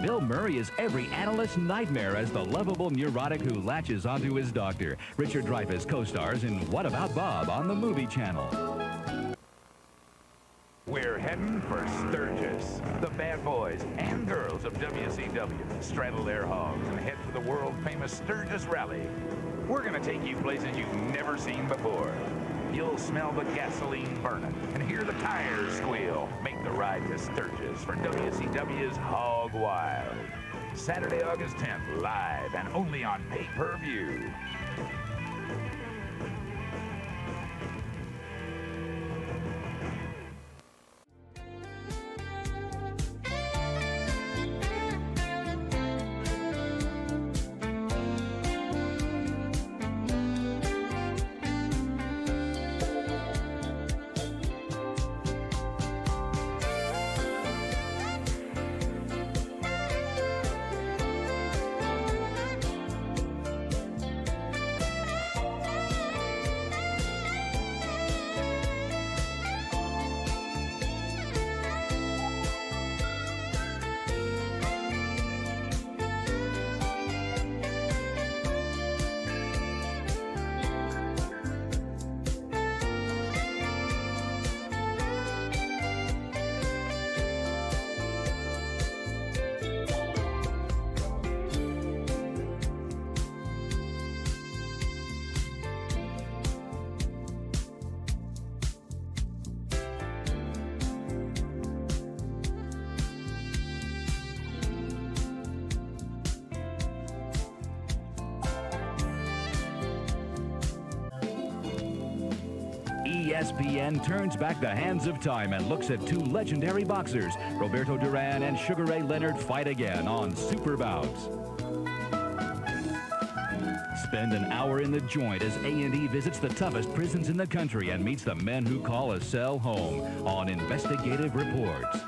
Bill Murray is every analyst's nightmare as the lovable neurotic who latches onto his doctor. Richard Dreyfuss co-stars in What About Bob on the Movie Channel. We're heading for Sturgis. The bad boys and girls of WCW straddle their hogs and head for the world-famous Sturgis Rally. We're going to take you places you've never seen before. You'll smell the gasoline burning and hear the tires squeal. Make the ride to Sturgis for WCW's Hog Wild. Saturday, August 10th, live and only on pay-per-view. ESPN turns back the hands of time and looks at two legendary boxers. Roberto Duran and Sugar Ray Leonard fight again on Super Bouts. Spend an hour in the joint as A&E visits the toughest prisons in the country and meets the men who call a cell home on Investigative Reports.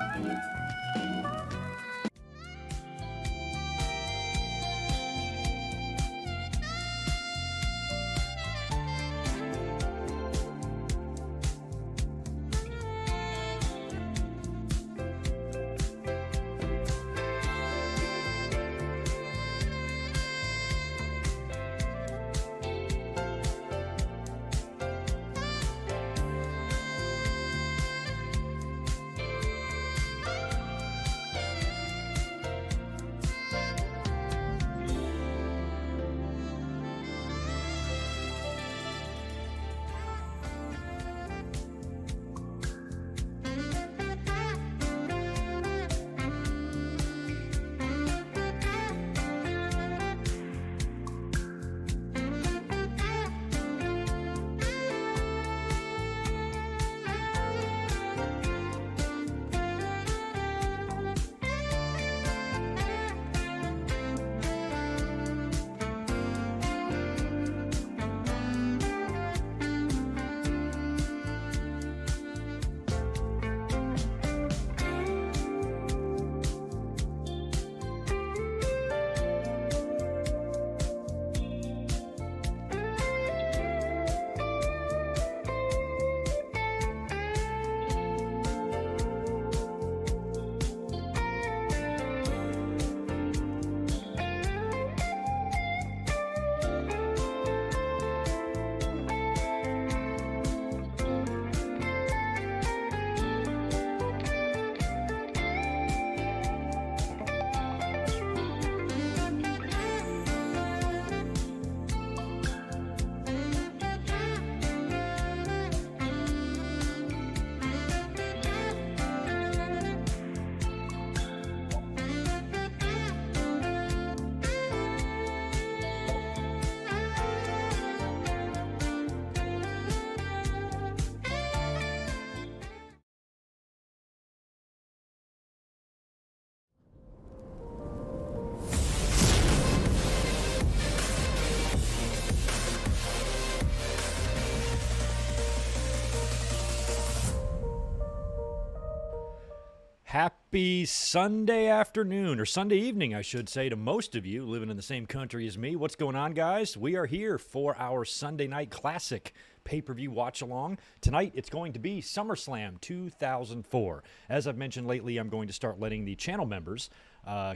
Happy Sunday afternoon, or Sunday evening, I should say, to most of you living in the same country as me. What's going on, guys? We are here for our Sunday Night Classic pay-per-view watch-along. Tonight, it's going to be SummerSlam 2004. As I've mentioned lately, I'm going to start letting the channel members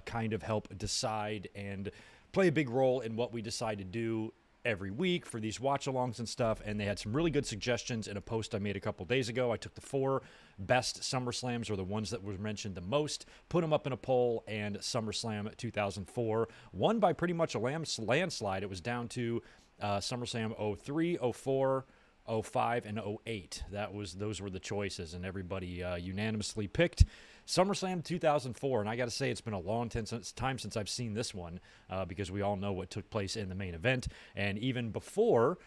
kind of help decide and play a big role in what we decide to do every week for these watch-alongs and stuff, and they had some really good suggestions in a post I made a couple days ago. I took the 4 best SummerSlams, or the ones that were mentioned the most, put them up in a poll, and SummerSlam 2004 won by pretty much a landslide. It was down to SummerSlam 03, 04, 05, and 08. Those were the choices, and everybody unanimously picked SummerSlam 2004, and I got to say, it's been a long time since I've seen this one because we all know what took place in the main event. And even before,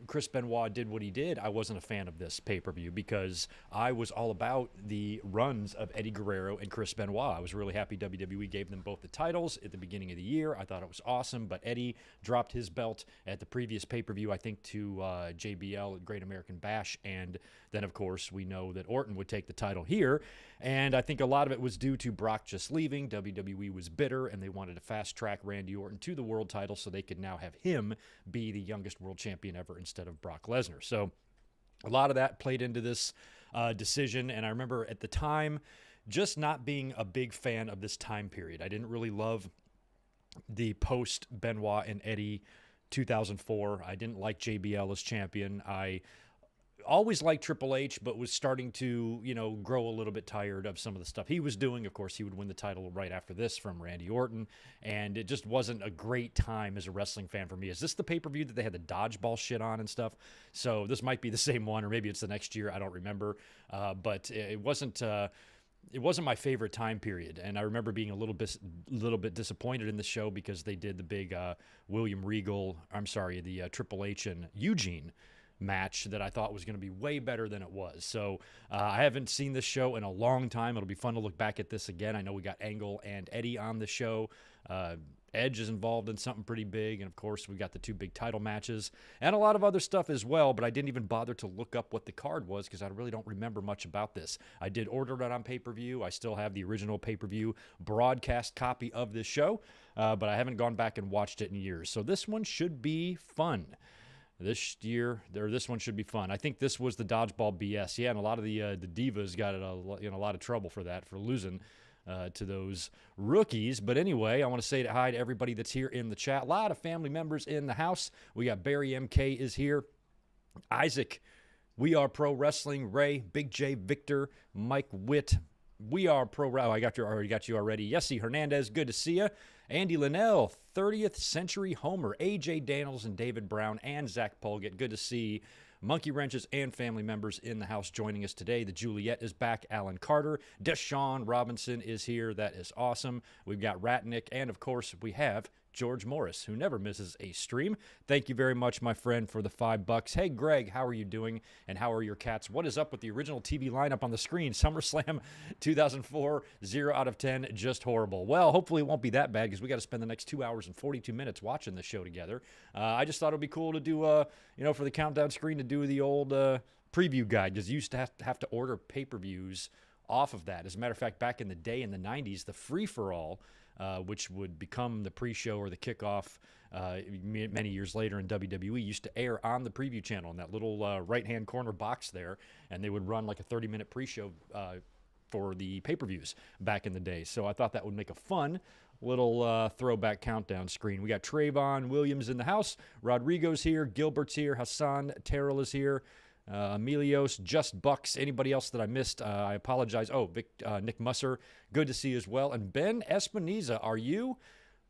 Chris Benoit did what he did, I wasn't a fan of this pay-per-view because I was all about the runs of Eddie Guerrero and Chris Benoit. I was really happy WWE gave them both the titles at the beginning of the year. I thought it was awesome, but Eddie dropped his belt at the previous pay-per-view, I think, to JBL at Great American Bash, and then, of course, we know that Orton would take the title here, and I think a lot of it was due to Brock just leaving. WWE was bitter, and they wanted to fast-track Randy Orton to the world title so they could now have him be the youngest world champion ever instead of Brock Lesnar. So a lot of that played into this decision, and I remember at the time just not being a big fan of this time period. I didn't really love the post-Benoit and Eddie 2004. I didn't like JBL as champion. I always liked Triple H, but was starting to, grow a little bit tired of some of the stuff he was doing. Of course, he would win the title right after this from Randy Orton, and it just wasn't a great time as a wrestling fan for me. Is this the pay-per-view that they had the dodgeball shit on and stuff? So this might be the same one, or maybe it's the next year. I don't remember, but it wasn't my favorite time period, and I remember being a little bit disappointed in the show because they did the big the Triple H and Eugene match that I thought was going to be way better than it was. So I haven't seen this show in a long time. It'll be fun to look back at this again. I know we got Angle and Eddie on the show. Edge is involved in something pretty big, and of course we got the 2 big title matches and a lot of other stuff as well, but I didn't even bother to look up what the card was because I really don't remember much about this. I did order it on pay-per-view. I still have the original pay-per-view broadcast copy of this show, but I haven't gone back and watched it in years. So this one should be fun. This one should be fun. I think this was the dodgeball BS. Yeah, and a lot of the Divas got a lot of trouble for that, for losing to those rookies. But anyway, I want to say hi to everybody that's here in the chat. A lot of family members in the house. We got Barry MK is here. Isaac, We Are Pro Wrestling. Ray, Big J, Victor, Mike Witt. We Are Pro. I already got you already. Yessie Hernandez, good to see you. Andy Linnell, 30th Century Homer, AJ Daniels and David Brown, and Zach Polgett. Good to see Monkey Wrenches and family members in the house joining us today. The Juliet is back. Alan Carter. Deshaun Robinson is here. That is awesome. We've got Ratnick, and of course we have George Morris, who never misses a stream. Thank you very much, my friend, for the $5. Hey, Greg, how are you doing? And how are your cats? What is up with the original TV lineup on the screen? SummerSlam 2004, 0 out of 10, just horrible. Well, hopefully it won't be that bad because we got to spend the next 2 hours and 42 minutes watching the show together. I just thought it would be cool to do, for the countdown screen, to do the old preview guide, because you used to have to order pay-per-views off of that. As a matter of fact, back in the day, in the 90s, the free-for-all, which would become the pre-show or the kickoff many years later in WWE, used to air on the preview channel in that little right-hand corner box there, and they would run like a 30-minute pre-show for the pay-per-views back in the day. So I thought that would make a fun little throwback countdown screen. We got Trayvon Williams in the house. Rodrigo's here. Gilbert's here. Hassan Terrell is here. Emilios, Just Bucks, anybody else that I missed, I apologize. Oh, Nick Musser, good to see you as well. And Ben Espinoza, are you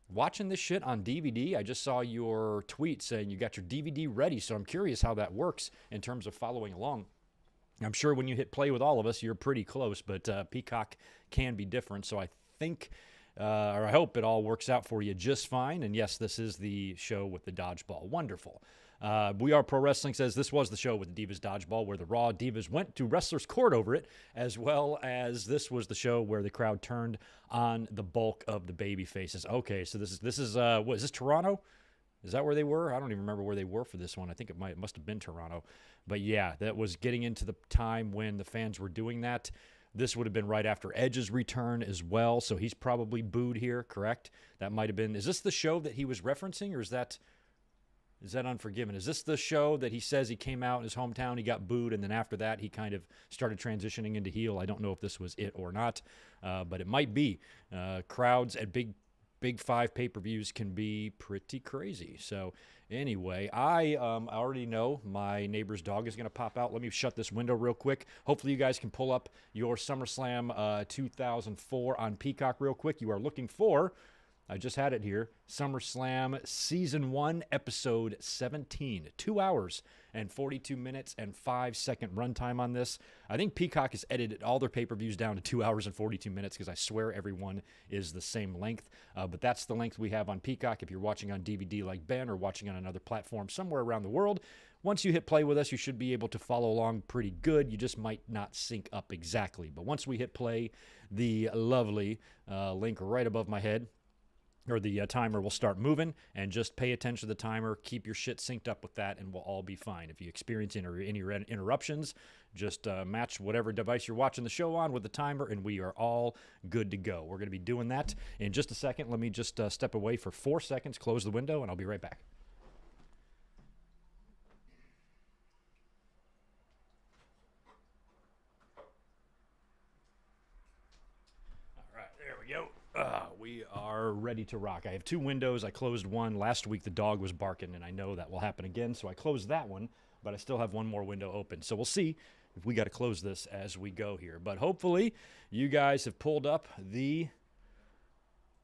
watching this shit on DVD? I just saw your tweet saying you got your DVD ready, so I'm curious how that works in terms of following along. I'm sure when you hit play with all of us, you're pretty close, but Peacock can be different, so I think, or I hope it all works out for you just fine. And yes, this is the show with the dodgeball. Wonderful. We Are Pro Wrestling says this was the show with the Divas Dodgeball, where the Raw Divas went to Wrestlers Court over it, as well as this was the show where the crowd turned on the bulk of the baby faces. Okay, so this is what is this, Toronto? Is that where they were? I don't even remember where they were for this one. I think it must have been Toronto. But yeah, that was getting into the time when the fans were doing that. This would have been right after Edge's return as well, so he's probably booed here, correct? That might have been. Is this the show that he was referencing, or is that Is that Unforgiven? Is this the show that he says he came out in his hometown, he got booed, and then after that he kind of started transitioning into heel? I don't know if this was it or not, but it might be. Crowds at Big Five pay-per-views can be pretty crazy. So anyway, I already know my neighbor's dog is going to pop out. Let me shut this window real quick. Hopefully you guys can pull up your SummerSlam 2004 on Peacock real quick. You are looking for, I just had it here, SummerSlam Season 1, Episode 17. 2 hours and 42 minutes and 5-second runtime on this. I think Peacock has edited all their pay-per-views down to 2 hours and 42 minutes because I swear every one is the same length. But that's the length we have on Peacock. If you're watching on DVD like Ben or watching on another platform somewhere around the world, once you hit play with us, you should be able to follow along pretty good. You just might not sync up exactly. But once we hit play, the lovely link right above my head, or the timer will start moving, and just pay attention to the timer. Keep your shit synced up with that, and we'll all be fine. If you experience any interruptions, just match whatever device you're watching the show on with the timer, and we are all good to go. We're going to be doing that in just a second. Let me just step away for 4 seconds, close the window, and I'll be right back. All right, there we go. We are ready to rock. I have 2 windows. I closed one. Last week the dog was barking, and I know that will happen again, so I closed that one, but I still have one more window open. So we'll see if we got to close this as we go here. But hopefully you guys have pulled up the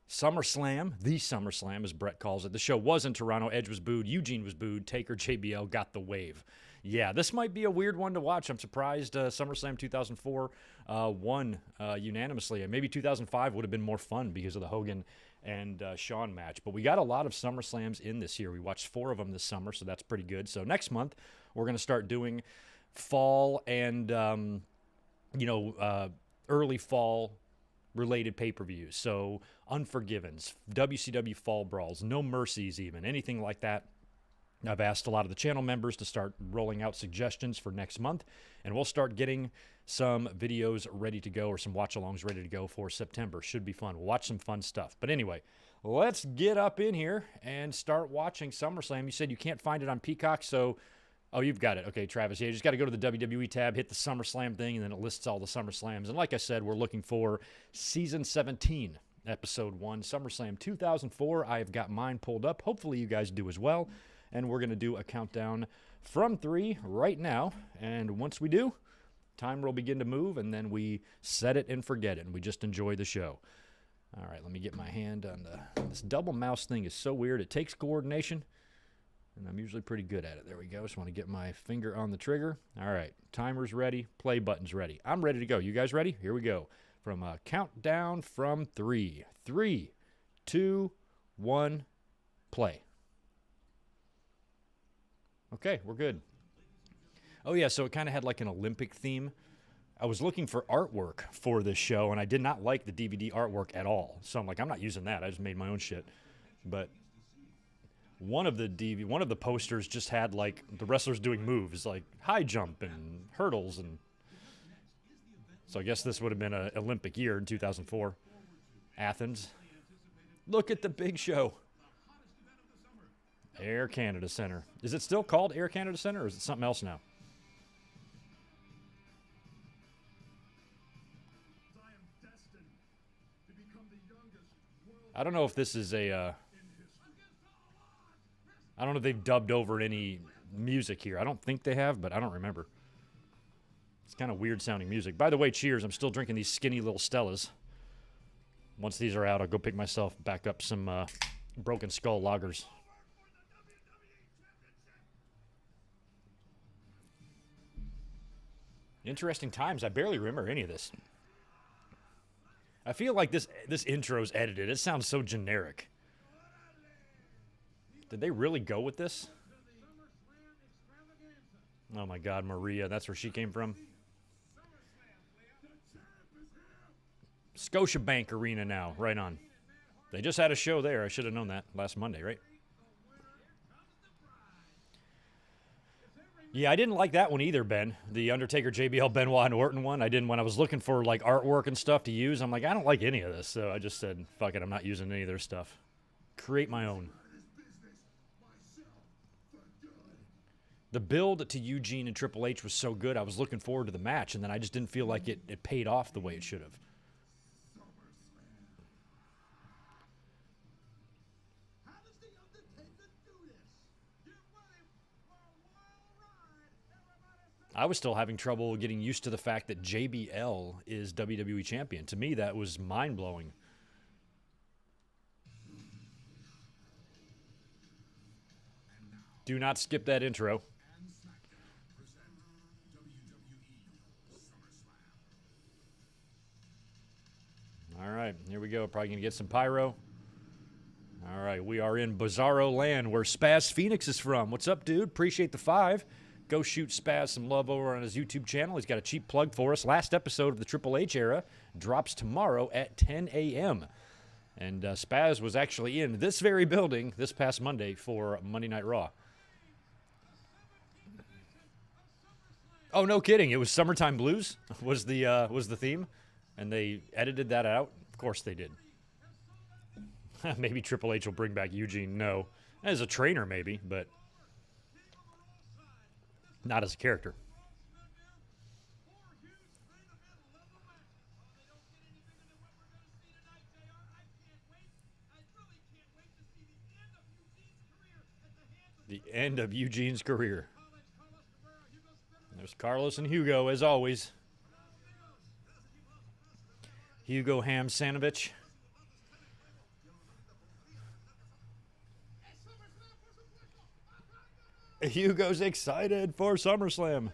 SummerSlam, as Brett calls it. The show was in Toronto. Edge was booed. Eugene was booed. Taker, JBL got the wave. Yeah, this might be a weird one to watch. I'm surprised SummerSlam 2004 won unanimously. Maybe 2005 would have been more fun because of the Hogan and Shawn match. But we got a lot of SummerSlams in this year. We watched 4 of them this summer, so that's pretty good. So next month, we're going to start doing fall and, early fall related pay-per-views. So Unforgivens, WCW Fall Brawls, No Mercies even, anything like that. I've asked a lot of the channel members to start rolling out suggestions for next month, and we'll start getting some videos ready to go, or some watch-alongs ready to go for September. Should be fun. We'll watch some fun stuff. But anyway, let's get up in here and start watching SummerSlam. You said you can't find it on Peacock, so... Oh, you've got it. Okay, Travis. Yeah, you just got to go to the WWE tab, hit the SummerSlam thing, and then it lists all the SummerSlams. And like I said, we're looking for Season 17, Episode 1, SummerSlam 2004. I have got mine pulled up. Hopefully you guys do as well. And we're going to do a countdown from 3 right now. And once we do, timer will begin to move, and then we set it and forget it, and we just enjoy the show. All right, let me get my hand on this double mouse thing is so weird. It takes coordination, and I'm usually pretty good at it. There we go. Just want to get my finger on the trigger. All right, timer's ready. Play button's ready. I'm ready to go. You guys ready? Here we go. From a countdown from 3. 3, 2, 1, play. Okay, we're good. Oh, yeah, so it kind of had like an Olympic theme. I was looking for artwork for this show, and I did not like the DVD artwork at all. So I'm like, I'm not using that. I just made my own shit. But one of the posters just had like the wrestlers doing moves, like high jump and hurdles. And so I guess this would have been an Olympic year in 2004. Athens. Look at the Big Show. Air Canada Center. Is it still called Air Canada Center, or is it something else now? I don't know if this is a... I don't know if they've dubbed over any music here. I don't think they have, but I don't remember. It's kind of weird sounding music. By the way, cheers. I'm still drinking these skinny little Stellas. Once these are out, I'll go pick myself back up some Broken Skull lagers. Interesting times. I barely remember any of this. I feel like this intro's edited. It sounds so generic. Did they really go with this? Oh my God, Maria. That's where she came from. Scotiabank Arena now. Right on. They just had a show there. I should have known that last Monday, right? Yeah, I didn't like that one either, Ben. The Undertaker, JBL, Benoit, and Orton one. I didn't, when I was looking for like artwork and stuff to use, I'm like, I don't like any of this. So I just said, fuck it, I'm not using any of their stuff. Create my own. The build to Eugene and Triple H was so good. I was looking forward to the match, and then I just didn't feel like it paid off the way it should have. I was still having trouble getting used to the fact that JBL is WWE Champion. To me, that was mind-blowing. Do not skip that intro. All right, here we go. Probably going to get some pyro. All right, we are in Bizarro Land, where Spaz Phoenix is from. What's up, dude? Appreciate the 5. Go shoot Spaz some love over on his YouTube channel. He's got a cheap plug for us. Last episode of the Triple H era drops tomorrow at 10 a.m. And Spaz was actually in this very building this past Monday for Monday Night Raw. Oh, no kidding. It was Summertime Blues was the theme, and they edited that out. Of course they did. Maybe Triple H will bring back Eugene. No. As a trainer, maybe, but not as a character. The end of Eugene's career. There's Carlos and Hugo, as always. Hugo Ham Sanovich. Hugo's excited for SummerSlam.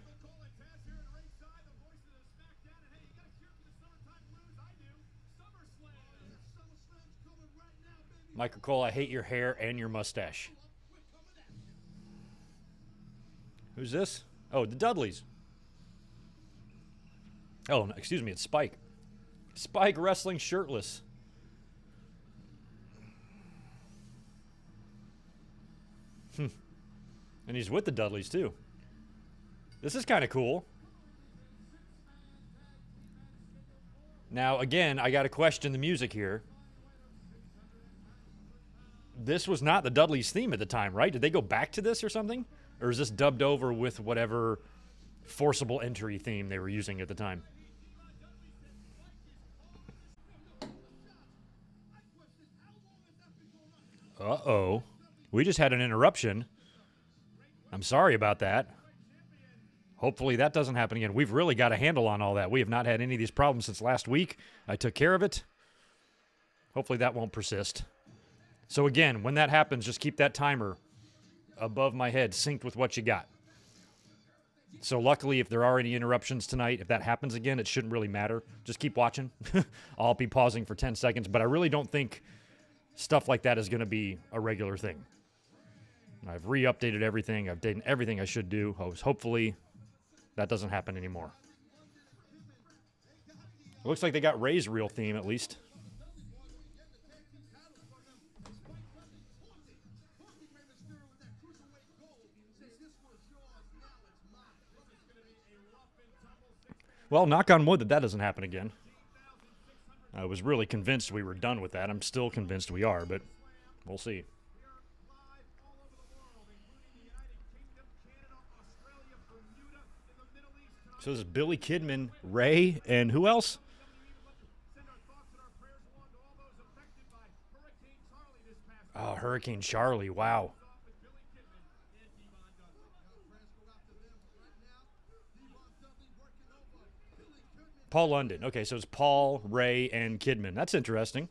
Michael Cole, I hate your hair and your mustache. Who's this? Oh, the Dudleys. Oh, no, excuse me, it's Spike. Spike wrestling shirtless. And he's with the Dudleys, too. This is kind of cool. Now, again, I got to question the music here. This was not the Dudleys' theme at the time, right? Did they go back to this or something? Or is this dubbed over with whatever forcible entry theme they were using at the time? Uh-oh. We just had an interruption. I'm sorry about that. Hopefully that doesn't happen again. We've really got a handle on all that. We have not had any of these problems since last week. I took care of it. Hopefully that won't persist. So again, when that happens, just keep that timer above my head synced with what you got. So luckily, if there are any interruptions tonight, if that happens again, it shouldn't really matter. Just keep watching. I'll be pausing for 10 seconds, but I really don't think stuff like that is going to be a regular thing. I've re-updated everything. I've done everything I should do. Hopefully that doesn't happen anymore. It looks like they got Ray's real theme, at least. Well, knock on wood that doesn't happen again. I was really convinced we were done with that. I'm still convinced we are, but we'll see. So this is Billy Kidman, Ray, and who else? Oh, Hurricane Charlie, wow. Paul London. Okay, so it's Paul, Ray, and Kidman. That's interesting.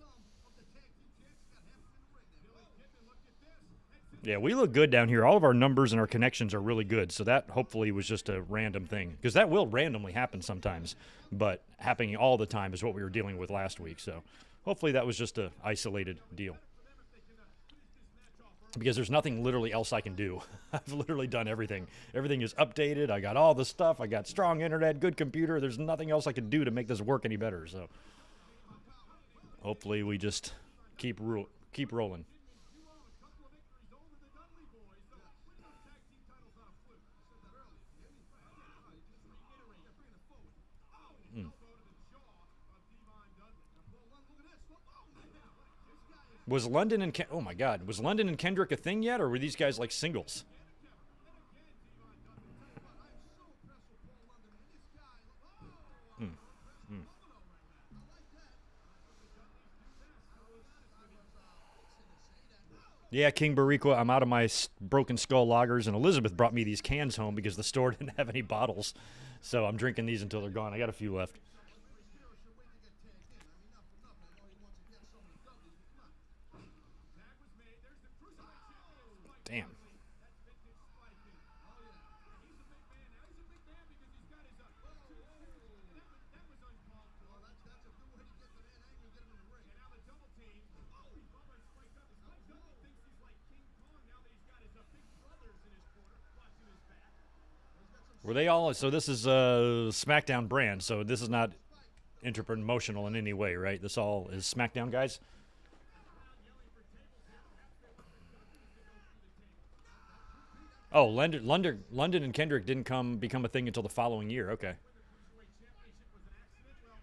Yeah, we look good down here. All of our numbers and our connections are really good. So that hopefully was just a random thing. Because that will randomly happen sometimes. But happening all the time is what we were dealing with last week. So hopefully that was just an isolated deal. Because there's nothing literally else I can do. I've literally done everything. Everything is updated. I got all the stuff. I got strong internet, good computer. There's nothing else I can do to make this work any better. So hopefully we just keep rolling. Was London and oh my God, was London and Kendrick a thing yet, or were these guys like singles? Yeah, King Barriqua, I'm out of my Broken Skull lagers, and Elizabeth brought me these cans home because the store didn't have any bottles. So I'm drinking these until they're gone. I got a few left. Damn. Were they all? So this is a SmackDown brand. So this is not interpromotional in any way, right? This all is SmackDown guys. Oh, London and Kendrick didn't become a thing until the following year. Okay.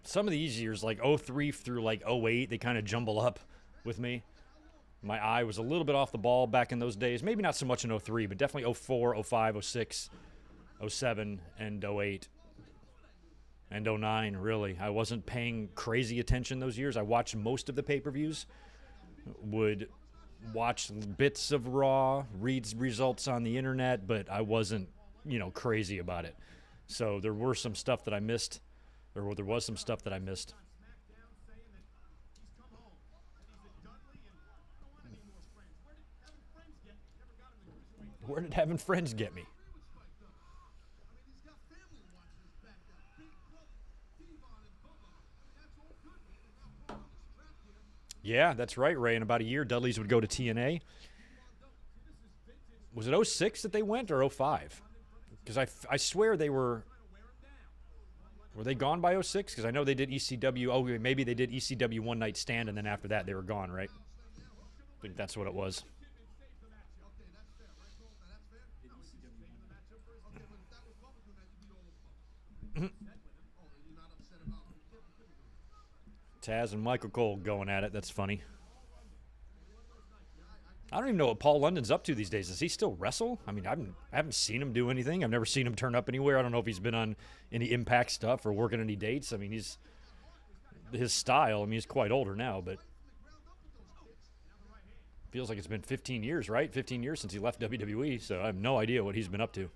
Some of these years, like 03 through like 08, they kind of jumble up with me. My eye was a little bit off the ball back in those days. Maybe not so much in 03, but definitely 04, 05, 06, 07, and 08. And 09, really. I wasn't paying crazy attention those years. I watched most of the pay-per-views. Would watch bits of Raw, read results on the internet, but I wasn't, crazy about it. So there were some stuff that I missed, or there was some stuff that I missed. Where did having friends get me? Yeah, that's right, Ray. In about a year, Dudley's would go to TNA. Was it 06 that they went or 05? Because I swear they were they gone by 06? Because I know they did ECW. Oh, maybe they did ECW One Night Stand, and then after that they were gone, right? I think that's what it was. Taz and Michael Cole going at it. That's funny. I don't even know what Paul London's up to these days. Does he still wrestle? I mean, I haven't seen him do anything. I've never seen him turn up anywhere. I don't know if he's been on any Impact stuff or working any dates. I mean, his style. I mean, he's quite older now, but feels like it's been 15 years, right? 15 years since he left WWE, so I have no idea what he's been up to.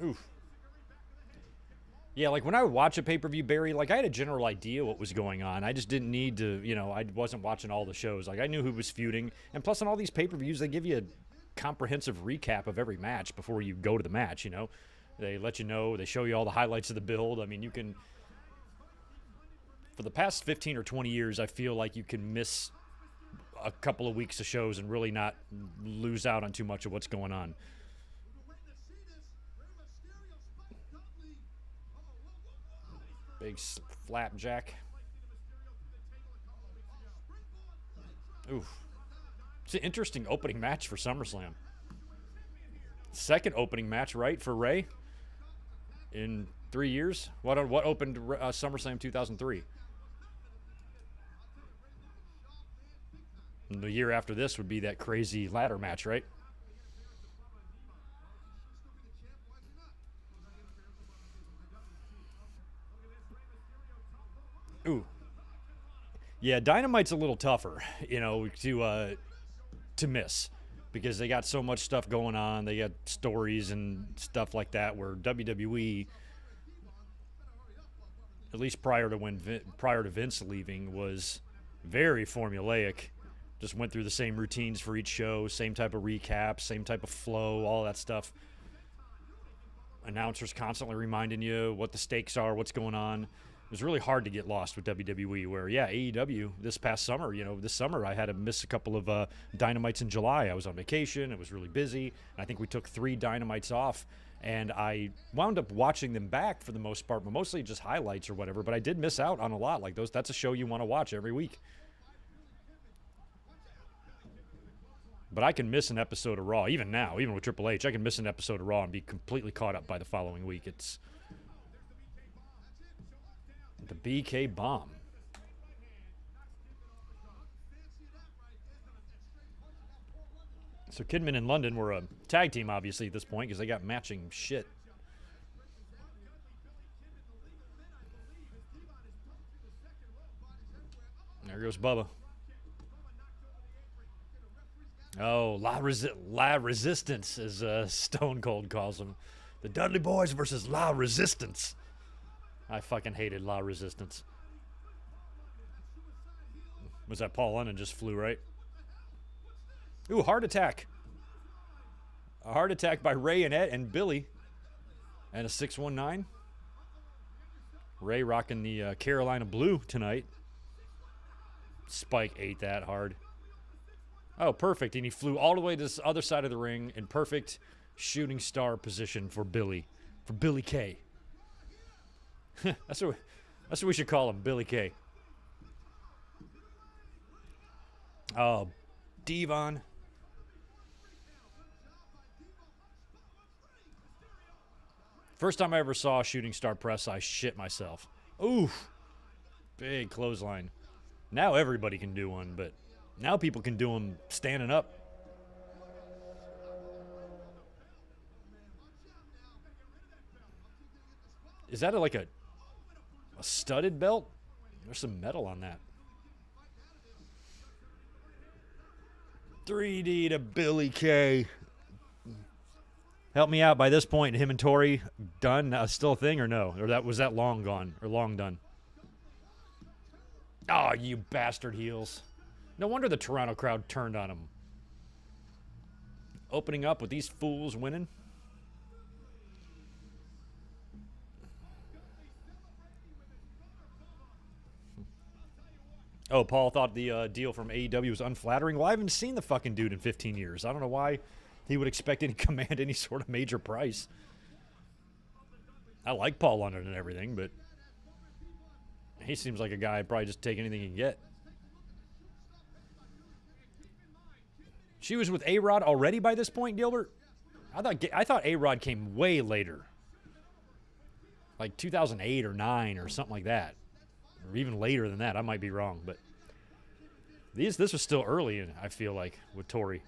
Oof. Yeah, like when I would watch a pay-per-view, Barry, like I had a general idea what was going on. I just didn't need to, I wasn't watching all the shows. Like I knew who was feuding. And plus on all these pay-per-views, they give you a comprehensive recap of every match before you go to the match, They let you know, they show you all the highlights of the build. I mean, you can, for the past 15 or 20 years, I feel like you can miss a couple of weeks of shows and really not lose out on too much of what's going on. Big flapjack. Oof. It's an interesting opening match for SummerSlam. Second opening match, right, for Ray in 3 years? What opened SummerSlam 2003? And the year after this would be that crazy ladder match, right? Ooh. Yeah, Dynamite's a little tougher, to miss because they got so much stuff going on. They got stories and stuff like that where WWE, at least prior to Vince leaving, was very formulaic. Just went through the same routines for each show, same type of recap, same type of flow, all that stuff. Announcers constantly reminding you what the stakes are, what's going on. It was really hard to get lost with WWE where, AEW this past summer, this summer I had to miss a couple of Dynamites in July. I was on vacation. It was really busy. And I think we took 3 Dynamites off. And I wound up watching them back for the most part, but mostly just highlights or whatever. But I did miss out on a lot. Like those, that's a show you want to watch every week. But I can miss an episode of Raw, even now, even with Triple H. I can miss an episode of Raw and be completely caught up by the following week. It's the BK Bomb. So Kidman and London were a tag team, obviously, at this point, because they got matching shit. goes Bubba. Oh, La Resistance, as Stone Cold calls them. The Dudley Boys versus La Resistance. I fucking hated La Resistance. Was that Paul London just flew, right? Ooh, heart attack. A heart attack by Ray and Ed and Billy. And a 619. Ray rocking the Carolina Blue tonight. Spike ate that hard. Oh, perfect. And he flew all the way to this other side of the ring in perfect shooting star position for Billy. For Billy Kay. That's what we should call him, Billy Kay. Oh, Devon. First time I ever saw a shooting star press, I shit myself. Oof. Big clothesline. Now everybody can do one, but now people can do them standing up. Is that like a studded belt? There's some metal on that. 3D to Billy Kay. Help me out. By this point, him and Tori done? Still a thing or no? Or was that long gone or long done? Oh, you bastard heels. No wonder the Toronto crowd turned on him. Opening up with these fools winning. Oh, Paul thought the deal from AEW was unflattering. Well, I haven't seen the fucking dude in 15 years. I don't know why he would expect any command any sort of major price. I like Paul London and everything, but he seems like a guy I'd probably just take anything he can get. She was with A-Rod already by this point, Gilbert? I thought A-Rod came way later. Like 2008 or 9 or something like that. Or even later than that. I might be wrong, but this was still early, I feel like, with Tori.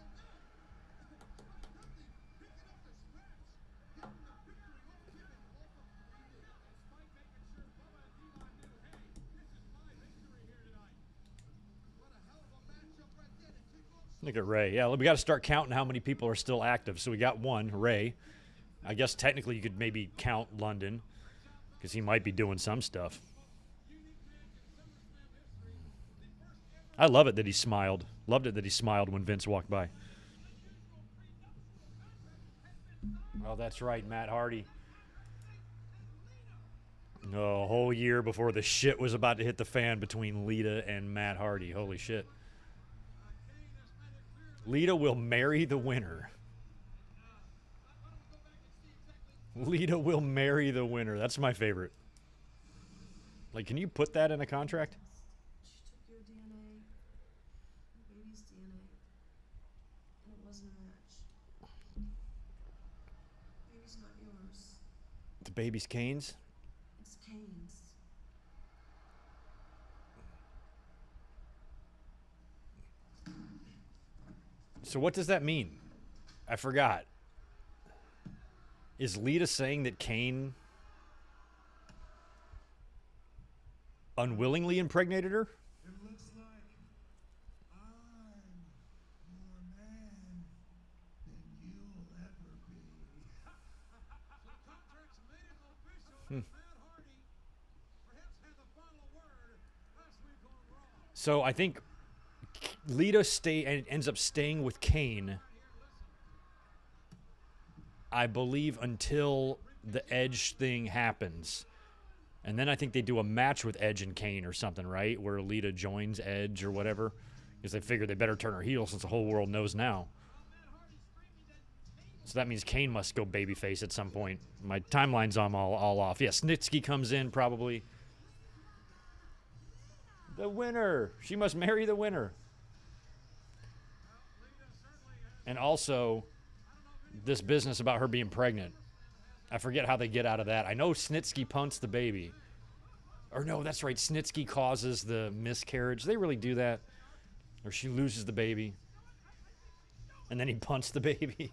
Look at Ray. Yeah, we got to start counting how many people are still active. So we got one, Ray. I guess technically you could maybe count London because he might be doing some stuff. I love it that he smiled. Loved it that he smiled when Vince walked by. Oh, that's right, Matt Hardy. No, a whole year before the shit was about to hit the fan between Lita and Matt Hardy. Holy shit. Lita will marry the winner. Lita will marry the winner. That's my favorite. Like, can you put that in a contract? She took your DNA, your baby's DNA, and it wasn't a match. Baby's not yours. The baby's Kane's? It's Kane's. So what does that mean? I forgot. Is Lita saying that Kane unwillingly impregnated her? It looks like I'm more man than you'll ever be. So contracts made it official. Matt Hardy perhaps had the final word last week on Raw. So I think Lita ends up staying with Kane, I believe, until the Edge thing happens. And then I think they do a match with Edge and Kane or something, right? Where Lita joins Edge or whatever. Because they figure they better turn her heel since the whole world knows now. So that means Kane must go babyface at some point. My timeline's all off. Yeah, Snitsky comes in probably. The winner. She must marry the winner. And also, this business about her being pregnant. I forget how they get out of that. I know Snitsky punts the baby. Or no, that's right. Snitsky causes the miscarriage. They really do that. Or she loses the baby. And then he punts the baby.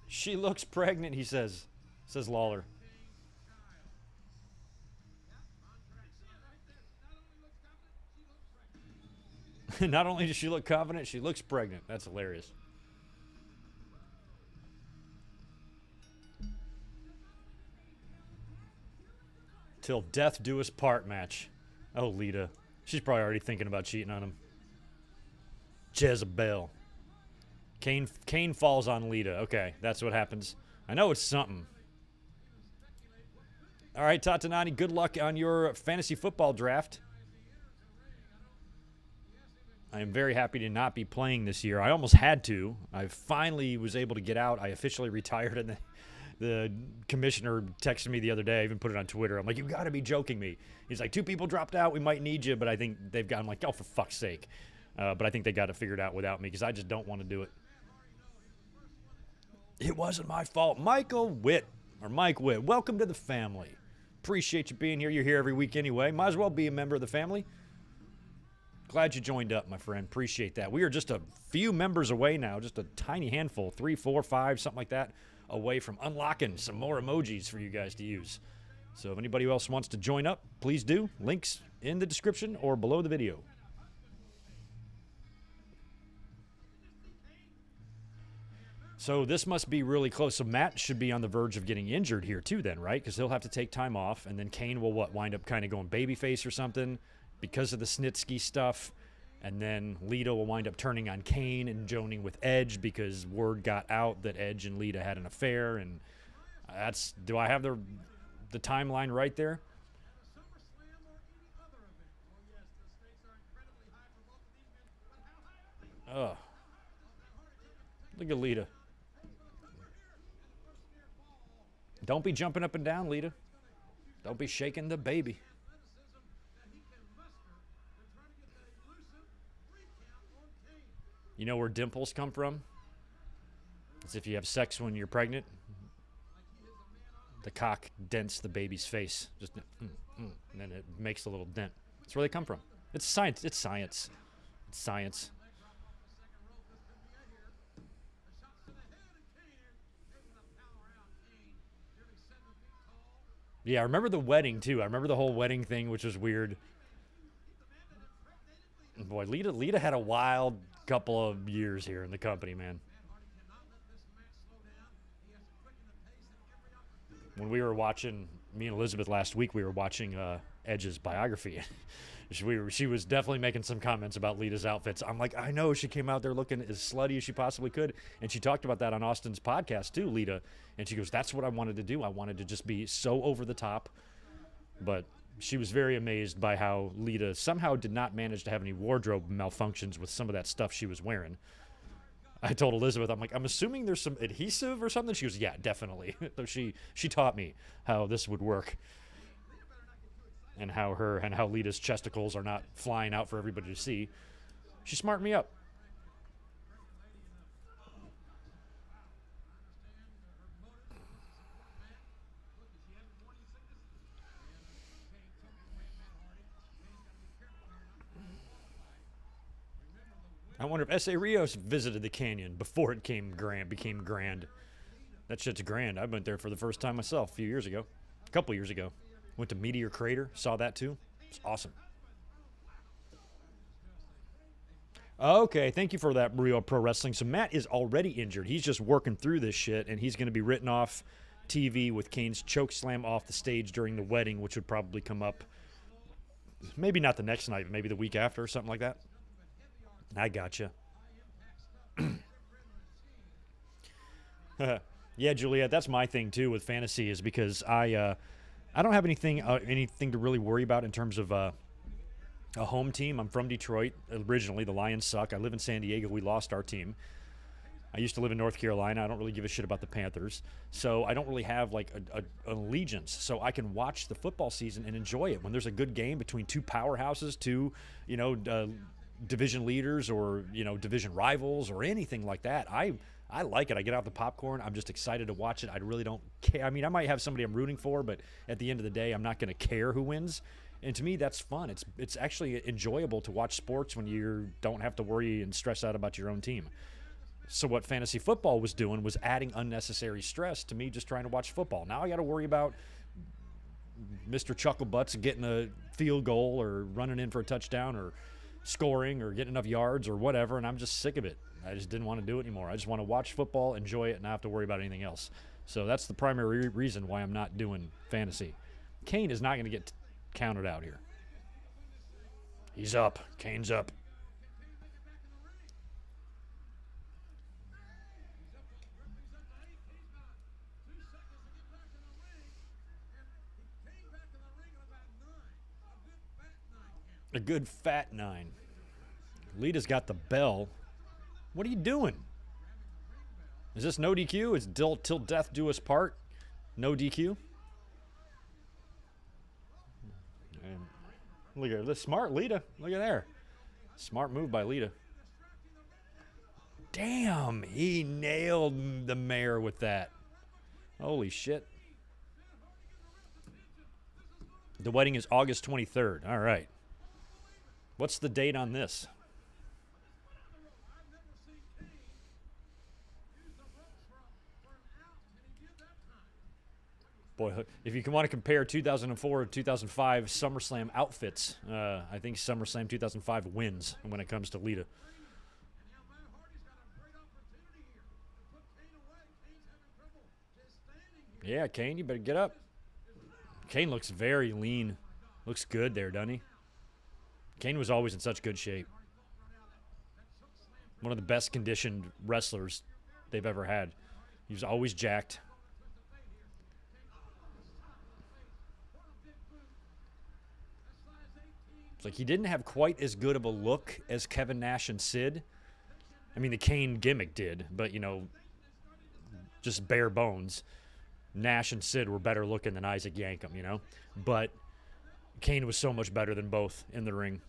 She looks pregnant, he says. Says Lawler. Not only does she look confident, she looks pregnant. That's hilarious. Till death do us part match. Oh, Lita. She's probably already thinking about cheating on him. Jezebel. Kane falls on Lita. Okay, that's what happens. I know it's something. All right, Tatanani, good luck on your fantasy football draft. I am very happy to not be playing this year. I almost had to. I finally was able to get out. I officially retired, and the commissioner texted me the other day. I even put it on Twitter. I'm like, you got to be joking me. He's like, 2 people dropped out. We might need you, but I think they've got. I'm like, oh, for fuck's sake. But I think they got it figured out without me because I just don't want to do it. It wasn't my fault. Mike Witt. Welcome to the family. Appreciate you being here. You're here every week anyway. Might as well be a member of the family. Glad you joined up, my friend. Appreciate that. We are just a few members away now, just a tiny handful, 3, 4, 5, something like that, away from unlocking some more emojis for you guys to use. So if anybody else wants to join up, please do. Links in the description or below the video. So this must be really close. So Matt should be on the verge of getting injured here too then, right? Because he'll have to take time off, and then Kane will wind up kind of going babyface or something because of the Snitsky stuff. And then Lita will wind up turning on Kane and joining with Edge because word got out that Edge and Lita had an affair. And that's, do I have the timeline right there? Ugh. Look at Lita. Don't be jumping up and down, Lita. Don't be shaking the baby. You know where dimples come from? It's if you have sex when you're pregnant. The cock dents the baby's face. Just and then it makes a little dent. That's where they come from. It's science. It's science. It's science. Yeah, I remember the wedding, too. I remember the whole wedding thing, which was weird. Boy, Lita had a wild couple of years here in the company, man. When we were watching, me and Elizabeth last week, we were watching Edge's biography. She was definitely making some comments about Lita's outfits. I'm like, I know she came out there looking as slutty as she possibly could. And she talked about that on Austin's podcast too, Lita. And she goes, that's what I wanted to do. I wanted to just be so over the top. But she was very amazed by how Lita somehow did not manage to have any wardrobe malfunctions with some of that stuff she was wearing. I told Elizabeth, I'm like, I'm assuming there's some adhesive or something. She goes, yeah, definitely. So she taught me how this would work. And how Lita's chesticles are not flying out for everybody to see. She smarted me up. I wonder if S.A. Rios visited the canyon before it became grand. That shit's grand. I went there for the first time myself a couple years ago. Went to Meteor Crater, saw that too. It's awesome. Okay, thank you for that, Real Pro Wrestling. So Matt is already injured. He's just working through this shit, and he's going to be written off TV with Kane's chokeslam off the stage during the wedding, which would probably come up maybe not the next night, but maybe the week after or something like that. I gotcha. Yeah, Juliet, that's my thing too with fantasy is because I don't have anything to really worry about in terms of a home team. I'm from Detroit originally. The Lions suck. I live in San Diego. We lost our team. I used to live in North Carolina. I don't really give a shit about the Panthers. So I don't really have like an allegiance. So I can watch the football season and enjoy it. When there's a good game between two powerhouses, two, division leaders or, division rivals or anything like that, I like it. I get out the popcorn. I'm just excited to watch it. I really don't care. I mean, I might have somebody I'm rooting for, but at the end of the day, I'm not going to care who wins. And to me, that's fun. It's actually enjoyable to watch sports when you don't have to worry and stress out about your own team. So what fantasy football was doing was adding unnecessary stress to me just trying to watch football. Now I got to worry about Mr. Chucklebutts getting a field goal or running in for a touchdown or scoring or getting enough yards or whatever, and I'm just sick of it. I just didn't want to do it anymore. I just want to watch football, enjoy it, and not have to worry about anything else. So that's the primary reason why I'm not doing fantasy. Kane is not going to get counted out here. He's up. Kane's up. A good fat 9. Lita's got the bell. What are you doing? Is this no DQ? Is till death do us part? No DQ? And look at this smart Lita. Look at there. Smart move by Lita. Damn, he nailed the mayor with that. Holy shit. The wedding is August 23rd. All right. What's the date on this? Boy, if you want to compare 2004 to 2005 SummerSlam outfits, I think SummerSlam 2005 wins when it comes to Lita. Yeah, Kane, you better get up. Kane looks very lean. Looks good there, doesn't he? Kane was always in such good shape. One of the best conditioned wrestlers they've ever had. He was always jacked. It's like he didn't have quite as good of a look as Kevin Nash and Sid. I mean, the Kane gimmick did, but, you know, just bare bones. Nash and Sid were better looking than Isaac Yankem, you know? But Kane was so much better than both in the ring.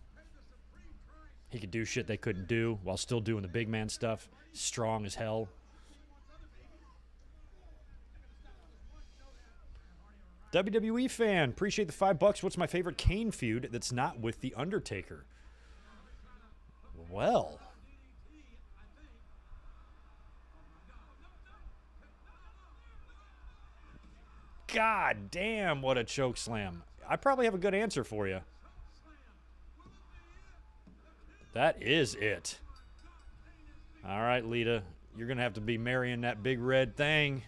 He could do shit they couldn't do while still doing the big man stuff. Strong as hell. WWE fan, appreciate the $5. What's my favorite Kane feud that's not with The Undertaker? Well, God damn, what a choke slam. I probably have a good answer for you. That is it. All right, Lita, you're going to have to be marrying that big red thing.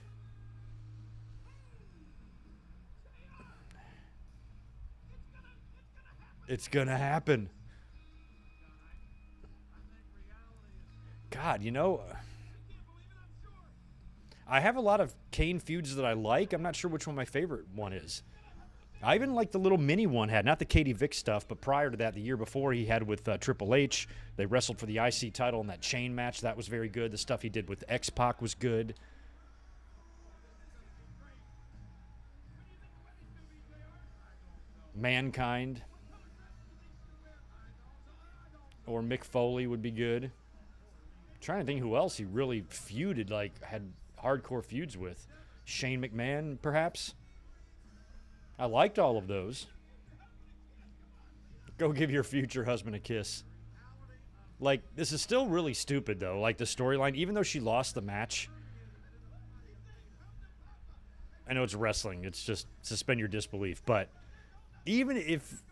It's going to happen. God, you know, I have a lot of Kane feuds that I like. I'm not sure which one my favorite one is. I even like the little mini one had, not the Katie Vick stuff, but prior to that, the year before he had with Triple H. They wrestled for the IC title in that chain match. That was very good. The stuff he did with X-Pac was good. Mankind. Or Mick Foley would be good. I'm trying to think who else he really feuded, like had hardcore feuds with. Shane McMahon, perhaps? I liked all of those. Go give your future husband a kiss. Like, this is still really stupid, though. Like, the storyline, even though she lost the match. I know it's wrestling. It's just suspend your disbelief. But even if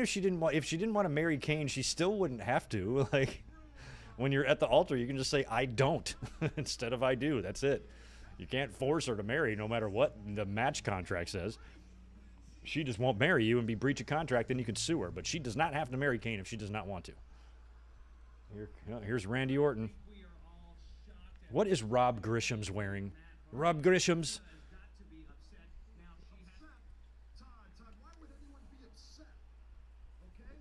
she didn't want to marry Kane, she still wouldn't have to. Like, when you're at the altar, you can just say, I don't, instead of I do. That's it. You can't force her to marry no matter what the match contract says. She just won't marry you and be breach of contract, then you can sue her. But she does not have to marry Kane if she does not want to. Here's Randy Orton. What is Rob Grisham's wearing? Rob Grisham's. Todd, why would anyone be upset? Okay?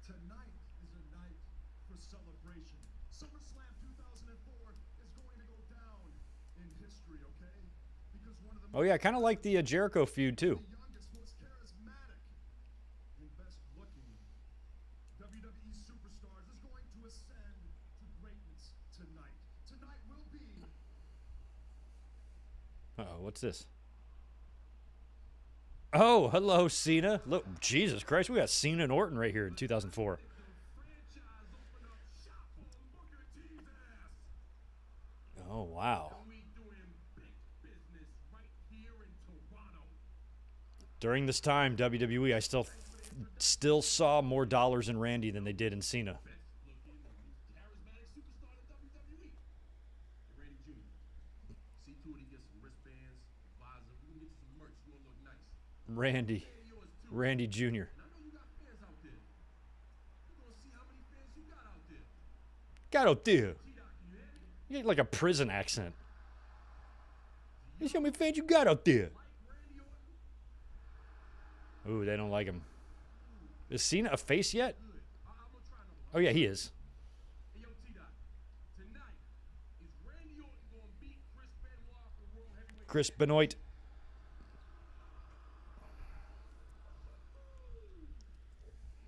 Tonight is a night for celebration. SummerSlam 2004 is going to go down in history, okay? Because one of the Oh, yeah, I kind of like the Jericho feud, too. youngest, most charismatic, and best looking WWE superstars is going to ascend to greatness tonight. Tonight will be Uh-oh, what's this? Oh, hello, Cena. Look, Jesus Christ, we got Cena and Orton right here in 2004. Oh, wow. During this time, WWE, I still still saw more dollars in Randy than they did in Cena. Charismatic superstar in WWE. Randy Jr. See to it, he gets some wristbands, visor. We can get you some merch. You gonna look nice. Randy Jr. And I know you got fans out there. We're gonna see how many fans you got out there. Got out there. T-Doc, you hear me? You get like a prison accent. You see how many fans you got out there? Randy Orton. Ooh, they don't like him. Is Cena a face yet? I'm gonna try another one. Oh, yeah, he is. Hey, yo, T-Doc. Tonight, is Randy Orton gonna beat Chris Benoit for World Heavyweight? Chris Benoit.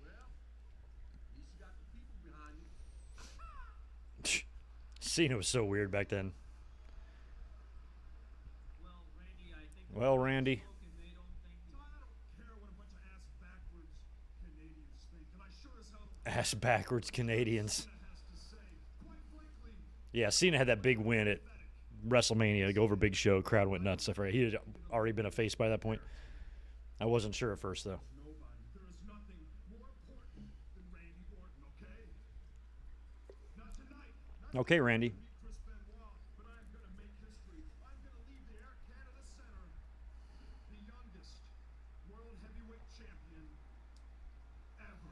Well, at least you got the people behind you. Cena was so weird back then. Well, Randy, I think Well, Randy. they don't think. So I don't care what a bunch of ass-backwards Canadians think, and I sure as hell Ass backwards Canadians. has to say. Quite frankly, Yeah, Cena had that big win at WrestleMania, like over Big Show. Crowd went nuts. I forget. He had already been a face by that point. I wasn't sure at first, though. nobody. There is nothing more important than Randy Orton, okay? Not tonight. Not Okay, Randy. beat Chris Benoit, but I'm going to make history. I'm going to leave the Air Canada Center the youngest World Heavyweight Champion ever.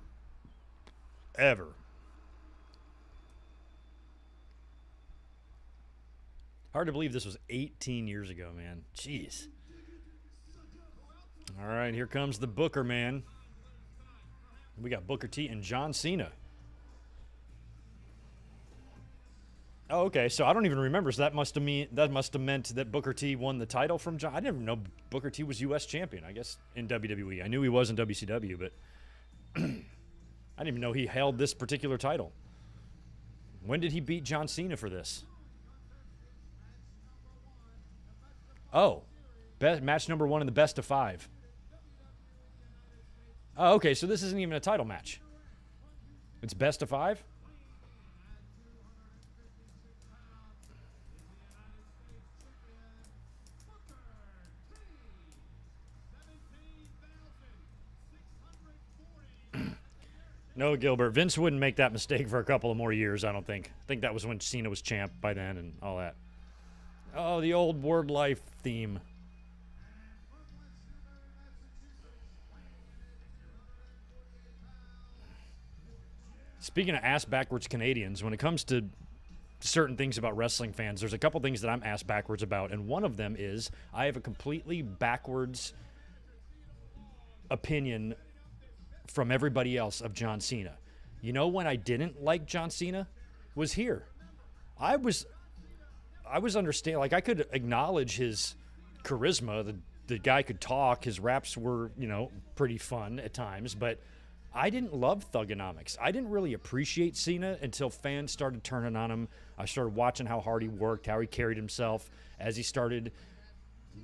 Ever. Hard to believe this was 18 years ago, man. Jeez. All right, here comes the Booker, man. We got Booker T and John Cena. Oh, okay. So I don't even remember. So that must have meant that Booker T won the title from John. I didn't even know Booker T was U.S. champion. I guess in WWE. I knew he was in WCW, but I didn't even know he held this particular title. When did he beat John Cena for this? Oh, match number 1 in the best of 5. Oh, okay. So this isn't even a title match. It's best of 5. No, Gilbert. Vince wouldn't make that mistake for a couple of more years, I don't think. I think that was when Cena was champ by then and all that. Oh, the old Word Life theme. Speaking of ass-backwards Canadians, when it comes to certain things about wrestling fans, there's a couple things that I'm ass-backwards about, and one of them is I have a completely backwards opinion from everybody else of John Cena. You know when I didn't like John Cena? Was here. I was understanding, like I could acknowledge his charisma. The guy could talk. His raps were, pretty fun at times, but I didn't love Thugonomics. I didn't really appreciate Cena until fans started turning on him. I started watching how hard he worked, how he carried himself as he started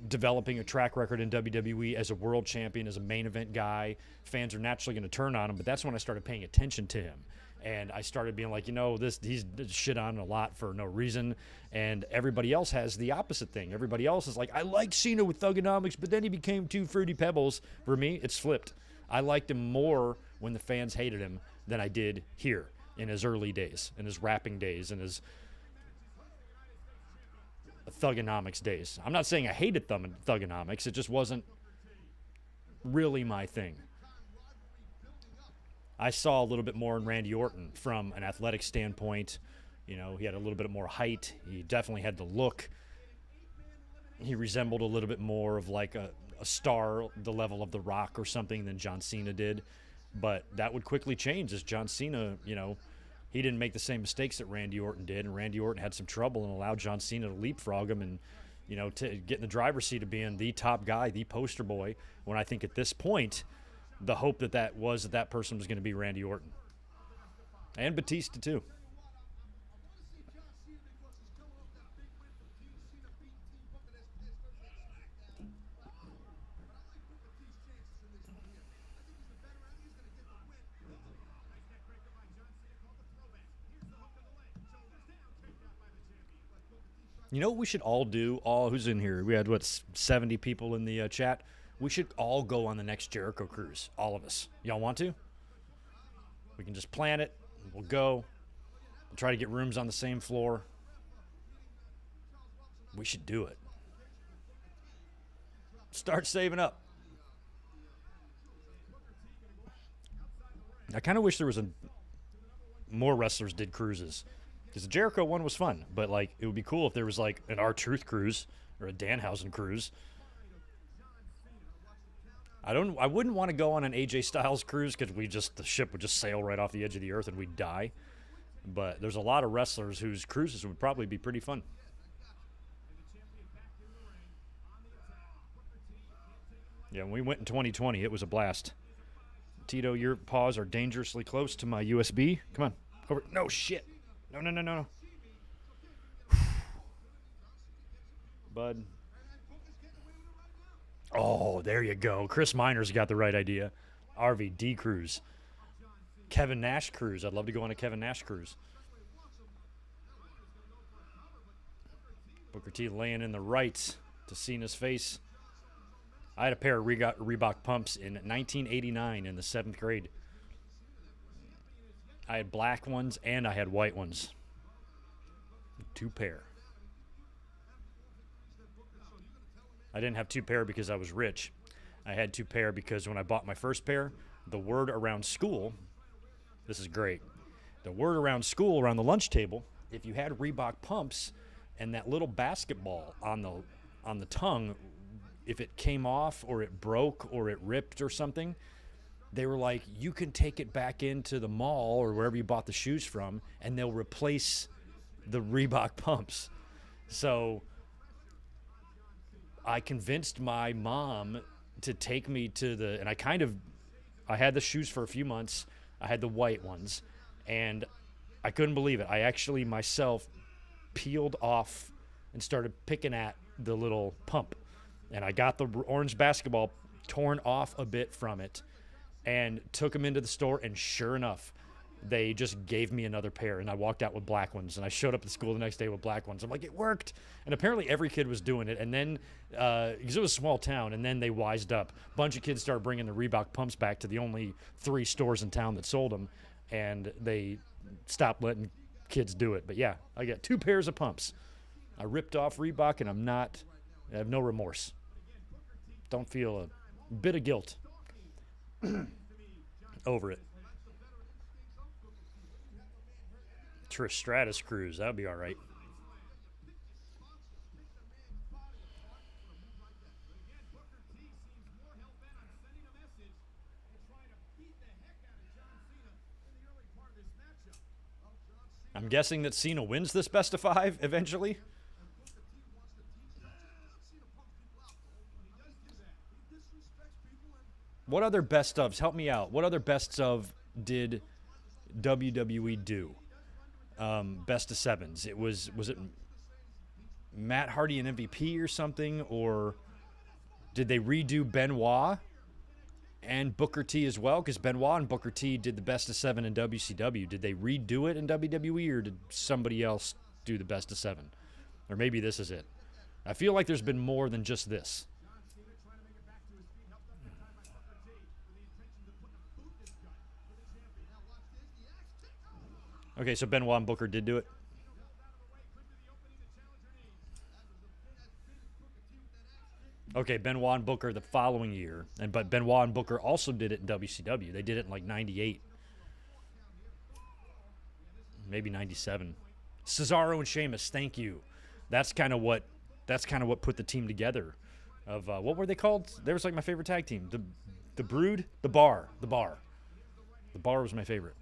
developing a track record in WWE as a world champion, as a main event guy. Fans are naturally going to turn on him, but that's when I started paying attention to him. And I started being like, he's shit on a lot for no reason. And everybody else has the opposite thing. Everybody else is like, I liked Cena with Thugonomics, but then he became too Fruity Pebbles. For me, it's flipped. I liked him more when the fans hated him than I did here in his early days, in his rapping days, in his Thugonomics days. I'm not saying I hated Thugonomics. It just wasn't really my thing. I saw a little bit more in Randy Orton from an athletic standpoint. He had a little bit more height. He definitely had the look. He resembled a little bit more of like a star, the level of The Rock or something, than John Cena did. But that would quickly change as John Cena, he didn't make the same mistakes that Randy Orton did, and Randy Orton had some trouble and allowed John Cena to leapfrog him and, to get in the driver's seat of being the top guy, the poster boy, when I think at this point, the hope that person was going to be Randy Orton. And Batista, too. You know what we should all do? Who's in here? We had, 70 people in the chat? We should all go on the next Jericho cruise. All of us. Y'all want to? We can just plan it. We'll go. We'll try to get rooms on the same floor. We should do it. Start saving up. I kind of wish there was more wrestlers did cruises. Because the Jericho one was fun. But, like, it would be cool if there was, like, an R-Truth cruise or a Danhausen cruise. I wouldn't want to go on an AJ Styles cruise because the ship would just sail right off the edge of the earth and we'd die. But there's a lot of wrestlers whose cruises would probably be pretty fun. Yeah, when we went in 2020, it was a blast. Tito, your paws are dangerously close to my USB. Come on. Over. No, shit. No. Bud. Oh, there you go. Chris Miner's got the right idea. RVD cruise. Kevin Nash cruise. I'd love to go on a Kevin Nash cruise. Booker T laying in the right to Cena's face. I had a pair of Reebok pumps in 1989 in the 7th grade. I had black ones and I had white ones. 2 pair. I didn't have 2 pair because I was rich. I had 2 pair because when I bought my first pair, the word around school, this is great, the word around school, around the lunch table, if you had Reebok pumps and that little basketball on the tongue, if it came off or it broke or it ripped or something, they were like, you can take it back into the mall or wherever you bought the shoes from and they'll replace the Reebok pumps. So I convinced my mom to take me to I had the shoes for a few months. I had the white ones and I couldn't believe it. I actually myself peeled off and started picking at the little pump. And I got the orange basketball torn off a bit from it and took them into the store. And sure enough, they just gave me another pair. And I walked out with black ones. And I showed up at school the next day with black ones. I'm like, it worked. And apparently every kid was doing it. And then, because it was a small town, and then they wised up. A bunch of kids started bringing the Reebok pumps back to the only 3 stores in town that sold them. And they stopped letting kids do it. But yeah, I got 2 pairs of pumps. I ripped off Reebok, and I have no remorse. Don't feel a bit of guilt over it. Trish Stratus cruise, that would be all right. I'm guessing that Cena wins this best of 5 eventually. What other best ofs? Help me out. What other best of did WWE do? Best of 7s. Was it Matt Hardy and MVP or something? Or did they redo Benoit and Booker T as well? Because Benoit and Booker T did the best of 7 in WCW. Did they redo it in WWE, or did somebody else do the best of 7? Or maybe this is it. I feel like there's been more than just this. Okay, so Benoit and Booker did do it. Okay, Benoit and Booker the following year. But Benoit and Booker also did it in WCW. They did it in like 98. Maybe 97. Cesaro and Sheamus, thank you. That's kind of what put the team together. Of what were they called? They was like my favorite tag team. The Brood, the Bar. The Bar was my favorite.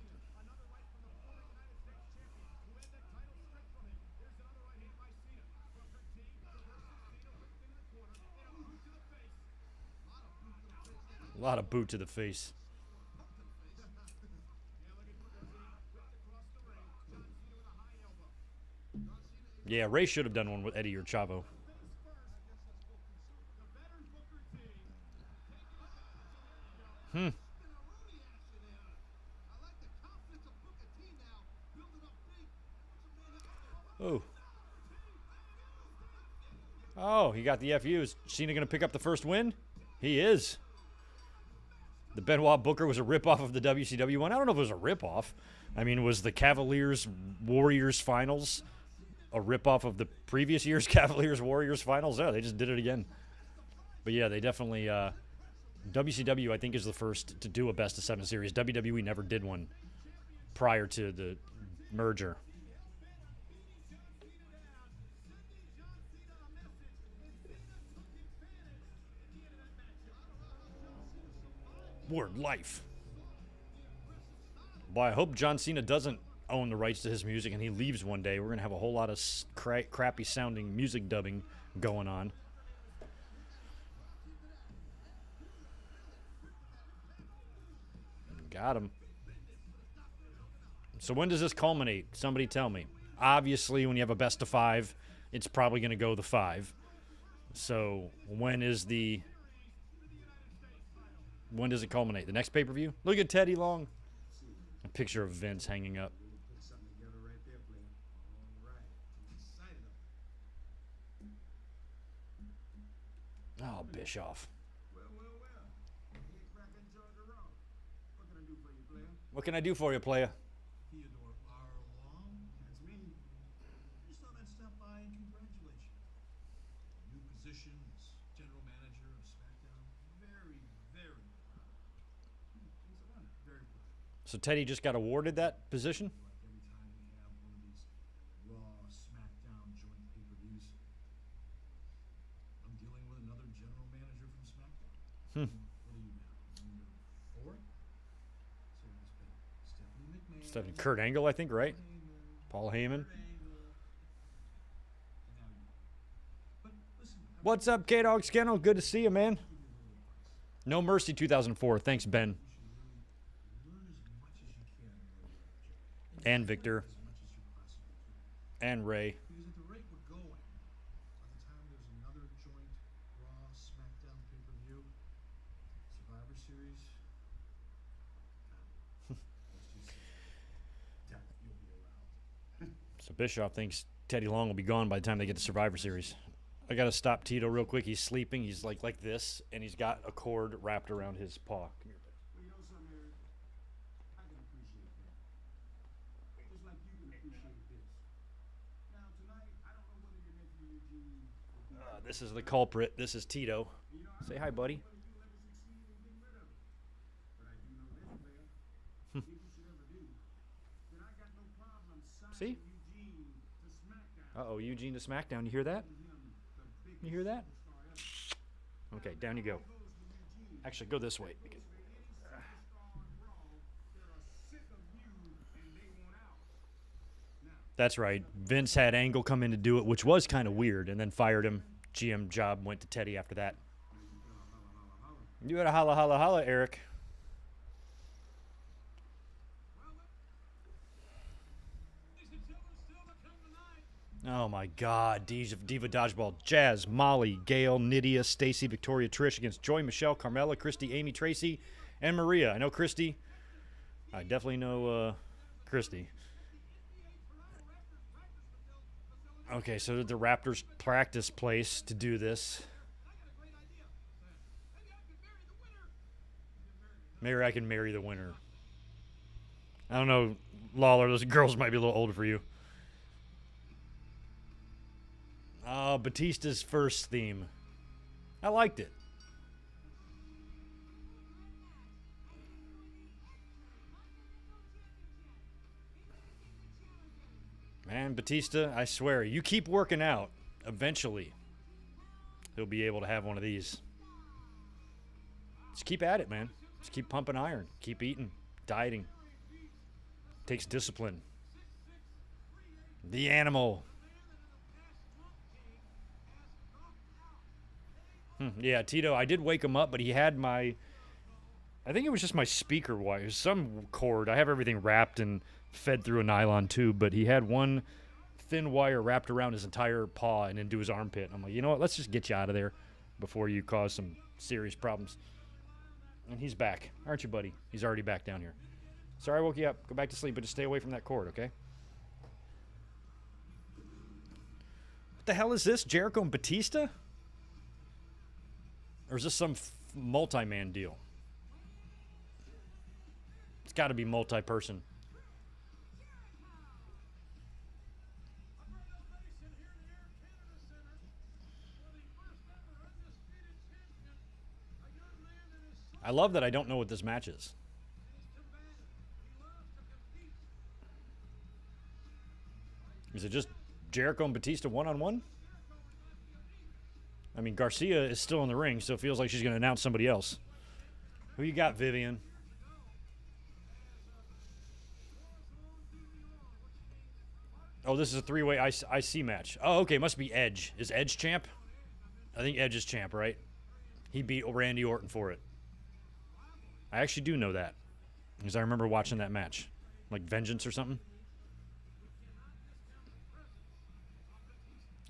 A lot of boot to the face. Yeah, Ray should have done one with Eddie or Chavo. Oh, he got the FUs. Cena going to pick up the first win? He is. The Benoit Booker was a ripoff of the WCW one. I don't know if it was a ripoff. I mean, was the Cavaliers Warriors finals a ripoff of the previous year's Cavaliers Warriors finals? Yeah, they just did it again. But yeah, they definitely. WCW, I think, is the first to do a best of 7 series. WWE never did one prior to the merger. Word life. Boy, I hope John Cena doesn't own the rights to his music and he leaves one day. We're going to have a whole lot of crappy sounding music dubbing going on. Got him. So when does this culminate? Somebody tell me. Obviously, when you have a best of 5, it's probably going to go the 5. So when does it culminate? The next pay-per-view? Look at Teddy Long. A picture of Vince hanging up. Oh, Bischoff. What can I do for you, player? Theodore R. Long, that's me. Just thought I'd stop by and congratulate you. New position as general manager of SmackDown. Very, very proud. Things are done. Very proud. So Teddy just got awarded that position? Like every time we have one of these Raw, SmackDown joint pay-per-views, I'm dealing with another general manager from SmackDown. What are you now? Number 4? So it's been Stephanie McMahon. Stephanie Kurt Angle, I think, right? Paul Heyman. What's up, K-Dog Scannell? Good to see you, man. No Mercy 2004. Thanks, Ben. And Victor. And Ray. Because at the rate we're going, by the time there's another joint Raw SmackDown pay-per-view, Survivor Series, let's just say, yeah, you'll be around. So Bischoff thinks Teddy Long will be gone by the time they get to Survivor Series. I got to stop Tito real quick. He's sleeping. He's like this, and he's got a cord wrapped around his paw. Come here, buddy. Well, you know something, Eric? I can appreciate that. Just like you can appreciate this. Now, tonight, I don't know whether your nephew Eugene will be This is the culprit. This is Tito. Say hi, buddy. whether you'll ever succeed in getting rid of it. But I do know this, player. If you should ever do, then I got no problem See? signing Eugene to SmackDown. Uh-oh, Eugene to SmackDown. You hear that? You hear that? Okay, down you go. Actually, go this way. That's right. Vince had Angle come in to do it, which was kind of weird, and then fired him. GM job went to Teddy after that. You had a holla, holla, holla, Eric. Oh my God, Diva Dodgeball. Jazz, Molly, Gail, Nydia, Stacy, Victoria, Trish against Joy, Michelle, Carmella, Christy, Amy, Tracy, and Maria. I know Christy. I definitely know Christy. Okay, so the Raptors practice place to do this. Maybe I can marry the winner. I don't know, Lawler, those girls might be a little older for you. Batista's first theme. I liked it. Man, Batista, I swear, you keep working out. Eventually, he'll be able to have one of these. Just keep at it, man. Just keep pumping iron. Keep eating, dieting. Takes discipline. The animal. Yeah, Tito, I did wake him up, but he had my, I think it was just my speaker wire, some cord. I have everything wrapped and fed through a nylon tube, but he had one thin wire wrapped around his entire paw and into his armpit. I'm like, you know what, let's just get you out of there before you cause some serious problems. And he's back. Aren't you, buddy? He's already back down here. Sorry I woke you up. Go back to sleep, but just stay away from that cord, okay? What the hell is this? Jericho and Batista? Or is this some multi-man deal. It's got to be multi-person. I love that I don't know what this match is. Is it just Jericho and Batista one-on-one? I mean, Garcia is still in the ring, so it feels like she's going to announce somebody else. Who you got, Vivian? Oh, this is a three-way IC match. Oh, okay, must be Edge. Is Edge champ? I think Edge is champ, right? He beat Randy Orton for it. I actually do know that, because I remember watching that match. Like Vengeance or something.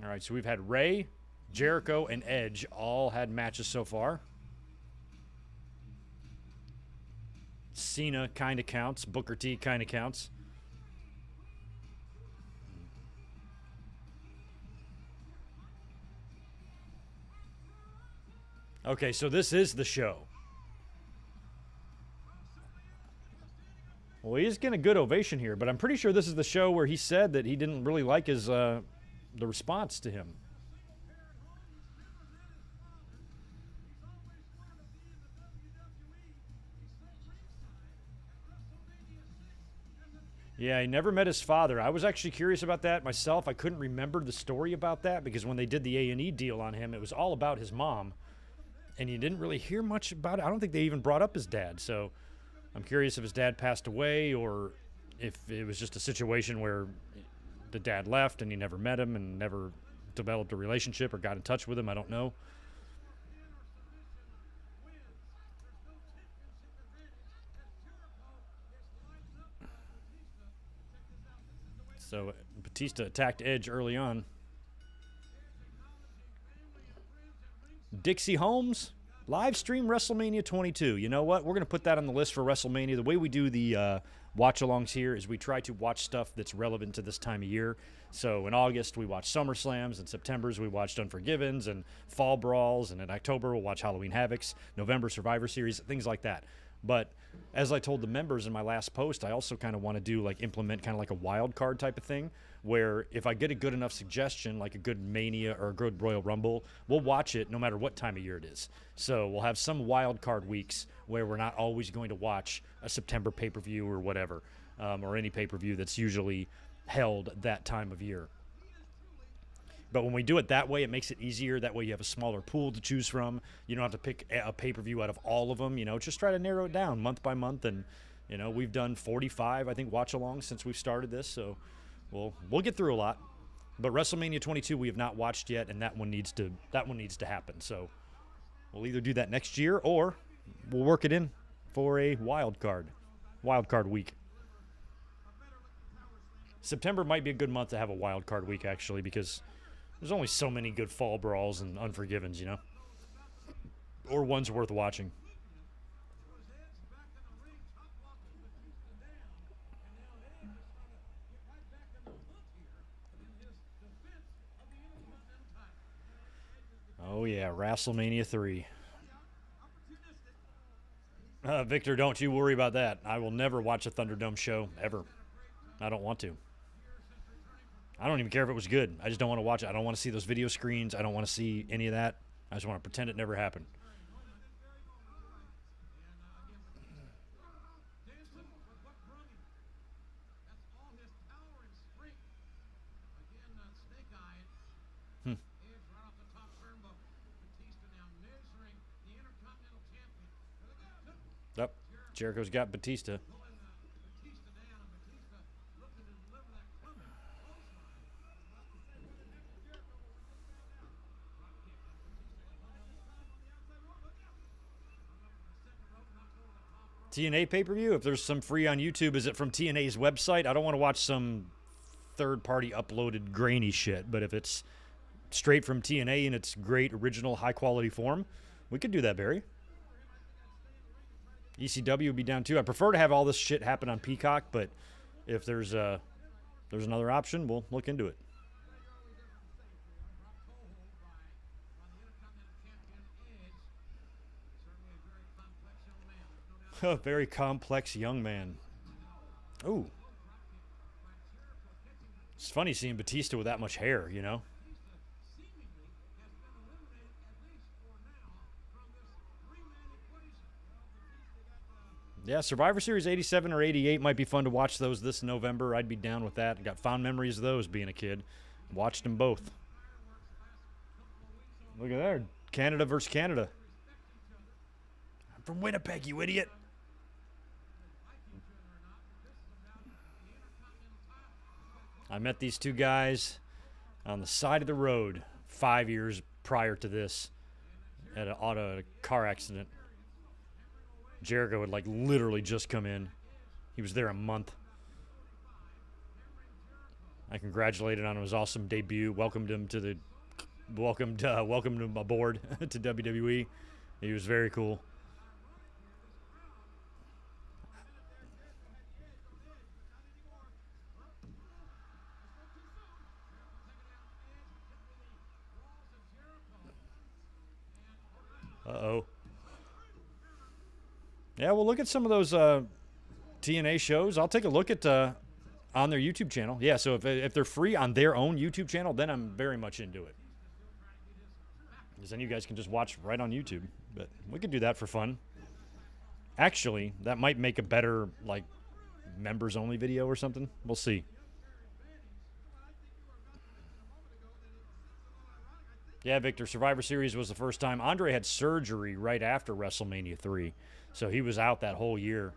All right, so we've had Ray, Jericho, and Edge all had matches so far. Cena kind of counts. Booker T kind of counts. Okay, so this is the show. Well, he's getting a good ovation here, but I'm pretty sure this is the show where he said that he didn't really like his the response to him. Yeah, he never met his father. I was actually curious about that myself. I couldn't remember the story about that because when they did the A&E deal on him, it was all about his mom, and you didn't really hear much about it. I don't think they even brought up his dad, so I'm curious if his dad passed away or if it was just a situation where the dad left and he never met him and never developed a relationship or got in touch with him. I don't know. So Batista attacked Edge early on. Dixie Holmes, live stream WrestleMania 22. You know what? We're going to put that on the list for WrestleMania. The way we do the watch-alongs here is we try to watch stuff that's relevant to this time of year. So in August, we watch SummerSlams. In September's, we watched Unforgivens and Fall Brawls. And in October, we'll watch Halloween Havocs, November Survivor Series, things like that. But as I told the members in my last post, I also kind of want to do implement kind of like a wild card type of thing where if I get a good enough suggestion, like a good Mania or a good Royal Rumble, we'll watch it no matter what time of year it is. So we'll have some wild card weeks where we're not always going to watch a September pay-per-view or whatever, or any pay-per-view that's usually held that time of year. But when we do it that way, it makes it easier. That way you have a smaller pool to choose from. You don't have to pick a pay-per-view out of all of them. Just try to narrow it down month by month. And, we've done 45, I think, watch-alongs since we've started this. So we'll get through a lot. But WrestleMania 22 we have not watched yet, and that one needs to happen. So we'll either do that next year or we'll work it in for a wild card week. September might be a good month to have a wild card week, actually, because there's only so many good Fall Brawls and Unforgivens, or ones worth watching. Oh, yeah, WrestleMania 3. Victor, don't you worry about that. I will never watch a Thunderdome show, ever. I don't want to. I don't even care if it was good. I just don't want to watch it. I don't want to see those video screens. I don't want to see any of that. I just want to pretend it never happened. Yep. Jericho's got Batista. TNA pay-per-view? If there's some free on YouTube, is it from TNA's website? I don't want to watch some third-party uploaded grainy shit, but if it's straight from TNA in its great original high-quality form, we could do that, Barry. ECW would be down too. I prefer to have all this shit happen on Peacock, but if there's another option, we'll look into it. A very complex young man. Ooh. It's funny seeing Batista with that much hair, you know? Yeah, Survivor Series 87 or 88 might be fun to watch those this November. I'd be down with that. I got fond memories of those being a kid. Watched them both. Look at that. Canada versus Canada. I'm from Winnipeg, you idiot. I met these two guys on the side of the road 5 years prior to this at a car accident. Jericho had like literally just come in. He was there a month. I congratulated on his awesome debut. Welcomed him aboard to WWE. He was very cool. Uh-oh. Yeah, well, look at some of those TNA shows. I'll take a look at on their YouTube channel. Yeah, so if they're free on their own YouTube channel, then I'm very much into it. Because then you guys can just watch right on YouTube. But we could do that for fun. Actually, that might make a better, like, members-only video or something. We'll see. Yeah, Victor, Survivor Series was the first time. Andre had surgery right after WrestleMania 3. So he was out that whole year.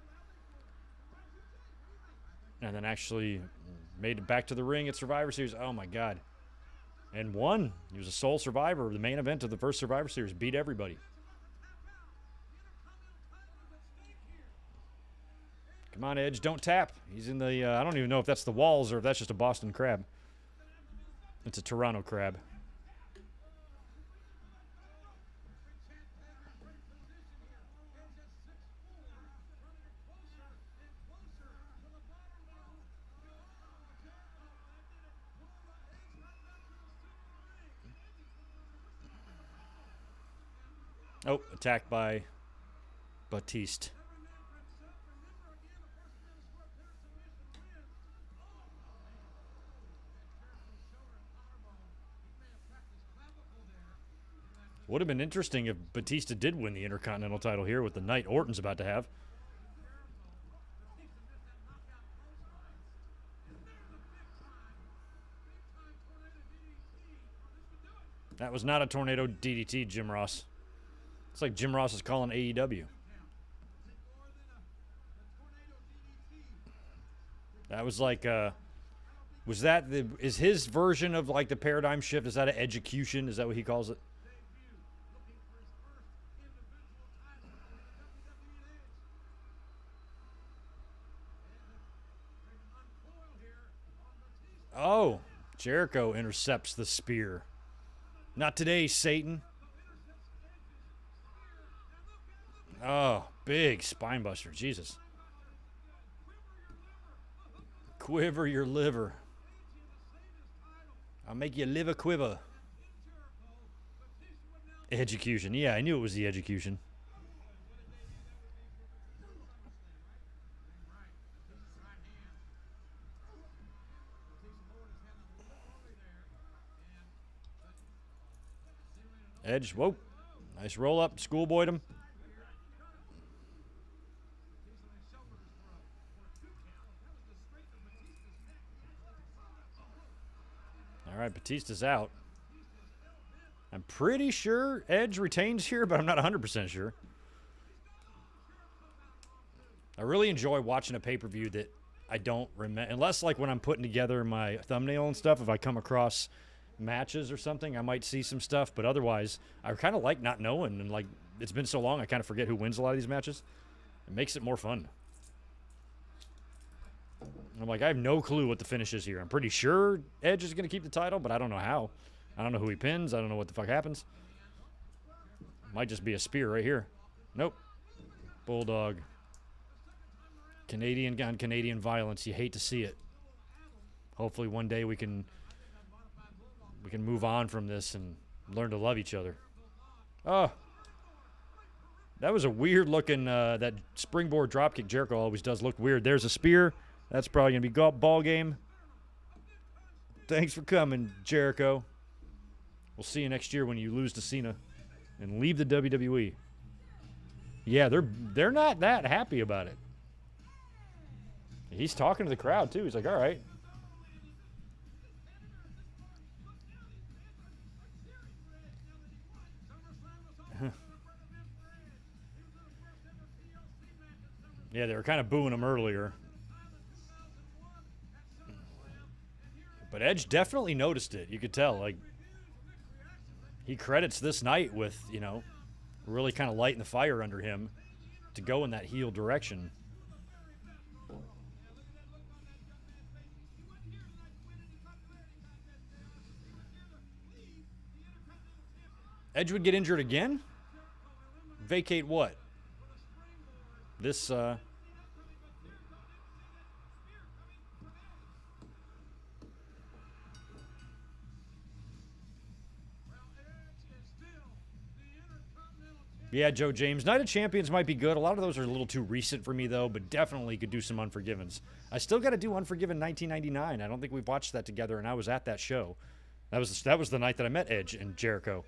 And then actually made it back to the ring at Survivor Series. Oh, my God. And won. He was a sole survivor of the main event of the first Survivor Series. Beat everybody. Come on, Edge. Don't tap. He's in the, I don't even know if that's the walls or if that's just a Boston crab. It's a Toronto crab. Oh, attacked by Batista. Would have been interesting if Batista did win the Intercontinental title here with the night Orton's about to have. That was not a tornado DDT, Jim Ross. It's like Jim Ross is calling AEW. That was like, was that is his version of like the paradigm shift? Is that an execution? Is that what he calls it? Oh, Jericho intercepts the spear. Not today, Satan. Oh, big spine buster. Jesus. Quiver your liver. I'll make you live a quiver. Execution. Yeah, I knew it was the execution. Edge, whoa. Nice roll up. Schoolboyed him. All right, Batista's out. I'm pretty sure Edge retains here, but I'm not 100% sure. I really enjoy watching a pay-per-view that I don't remember. Unless, like, when I'm putting together my thumbnail and stuff, if I come across matches or something, I might see some stuff. But otherwise, I kind of like not knowing. And, like, it's been so long, I kind of forget who wins a lot of these matches. It makes it more fun. I'm like, I have no clue what the finish is here. I'm pretty sure Edge is going to keep the title, but I don't know how. I don't know who he pins. I don't know what the fuck happens. Might just be a spear right here. Nope. Bulldog. Canadian on Canadian violence. You hate to see it. Hopefully one day we can move on from this and learn to love each other. Oh. That was a weird looking, that springboard dropkick Jericho always does look weird. There's a spear. That's probably going to be ball game. Thanks for coming, Jericho. We'll see you next year when you lose to Cena and leave the WWE. Yeah, they're not that happy about it. He's talking to the crowd, too. He's like, all right. Yeah, they were kind of booing him earlier. But Edge definitely noticed it. You could tell. Like, he credits this night with, you know, really kind of lighting the fire under him to go in that heel direction. Edge would get injured again? Vacate what? This, yeah, Joe James. Night of Champions might be good. A lot of those are a little too recent for me, though, but definitely could do some Unforgivens. I still got to do Unforgiven 1999. I don't think we've watched that together, and I was at that show. That was the night that I met Edge and Jericho.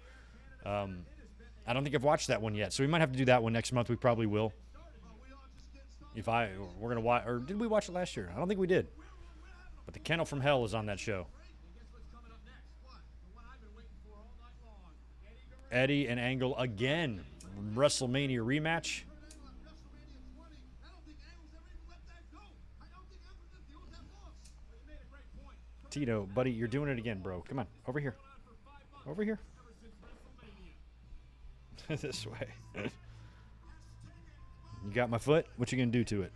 I don't think I've watched that one yet, so we might have to do that one next month. We probably will. We're gonna watch, or did we watch it last year? I don't think we did. But the Kennel from Hell is on that show. Eddie and Angle again. WrestleMania rematch. Tito, buddy, you're doing it again, bro. Come on, over here. Over here. This way. You got my foot? What you gonna do to it?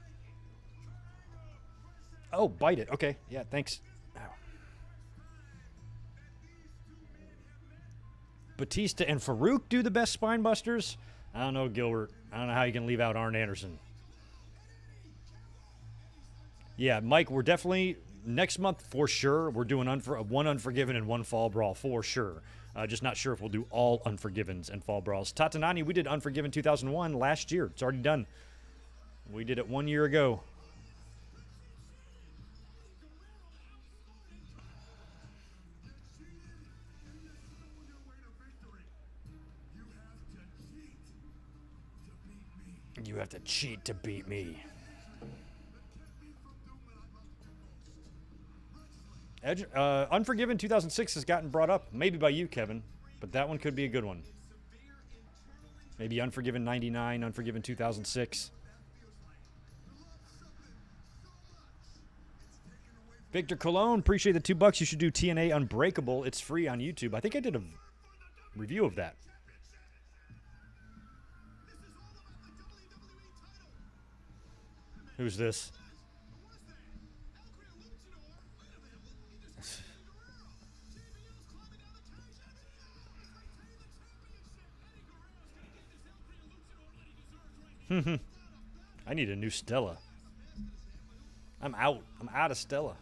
Oh, bite it. Okay. Yeah, thanks. Ow. Batista and Farouk do the best spine busters? I don't know, Gilbert. I don't know how you can leave out Arn Anderson. Yeah, Mike, we're definitely, next month for sure, we're doing one Unforgiven and one Fall Brawl for sure. Just not sure if we'll do all Unforgivens and Fall Brawls. Tatanani, we did Unforgiven 2001 last year. It's already done. We did it 1 year ago. You have to cheat to beat me. Edge, Unforgiven 2006 has gotten brought up, maybe by you, Kevin, but that one could be a good one. Maybe Unforgiven 99, Unforgiven 2006. Victor Cologne, appreciate the $2. You should do TNA Unbreakable. It's free on YouTube. I think I did a review of that. Who's this? I need a new Stella. I'm out. I'm out of Stella.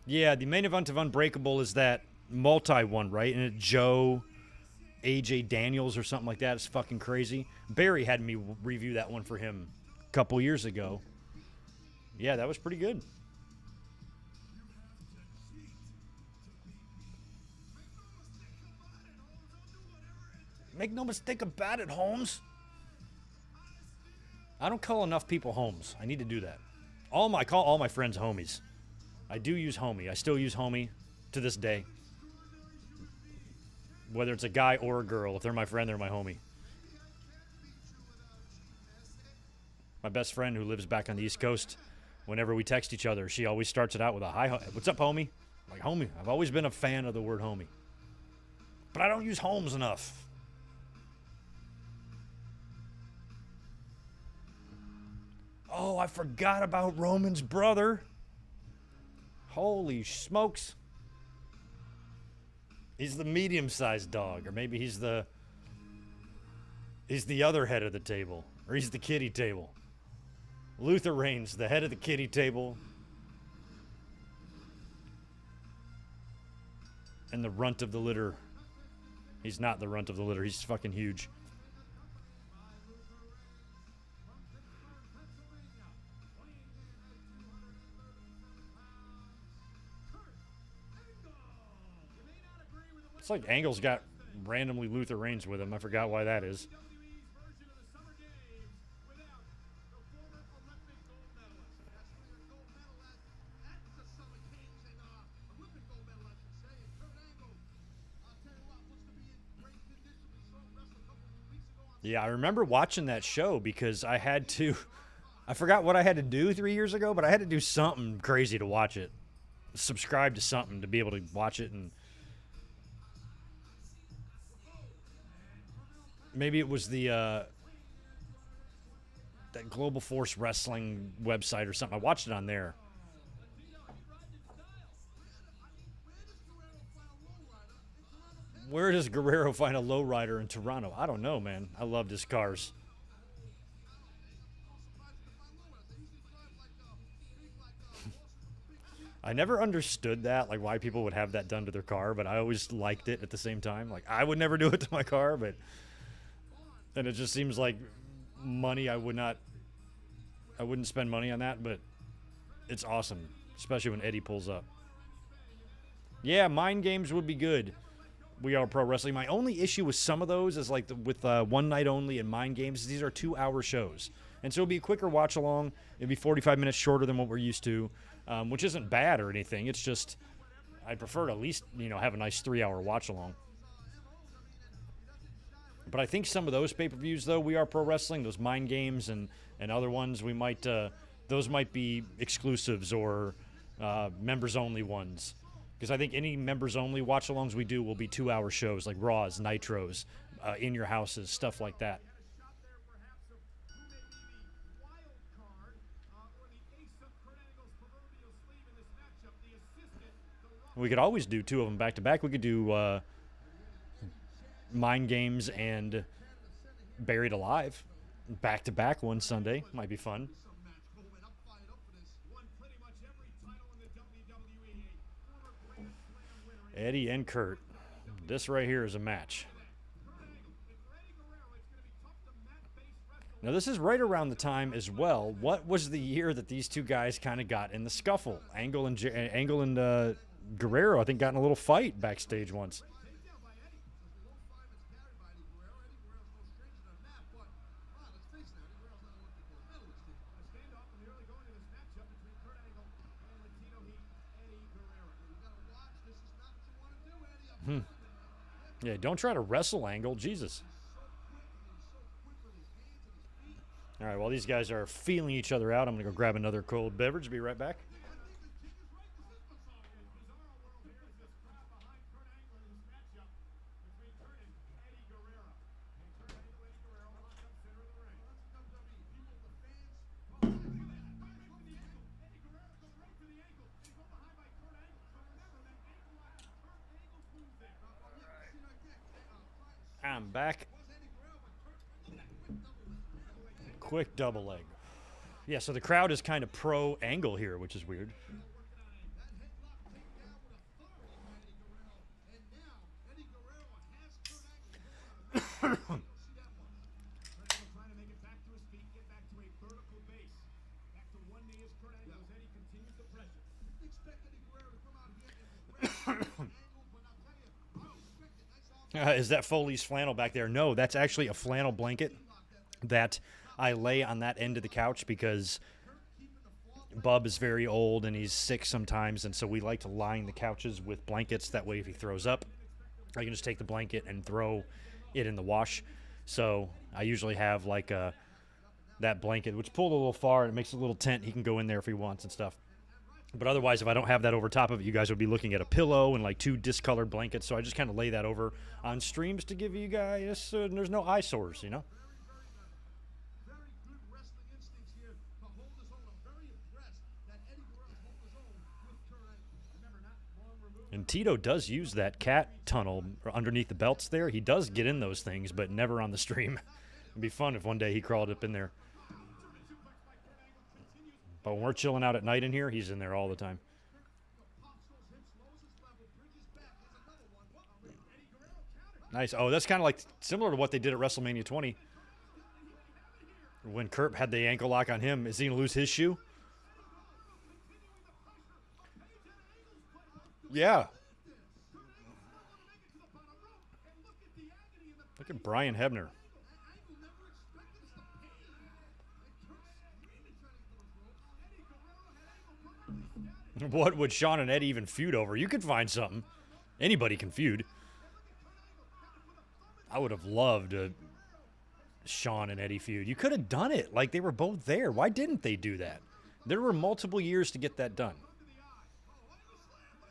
Yeah, the main event of Unbreakable is that multi one, right? And Joe, AJ Daniels or something like that. It's fucking crazy. Barry had me review that one for him a couple years ago. Yeah, that was pretty good. Make no mistake about it, Holmes. I don't call enough people Holmes. I need to do that. I call all my friends homies. I do use homie. I still use homie to this day. Whether it's a guy or a girl, if they're my friend, they're my homie. My best friend who lives back on the East Coast, whenever we text each other, she always starts it out with a hi. What's up, homie? I'm like, homie. I've always been a fan of the word homie. But I don't use Holmes enough. Oh, I forgot about Roman's brother. Holy smokes. He's the medium-sized dog, or maybe he's the other head of the table, or he's the kiddie table. Luther Reigns, the head of the kiddie table, and the runt of the litter. He's not the runt of the litter. He's fucking huge. It's like Angle's got randomly Luther Reigns with him. I forgot why that is. WWE's version of the Summer Games without the former Olympic gold medalist. That's the gold medalist at the Summer Games and Olympic gold medal, I should say. And Kurt Angle, I'll tell you what, looks to be in great condition. We saw him wrestle a couple of weeks ago on Yeah, I remember watching that show because I had to. I forgot what I had to do 3 years ago, but I had to do something crazy to watch it. Subscribe to something to be able to watch it, and maybe it was the that Global Force Wrestling website or something. I watched it on there. Where does Guerrero find a lowrider in Toronto? I don't know, man. I loved his cars. I never understood that, like why people would have that done to their car, but I always liked it at the same time. Like, I would never do it to my car, but and it just seems like money I wouldn't spend money on that, but it's awesome, especially when Eddie pulls up. Yeah, Mind Games would be good. We Are Pro Wrestling. My only issue with some of those is like with One Night Only and Mind Games, these are 2-hour shows. And so it'll be a quicker watch along. It'll be 45 minutes shorter than what we're used to, which isn't bad or anything. It's just I'd prefer to at least, have a nice 3-hour watch along. But I think some of those pay-per-views, though, We Are Pro Wrestling, those Mind Games and other ones, we might those might be exclusives or members-only ones. Because I think any members-only watch-alongs we do will be 2-hour shows, like Raws, Nitros, In Your Houses, stuff like that. We could always do 2 of them back-to-back. We could do Mind Games and Buried Alive back-to-back one Sunday. Might be fun. Eddie and Kurt. This right here is a match. Now, this is right around the time as well. What was the year that these two guys kind of got in the scuffle? Angle and Guerrero, I think, got in a little fight backstage once. Yeah, don't try to wrestle, Angle. Jesus. All right, while these guys are feeling each other out, I'm going to go grab another cold beverage. Be right back. I'm back. Quick double leg. Yeah, so the crowd is kind of pro Angle here, which is weird. Is that Foley's flannel back there? No, that's actually a flannel blanket that I lay on that end of the couch because Bub is very old and he's sick sometimes, and so we like to line the couches with blankets. That way if he throws up, I can just take the blanket and throw it in the wash. So I usually have like that blanket, which pulled a little far, and it makes a little tent. He can go in there if he wants and stuff. But otherwise, if I don't have that over top of it, you guys would be looking at a pillow and like 2 discolored blankets. So I just kind of lay that over on streams to give you guys, there's no eyesores, And Tito does use that cat tunnel underneath the belts there. He does get in those things, but never on the stream. It'd be fun if one day he crawled up in there. But when we're chilling out at night in here, he's in there all the time. Nice. Oh, that's kind of like similar to what they did at WrestleMania 20. When Kurt had the ankle lock on him, is he going to lose his shoe? Yeah. Look at Brian Hebner. What would Sean and Eddie even feud over? You could find something. Anybody can feud. I would have loved a Sean and Eddie feud. You could have done it. Like, they were both there. Why didn't they do that? There were multiple years to get that done.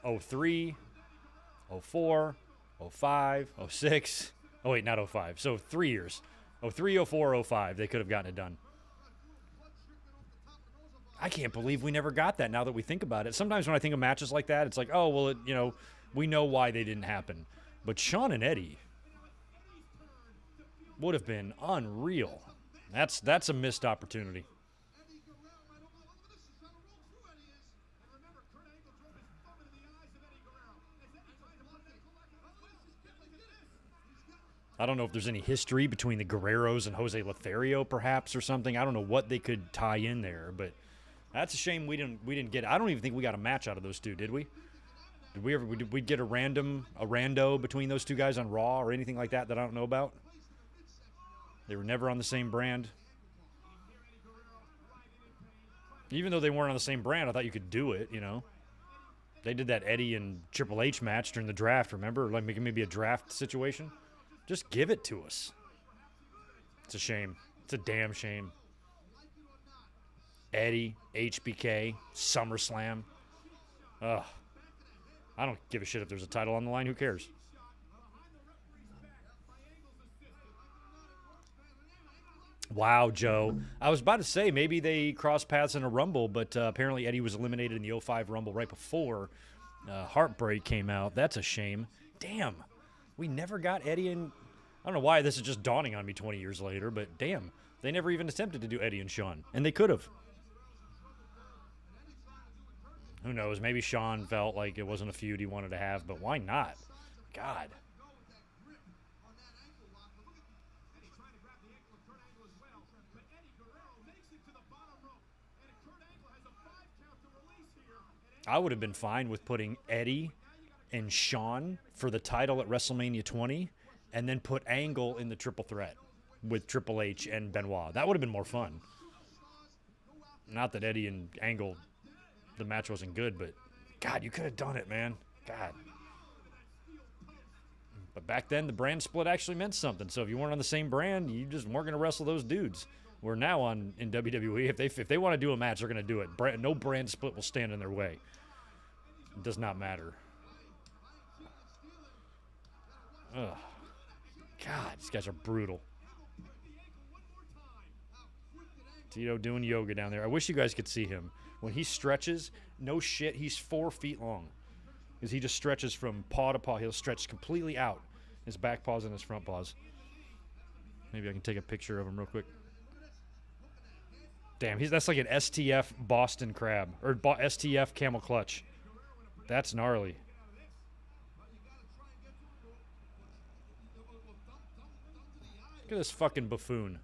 03, 04, 05, 06. Oh, wait, not 05. So 3 years. 03, 04, 05. They could have gotten it done. I can't believe we never got that now that we think about it. Sometimes when I think of matches like that, it's like, oh, well, we know why they didn't happen. But Sean and Eddie would have been unreal. That's a missed opportunity. I don't know if there's any history between the Guerreros and Jose Lothario, perhaps, or something. I don't know what they could tie in there, but that's a shame we didn't get it. I don't even think we got a match out of those two, did we? Did we get a rando between those two guys on Raw or anything like that I don't know about? They were never on the same brand. Even though they weren't on the same brand, I thought you could do it, They did that Eddie and Triple H match during the draft, remember? Like maybe a draft situation. Just give it to us. It's a shame. It's a damn shame. Eddie, HBK, SummerSlam. Ugh. I don't give a shit if there's a title on the line. Who cares? Wow, Joe. I was about to say maybe they crossed paths in a Rumble, but apparently Eddie was eliminated in the 05 Rumble right before Heartbreak came out. That's a shame. Damn. We never got Eddie and... I don't know why this is just dawning on me 20 years later, but damn. They never even attempted to do Eddie and Sean. And they could have. Who knows? Maybe Sean felt like it wasn't a feud he wanted to have, but why not? God. I would have been fine with putting Eddie and Sean for the title at WrestleMania 20 and then put Angle in the triple threat with Triple H and Benoit. That would have been more fun. Not that Eddie and Angle, the match wasn't good, but God, you could have done it, man. God. But back then, the brand split actually meant something. So if you weren't on the same brand, you just weren't going to wrestle those dudes. We're now in WWE. If they want to do a match, they're going to do it. No brand split will stand in their way. It does not matter. Ugh. God, these guys are brutal. Tito doing yoga down there. I wish you guys could see him. When he stretches, no shit, he's 4 feet long. Because he just stretches from paw to paw. He'll stretch completely out. His back paws and his front paws. Maybe I can take a picture of him real quick. Damn, that's like an STF Boston crab. Or STF camel clutch. That's gnarly. Look at this fucking buffoon.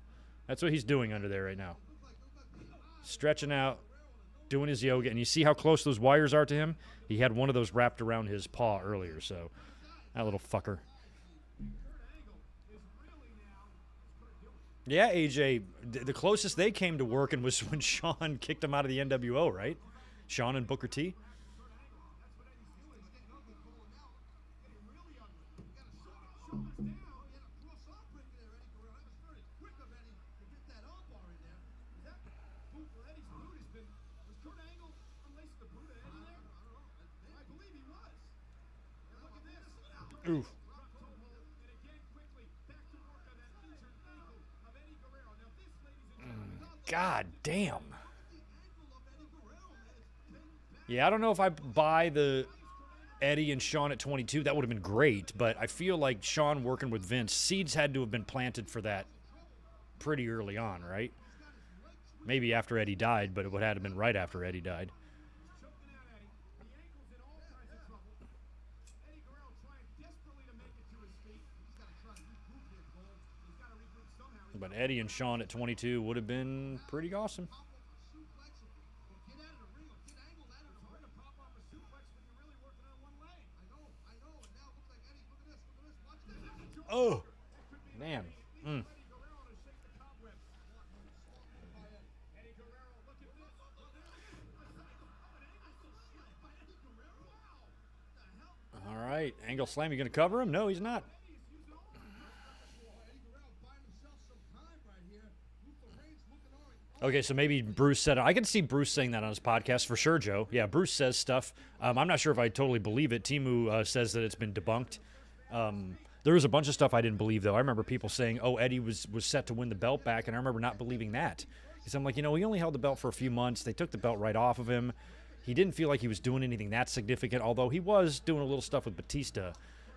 That's what he's doing under there right now. Stretching out, doing his yoga. And you see how close those wires are to him? He had one of those wrapped around his paw earlier, so that little fucker. Yeah, AJ, the closest they came to working was when Sean kicked him out of the NWO, right? Sean and Booker T. Ooh. God damn. Yeah, I don't know if I buy the Eddie and Sean at 22. That would have been great, but I feel like Sean working with Vince, seeds had to have been planted for that pretty early on, right? Maybe after Eddie died, but it would have been right after Eddie died. But Eddie and Sean at 22 would have been pretty awesome. Oh, right. Angle slam. You going to cover him? No, he's not. Okay, so maybe Bruce said it. I can see Bruce saying that on his podcast for sure, Joe. Yeah, Bruce says stuff. I'm not sure if I totally believe it. Timu says that it's been debunked. There was a bunch of stuff I didn't believe, though. I remember people saying, oh, Eddie was set to win the belt back, and I remember not believing that. Because I'm like, he only held the belt for a few months. They took the belt right off of him. He didn't feel like he was doing anything that significant, although he was doing a little stuff with Batista.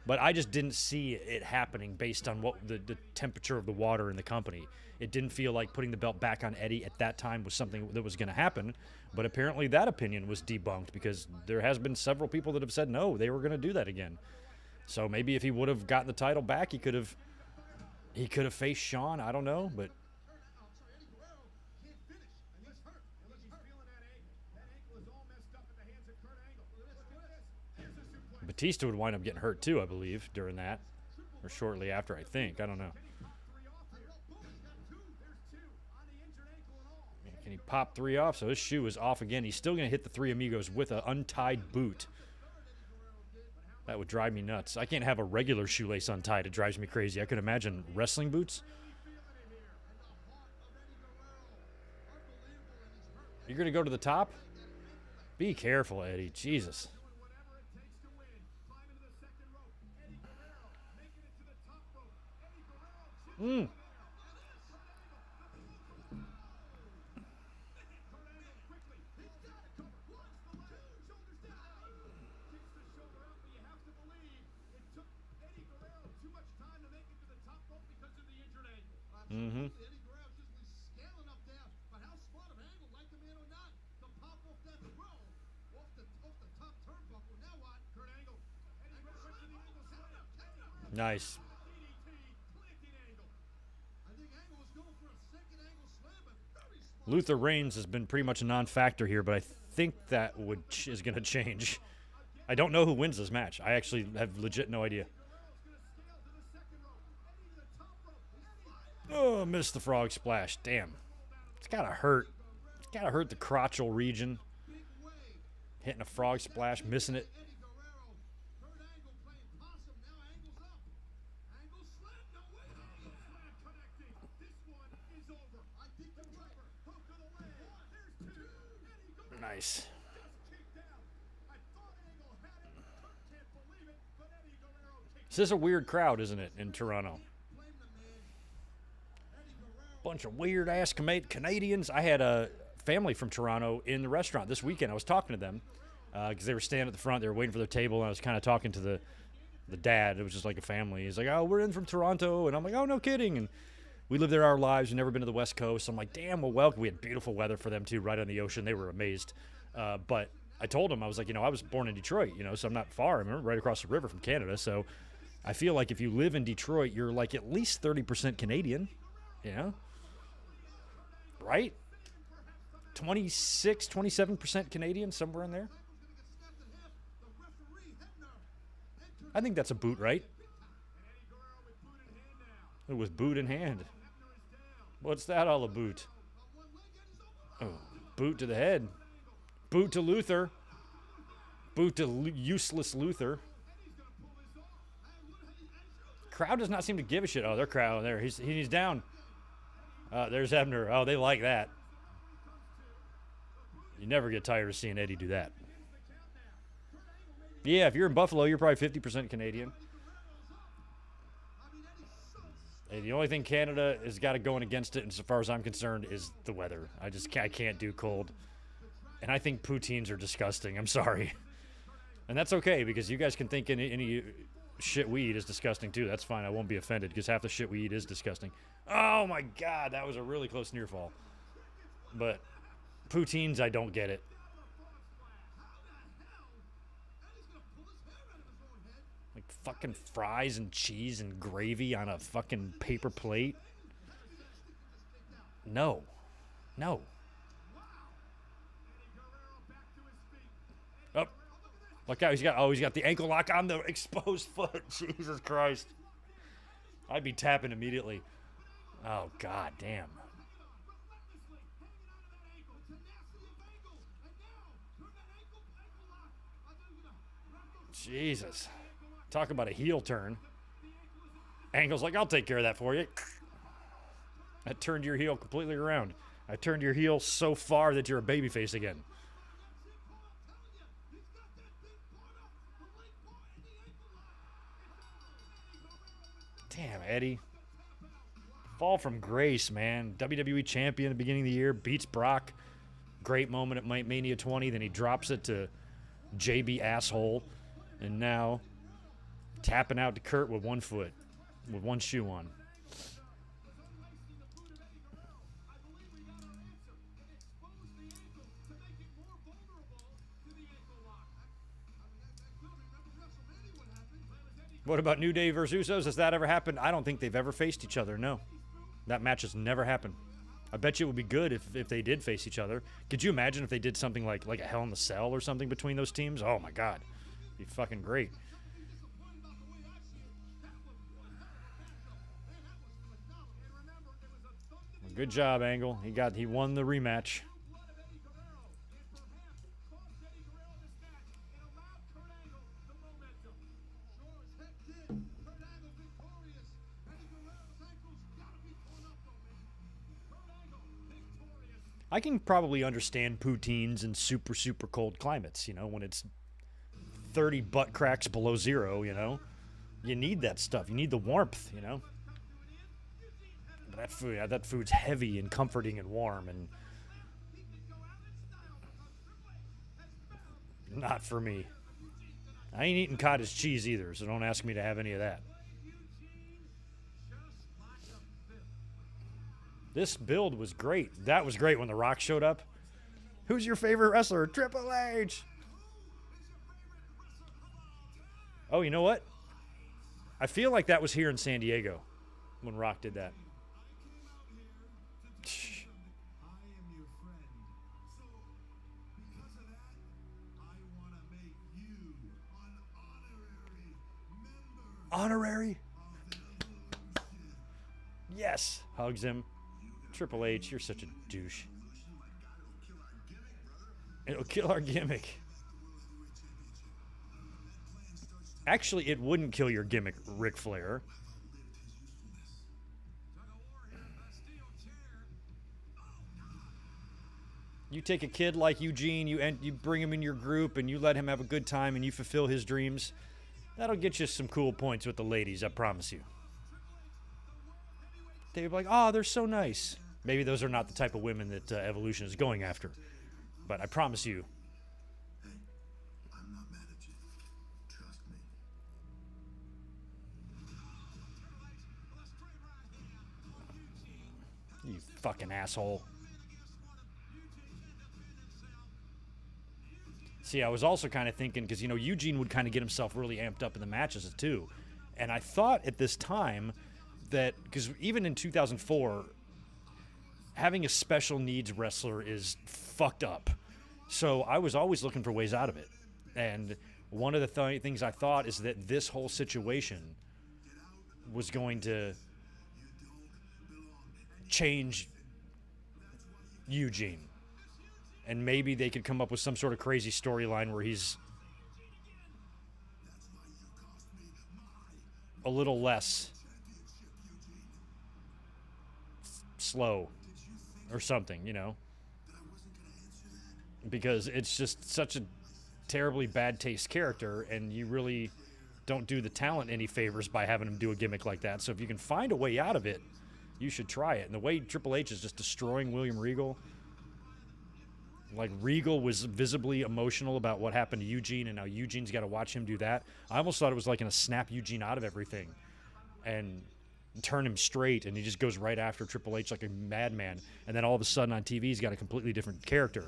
But I just didn't see it happening based on what the temperature of the water in the company. It didn't feel like putting the belt back on Eddie at that time was something that was going to happen. But apparently that opinion was debunked because there has been several people that have said no, they were going to do that again. So maybe if he would have gotten the title back, he could have faced Shawn. I don't know, but Batista would wind up getting hurt too, I believe, during that or shortly after. I think. I don't know. Can he pop 3 off? So his shoe is off again. He's still going to hit the Three Amigos with an untied boot. That would drive me nuts. I can't have a regular shoelace untied. It drives me crazy. I could imagine wrestling boots. You're going to go to the top? Be careful, Eddie. Jesus. Nice. Luther Reigns has been pretty much a non-factor here, but I think that is going to change. I don't know who wins this match. I actually have legit no idea. Oh, missed the frog splash. Damn. It's got to hurt. It's got to hurt the crotchal region. Hitting a frog splash, missing it. Nice. This is a weird crowd, isn't it, in Toronto? Bunch of weird-ass Canadians. I had a family from Toronto in the restaurant this weekend. I was talking to them because they were standing at the front. They were waiting for their table, and I was kind of talking to the dad. It was just like a family. He's like, oh, we're in from Toronto. And I'm like, oh, no kidding. And we lived there our lives. We've never been to the West Coast. I'm like, damn, well, welcome. We had beautiful weather for them, too, right on the ocean. They were amazed. But I told them, I was like, I was born in Detroit, so I'm not far. I'm right across the river from Canada. So I feel like if you live in Detroit, you're like at least 30% Canadian, right? 26, 27% Canadian, somewhere in there. I think that's a boot, right? It was boot in hand. What's that all about? Oh, boot to the head. Boot to Luther. Boot to useless Luther. Crowd does not seem to give a shit. Oh, their crowd there. He's down. There's Ebner. Oh, they like that. You never get tired of seeing Eddie do that. Yeah, if you're in Buffalo, you're probably 50% Canadian. Hey, the only thing Canada has got going against it, and so far as I'm concerned, is the weather. I can't do cold. And I think poutines are disgusting. I'm sorry. And that's okay, because you guys can think any shit we eat is disgusting, too. That's fine. I won't be offended, because half the shit we eat is disgusting. Oh, my God. That was a really close near fall. But poutines, I don't get it. Like fucking fries and cheese and gravy on a fucking paper plate. No. No. Oh. Look out. He's got the ankle lock on the exposed foot. Jesus Christ. I'd be tapping immediately. Oh, God damn. Jesus. Talk about a heel turn. Angle's like, I'll take care of that for you. I turned your heel completely around. I turned your heel so far that you're a babyface again. Damn, Eddie. Fall from grace, man. WWE champion at the beginning of the year. Beats Brock. Great moment at Mania 20. Then he drops it to JB Asshole. And now tapping out to Kurt with one foot. With one shoe on. What about New Day versus Usos? Has that ever happened? I don't think they've ever faced each other, no. That match has never happened. I bet you it would be good if they did face each other. Could you imagine if they did something like a Hell in the Cell or something between those teams? Oh, my God. It'd be fucking great. Good job, Angle. He won the rematch. I can probably understand poutines in super, super cold climates, you know, when it's 30 butt cracks below zero, you know. You need that stuff. You need the warmth, you know. But that food's heavy and comforting and warm, and not for me. I ain't eating cottage cheese either, so don't ask me to have any of that. This build was great. That was great when The Rock showed up. Who's your favorite wrestler? Triple H. Oh, you know what? I feel like that was here in San Diego when Rock did that. Honorary? Yes. Hugs him. Triple H, you're such a douche. It'll kill our gimmick. Actually, it wouldn't kill your gimmick, Ric Flair. You take a kid like Eugene, you bring him in your group, and you let him have a good time, and you fulfill his dreams. That'll get you some cool points with the ladies, I promise you. They'd be like, oh, they're so nice. Maybe those are not the type of women that Evolution is going after. But I promise you. Hey, I'm not mad at you. Trust me. You fucking asshole. See, I was also kind of thinking, because, you know, Eugene would kind of get himself really amped up in the matches, too. And I thought at this time that, because even in 2004, having a special needs wrestler is fucked up. So I was always looking for ways out of it. And one of the things I thought is that this whole situation was going to change Eugene. And maybe they could come up with some sort of crazy storyline where he's a little less slow or something, you know, because it's just such a terribly bad taste character, and you really don't do the talent any favors by having him do a gimmick like that. So if you can find a way out of it, you should try it. And the way Triple H is just destroying William Regal, like Regal was visibly emotional about what happened to Eugene, and now Eugene's got to watch him do that. I almost thought it was like going to snap Eugene out of everything and turn him straight, and he just goes right after Triple H like a madman. And then all of a sudden on TV, he's got a completely different character,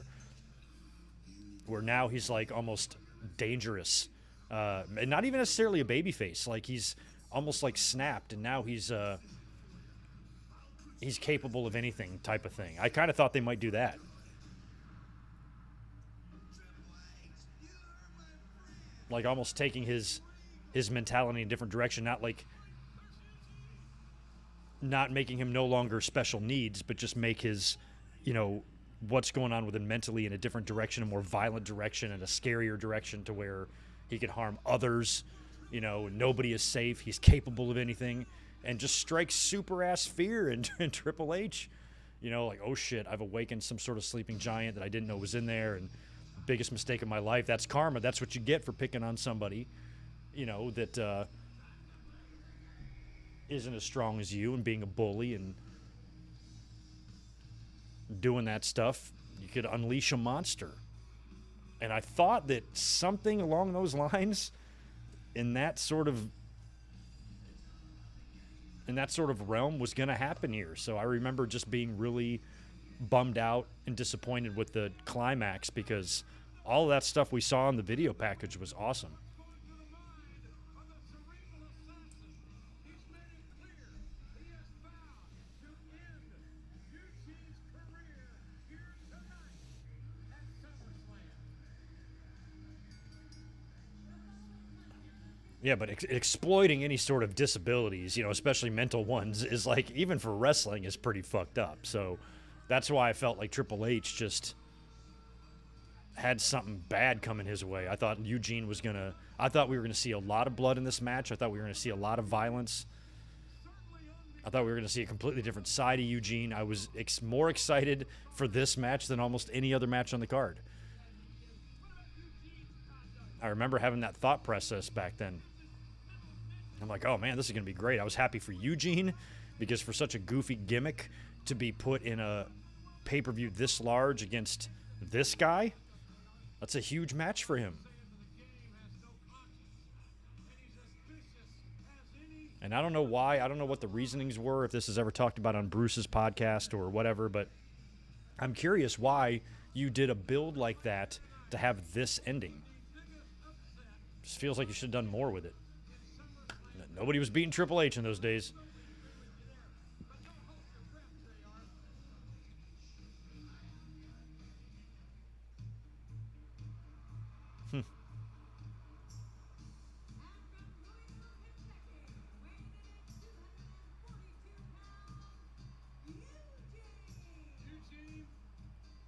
where now he's like almost dangerous, and not even necessarily a babyface. Like he's almost like snapped, and now he's capable of anything type of thing. I kind of thought they might do that. Like almost taking his mentality in a different direction, not making him no longer special needs, but just make his, you know, what's going on with him mentally in a different direction, a more violent direction and a scarier direction, to where he could harm others, You know, nobody is safe. He's capable of anything, and just strikes super ass fear in Triple H. You know, like, oh shit, I've awakened some sort of sleeping giant that I didn't know was in there, and biggest mistake of my life. That's karma. That's what you get for picking on somebody, you know, that isn't as strong as you, and being a bully and doing that stuff. You could unleash a monster. And I thought that something along those lines in that sort of realm was going to happen here. So I remember just being really bummed out and disappointed with the climax, because all of that stuff we saw in the video package was awesome. Yeah, but exploiting any sort of disabilities, you know, especially mental ones, is like, even for wrestling, is pretty fucked up. So that's why I felt like Triple H just had something bad coming his way. I thought Eugene was I thought we were gonna see a lot of blood in this match. I thought we were gonna see a lot of violence. I thought we were gonna see a completely different side of Eugene. I was more excited for this match than almost any other match on the card. I remember having that thought process back then. I'm like, oh man, this is going to be great. I was happy for Eugene, because for such a goofy gimmick to be put in a pay-per-view this large against this guy, that's a huge match for him. And I don't know why. I don't know what the reasonings were, if this is ever talked about on Bruce's podcast or whatever, but I'm curious why you did a build like that to have this ending. Just feels like you should have done more with it. Nobody was beating Triple H in those days.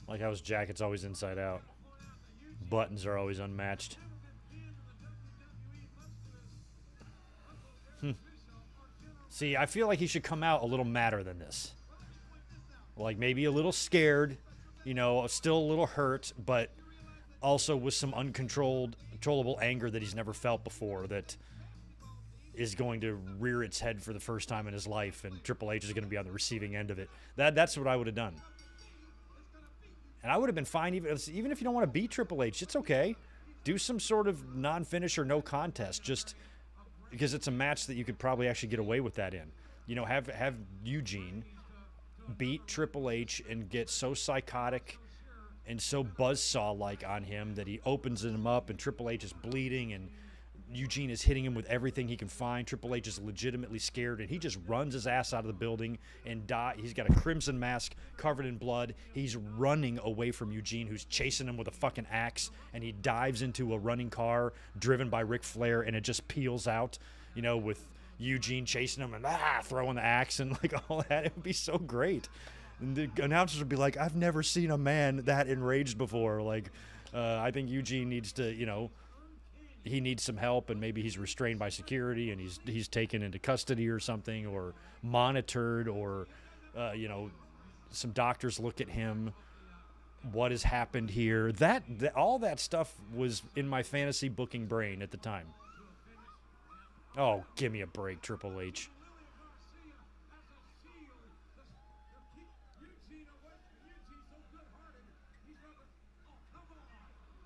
Like how his jacket's always inside out. Buttons are always unmatched. See, I feel like he should come out a little madder than this. Like maybe a little scared, you know, still a little hurt, but also with some controllable anger that he's never felt before, that is going to rear its head for the first time in his life, and Triple H is going to be on the receiving end of it. That's what I would have done. And I would have been fine even if you don't want to beat Triple H. It's okay. Do some sort of non-finish or no contest, just because it's a match that you could probably actually get away with that in. You know, have Eugene beat Triple H and get so psychotic and so buzzsaw-like on him that he opens him up and Triple H is bleeding and Eugene is hitting him with everything he can find. Triple H is legitimately scared, and he just runs his ass out of the building and dies. He's got a crimson mask covered in blood. He's running away from Eugene, who's chasing him with a fucking axe, and he dives into a running car driven by Ric Flair, and it just peels out, you know, with Eugene chasing him and throwing the axe and like all that. It would be so great. And the announcers would be like, I've never seen a man that enraged before. Like, I think Eugene needs to, you know, he needs some help, and maybe he's restrained by security and he's taken into custody or something, or monitored, or you know, some doctors look at him. What has happened here? That all that stuff was in my fantasy booking brain at the time. Oh, give me a break, Triple H.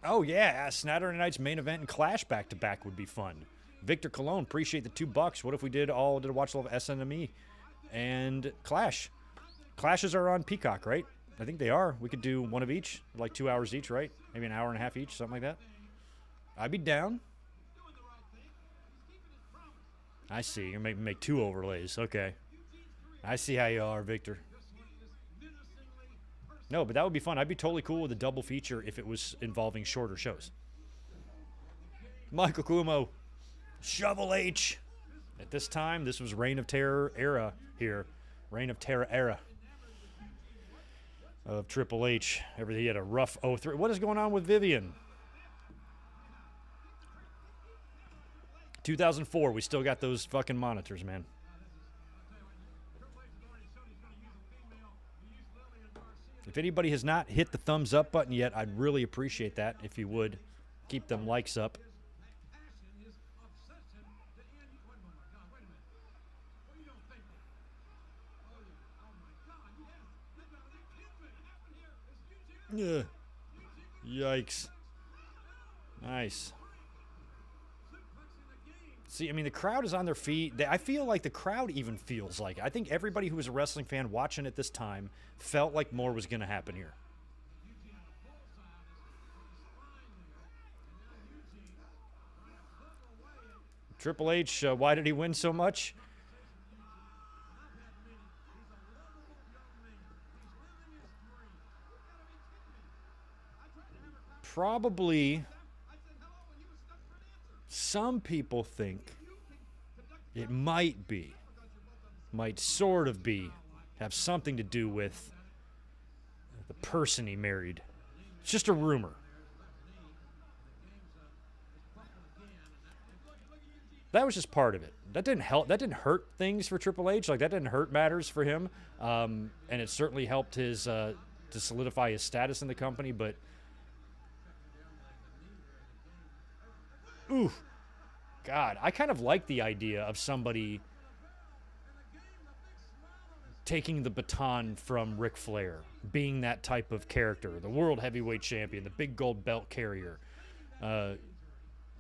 Oh, yeah, Saturday night's main event and Clash back-to-back would be fun. Victor Colon, appreciate the $2. What if we did a watch all of SNME and Clash? Clashes are on Peacock, right? I think they are. We could do one of each, like 2 hours each, right? Maybe an hour and a half each, something like that. I'd be down. I see. You're making make 2 overlays. Okay. I see how you are, Victor. No, but that would be fun. I'd be totally cool with a double feature if it was involving shorter shows. Michael Kumo, Shovel H. At this time, this was Reign of Terror era here. Reign of Terror era of Triple H. He had a rough 0-3. What is going on with Vivian? 2004, we still got those fucking monitors, man. If anybody has not hit the thumbs up button yet, I'd really appreciate that if you would. Keep them likes up. Yeah. Yikes. Nice. See, I mean, the crowd is on their feet. I feel like the crowd even feels like it. I think everybody who was a wrestling fan watching at this time felt like more was going to happen here. Triple H, why did he win so much? Probably, some people think it might sort of be, have something to do with the person he married. It's just a rumor. That was just part of it. That didn't help. That didn't hurt things for Triple H. Like, that didn't hurt matters for him. And it certainly helped his to solidify his status in the company. But, ooh, God, I kind of like the idea of somebody taking the baton from Ric Flair, being that type of character, the world heavyweight champion, the big gold belt carrier.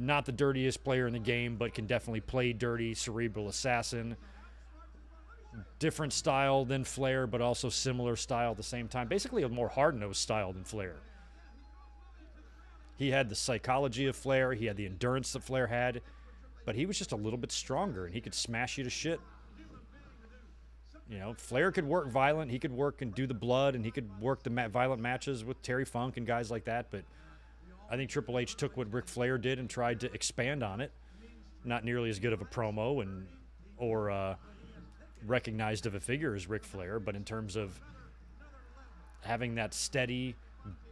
Not the dirtiest player in the game, but can definitely play dirty, cerebral assassin. Different style than Flair, but also similar style at the same time. Basically a more hard-nosed style than Flair. He had the psychology of Flair. He had the endurance that Flair had. But he was just a little bit stronger, and he could smash you to shit. You know, Flair could work violent. He could work and do the blood, and he could work the violent matches with Terry Funk and guys like that, but I think Triple H took what Ric Flair did and tried to expand on it. Not nearly as good of a promo or recognized of a figure as Ric Flair, but in terms of having that steady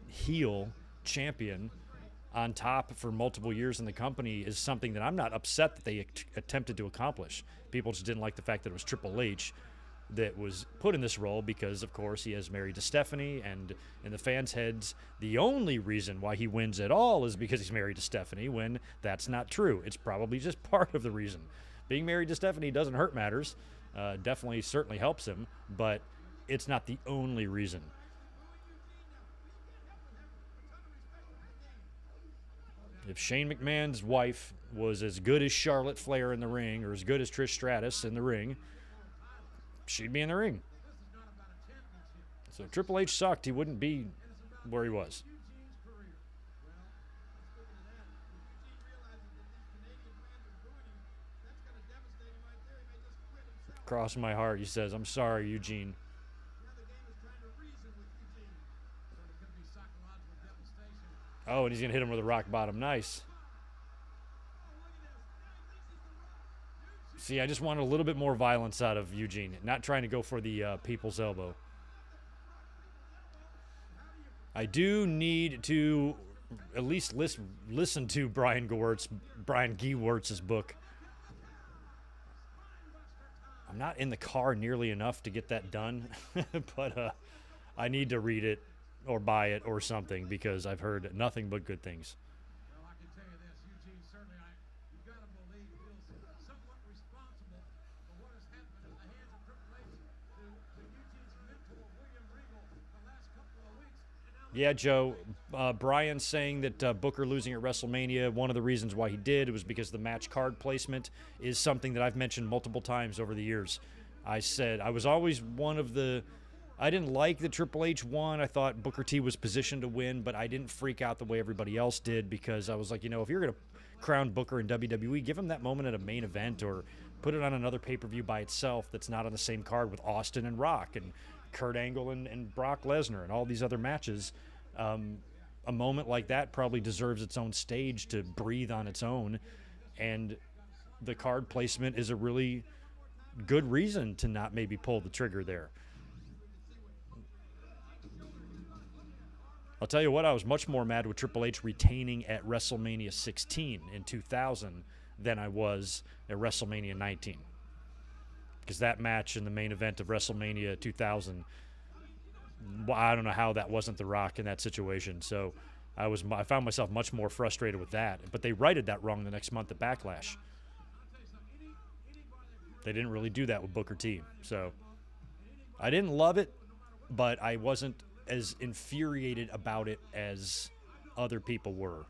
heel champion on top for multiple years in the company is something that I'm not upset that they attempted to accomplish. People just didn't like the fact that it was Triple H that was put in this role because, of course, he is married to Stephanie, and in the fans' heads, the only reason why he wins at all is because he's married to Stephanie, when that's not true. It's probably just part of the reason. Being married to Stephanie doesn't hurt matters. Definitely, certainly helps him, but it's not the only reason. If Shane McMahon's wife was as good as Charlotte Flair in the ring, or as good as Trish Stratus in the ring, she'd be in the ring. So if Triple H sucked, he wouldn't be where he was. Cross my heart, he says. I'm sorry, Eugene. Oh, and he's going to hit him with a rock bottom. Nice. See, I just wanted a little bit more violence out of Eugene, not trying to go for the people's elbow. I do need to at least listen to Brian Gewirtz's book. I'm not in the car nearly enough to get that done, but I need to read it or buy it or something because I've heard nothing but good things. Well, I can tell you this, Eugene, certainly you've got to believe feels somewhat responsible for what has happened at the hands of Triple H to Eugene's mentor, William Regal, the last couple of weeks. Yeah, Joe, Brian's saying that Booker losing at WrestleMania, one of the reasons why he did was because the match card placement is something that I've mentioned multiple times over the years. I said I was always one of the... I didn't like that Triple H won. I thought Booker T was positioned to win, but I didn't freak out the way everybody else did because I was like, you know, if you're going to crown Booker in WWE, give him that moment at a main event or put it on another pay-per-view by itself that's not on the same card with Austin and Rock and Kurt Angle and Brock Lesnar and all these other matches. A moment like that probably deserves its own stage to breathe on its own, and the card placement is a really good reason to not maybe pull the trigger there. I'll tell you what, I was much more mad with Triple H retaining at WrestleMania 16 in 2000 than I was at WrestleMania 19. Because that match in the main event of WrestleMania 2000, I don't know how that wasn't The Rock in that situation. So I found myself much more frustrated with that. But they righted that wrong the next month at Backlash. They didn't really do that with Booker T. So I didn't love it, but I wasn't as infuriated about it as other people were.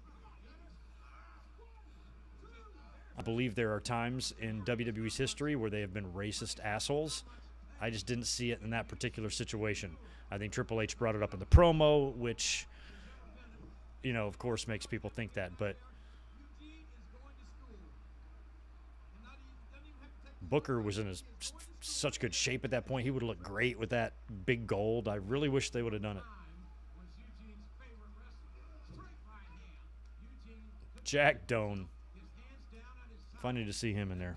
I believe there are times in WWE's history where they have been racist assholes. I just didn't see it in that particular situation. I think Triple H brought it up in the promo, which, you know, of course makes people think that. But Booker was in such good shape at that point. He would have looked great with that big gold. I really wish they would have done it. Jack Doan. Funny to see him in there.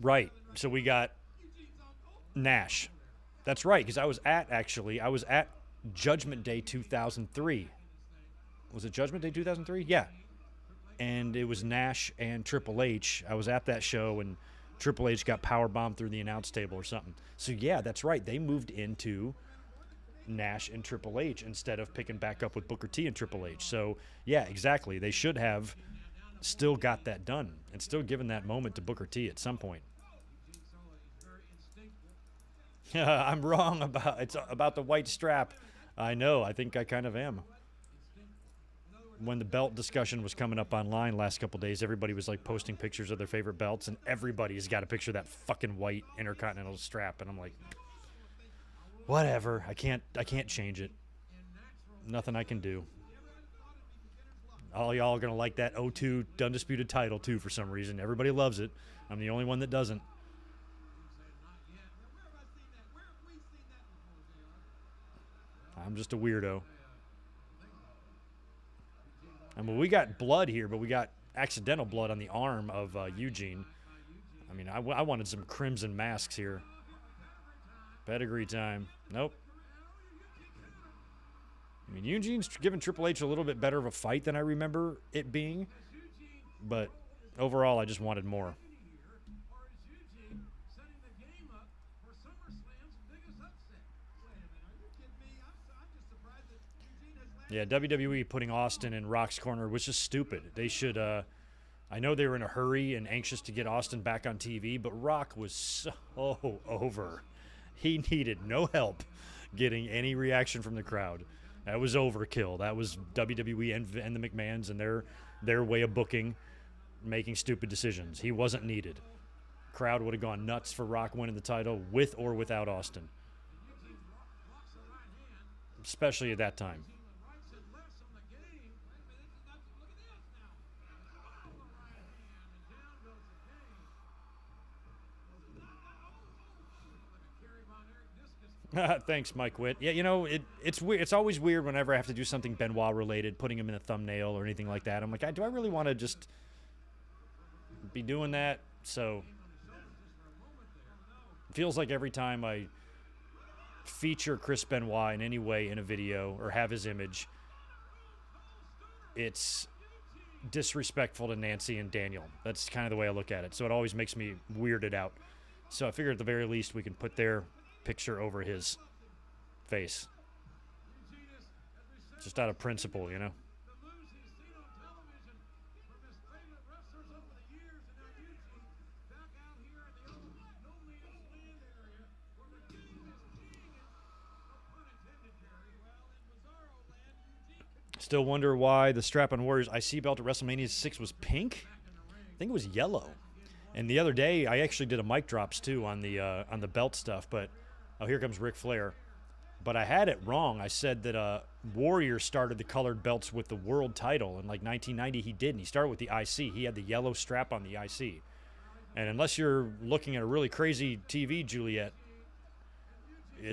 Right. So we got Nash. That's right, because I was at Judgment Day 2003. Was it Judgment Day 2003? Yeah. And it was Nash and Triple H. I was at that show, and Triple H got powerbombed through the announce table or something. So, yeah, that's right. They moved into Nash and Triple H instead of picking back up with Booker T and Triple H. So, yeah, exactly. They should have still got that done and still given that moment to Booker T at some point. I'm wrong about the white strap. I know. I think I kind of am. When the belt discussion was coming up online last couple days, everybody was like posting pictures of their favorite belts, and everybody's got a picture of that fucking white Intercontinental strap, and I'm like, whatever. I can't change it. Nothing I can do. All y'all are gonna like that 02 Undisputed title too for some reason. Everybody loves it. I'm the only one that doesn't. I'm just a weirdo. I mean, we got blood here, but we got accidental blood on the arm of Eugene. I mean, I wanted some crimson masks here. Pedigree time. Nope. I mean, Eugene's given Triple H a little bit better of a fight than I remember it being, but overall, I just wanted more. Yeah, WWE putting Austin in Rock's corner was just stupid. They should, I know they were in a hurry and anxious to get Austin back on TV, but Rock was so over. He needed no help getting any reaction from the crowd. That was overkill. That was WWE and the McMahons and their way of booking, making stupid decisions. He wasn't needed. Crowd would have gone nuts for Rock winning the title with or without Austin. Especially at that time. Thanks, Mike Witt. Yeah, you know, it's weird. It's always weird whenever I have to do something Benoit related, putting him in a thumbnail or anything like that. I'm like, do I really want to just be doing that? So it feels like every time I feature Chris Benoit in any way in a video or have his image, it's disrespectful to Nancy and Daniel. That's kind of the way I look at it. So it always makes me weirded out. So I figure at the very least we can put their picture over his face. Just out of principle, you know? Still wonder why the strap-on Warriors IC belt at WrestleMania 6 was pink? I think it was yellow. And the other day, I actually did a mic drops, too, on the belt stuff, but oh, here comes Ric Flair. But I had it wrong. I said that Warrior started the colored belts with the world title. In, like, 1990, he didn't. He started with the IC. He had the yellow strap on the IC. And unless you're looking at a really crazy TV, Juliet,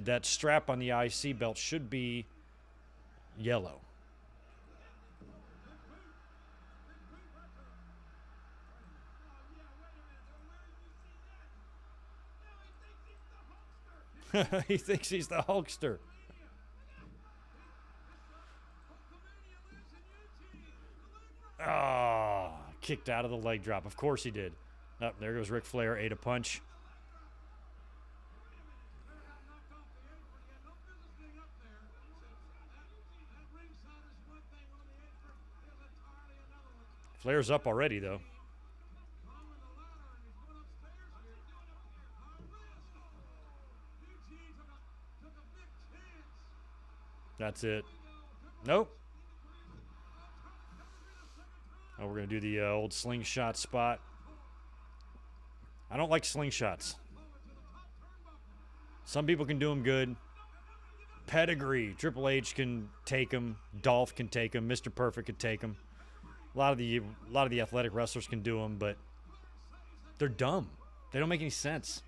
that strap on the IC belt should be yellow. He thinks he's the Hulkster. Oh, kicked out of the leg drop. Of course he did. Oh, there goes Ric Flair, ate a punch. Flair's up already, though. That's it. Nope. Oh, we're going to do the old slingshot spot. I don't like slingshots. Some people can do them good. Pedigree. Triple H can take them. Dolph can take them. Mr. Perfect can take them. A lot of the athletic wrestlers can do them, but they're dumb. They don't make any sense.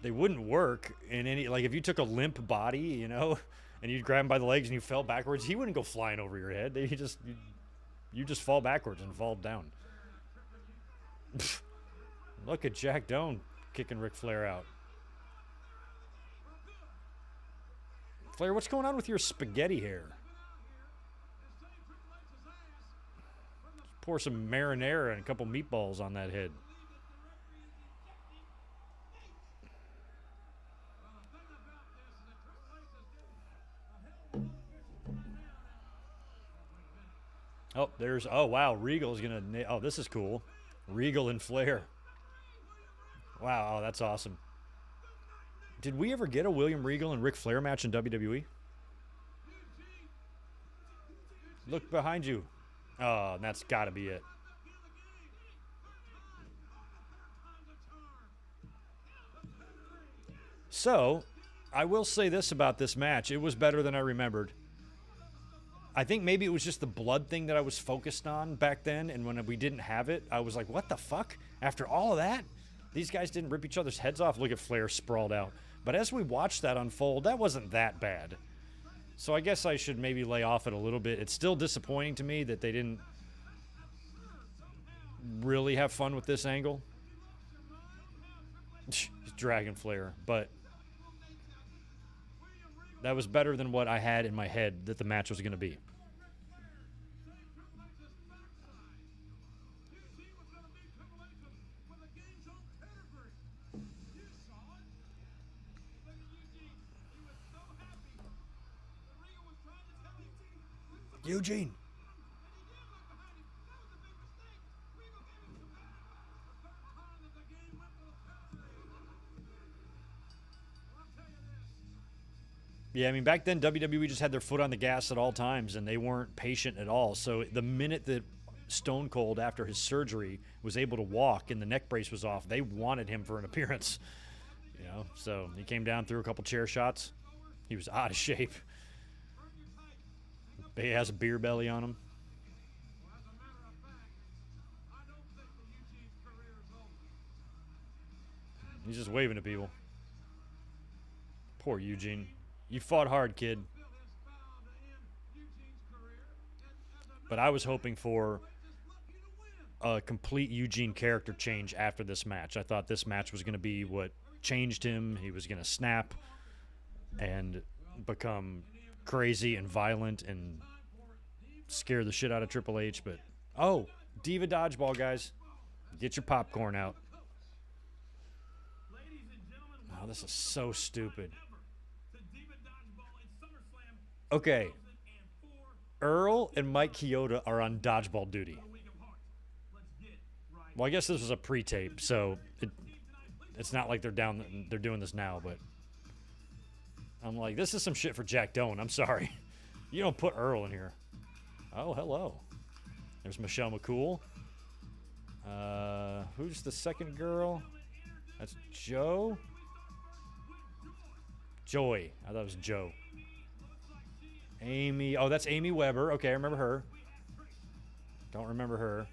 They wouldn't work in any, like if you took a limp body, you know, and you'd grab him by the legs and you fell backwards, he wouldn't go flying over your head. You just fall backwards and fall down. Look at Jack Doan kicking Ric Flair out. Flair, what's going on with your spaghetti hair? Just pour some marinara and a couple meatballs on that head. Oh, oh, wow, Regal's going to, oh, this is cool. Regal and Flair. Wow, oh, that's awesome. Did we ever get a William Regal and Ric Flair match in WWE? Look behind you. Oh, that's got to be it. So, I will say this about this match. It was better than I remembered. I think maybe it was just the blood thing that I was focused on back then, and when we didn't have it, I was like, what the fuck? After all of that? These guys didn't rip each other's heads off? Look at Flair sprawled out. But as we watched that unfold, that wasn't that bad. So I guess I should maybe lay off it a little bit. It's still disappointing to me that they didn't really have fun with this angle. He's dragging Flair, but that was better than what I had in my head that the match was going to be. Eugene. Yeah, I mean, back then, WWE just had their foot on the gas at all times, and they weren't patient at all. So the minute that Stone Cold, after his surgery, was able to walk and the neck brace was off, they wanted him for an appearance. You know, so he came down, threw a couple chair shots. He was out of shape. He has a beer belly on him. He's just waving to people. Poor Eugene. You fought hard, kid. But I was hoping for a complete Eugene character change after this match. I thought this match was going to be what changed him. He was going to snap and become crazy and violent and scare the shit out of Triple H. But, oh, Diva dodgeball, guys. Get your popcorn out. Oh, this is so stupid. Okay. Earl and Mike Chioda are on dodgeball duty. Well, I guess this was a pre-tape, so it's not like they're doing this now, but I'm like, this is some shit for Jack Doan. I'm sorry. You don't put Earl in here. Oh, hello. There's Michelle McCool. Who's the second girl? That's Joe? Joy. I thought it was Joe. Amy. Oh, that's Amy Weber. Okay, I remember her. Don't remember her.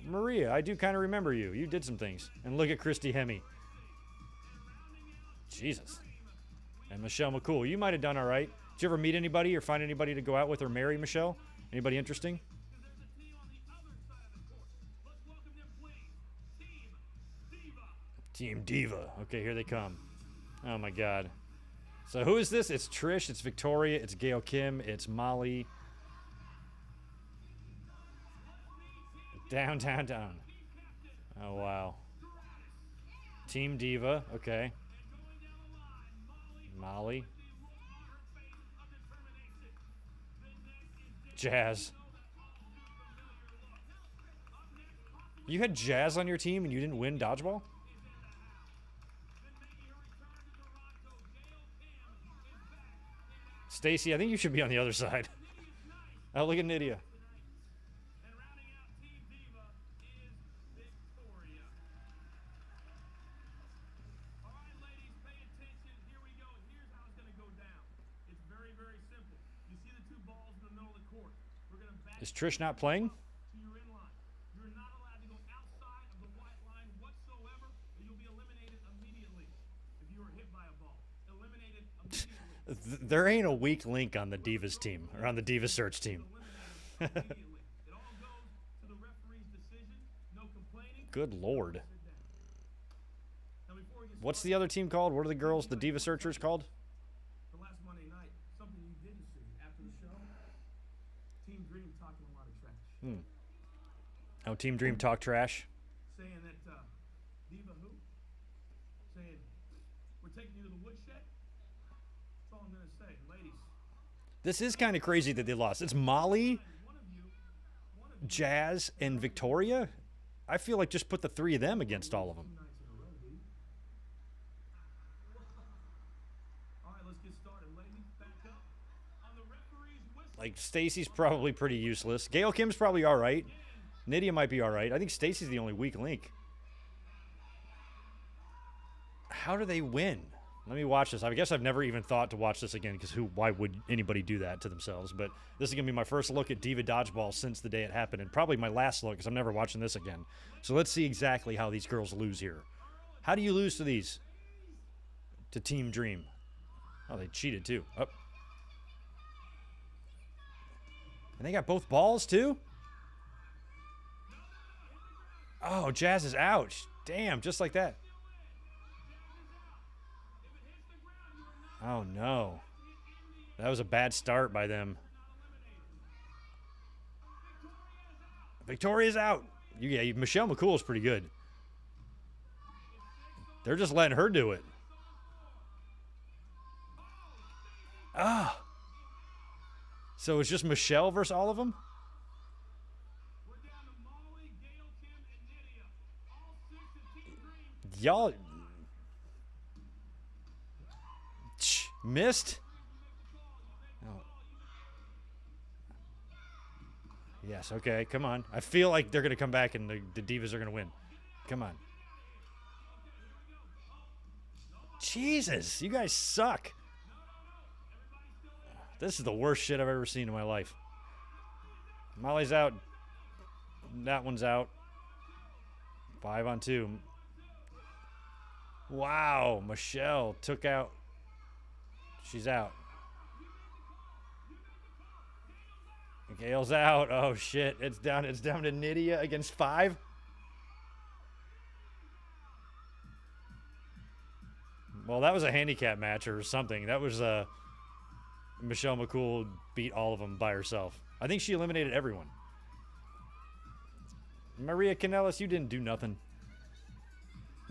Maria, I do kind of remember you. You did some things. And look at Christy Hemme. Jesus. And Michelle McCool. You might have done all right. Did you ever meet anybody or find anybody to go out with or marry, Michelle? Anybody interesting? Team Diva. Okay, here they come. Oh, my God. So who is this? It's Trish, it's Victoria, it's Gail Kim, it's Molly. Down, down, down. Oh, wow. Team Diva, okay. Molly. Jazz. You had Jazz on your team and you didn't win dodgeball? Stacy, I think you should be on the other side. Oh, look at Nydia. Is Trish not playing? There ain't a weak link on the Divas team, or on the Diva Search team. Good Lord. What's the other team called? What are the girls, the Diva Searchers called? Oh, Team Dream talk trash. Saying that Diva who? Saying we're taking you to the woodshed? That's all I'm gonna say, ladies. This is kind of crazy that they lost. It's Molly, Jazz, and Victoria. I feel like just put the three of them against all of them. All right, let's get started, ladies. Back up. On the referee's whistle. Like, Stacy's probably pretty useless. Gail Kim's probably all right. Nydia might be all right. I think Stacy's the only weak link. How do they win? Let me watch this. I guess I've never even thought to watch this again because why would anybody do that to themselves? But this is going to be my first look at Diva Dodgeball since the day it happened, and probably my last look because I'm never watching this again. So let's see exactly how these girls lose here. How do you lose to these? To Team Dream. Oh, they cheated too. Oh. And they got both balls too? Oh, Jazz is out. Damn, just like that. Oh, no. That was a bad start by them. Victoria's out. Yeah, Michelle McCool is pretty good. They're just letting her do it. Ah. So it's just Michelle versus all of them? Y'all missed? Oh. Yes, okay, come on. I feel like they're going to come back and the Divas are going to win. Come on. Jesus, you guys suck. This is the worst shit I've ever seen in my life. Molly's out. That one's out. 5 on 2. Wow, Michelle took out. She's out. Gail's out. Oh shit! It's down. It's down to Nydia against 5. Well, that was a handicap match or something. That was Michelle McCool beat all of them by herself. I think she eliminated everyone. Maria Kanellis, you didn't do nothing.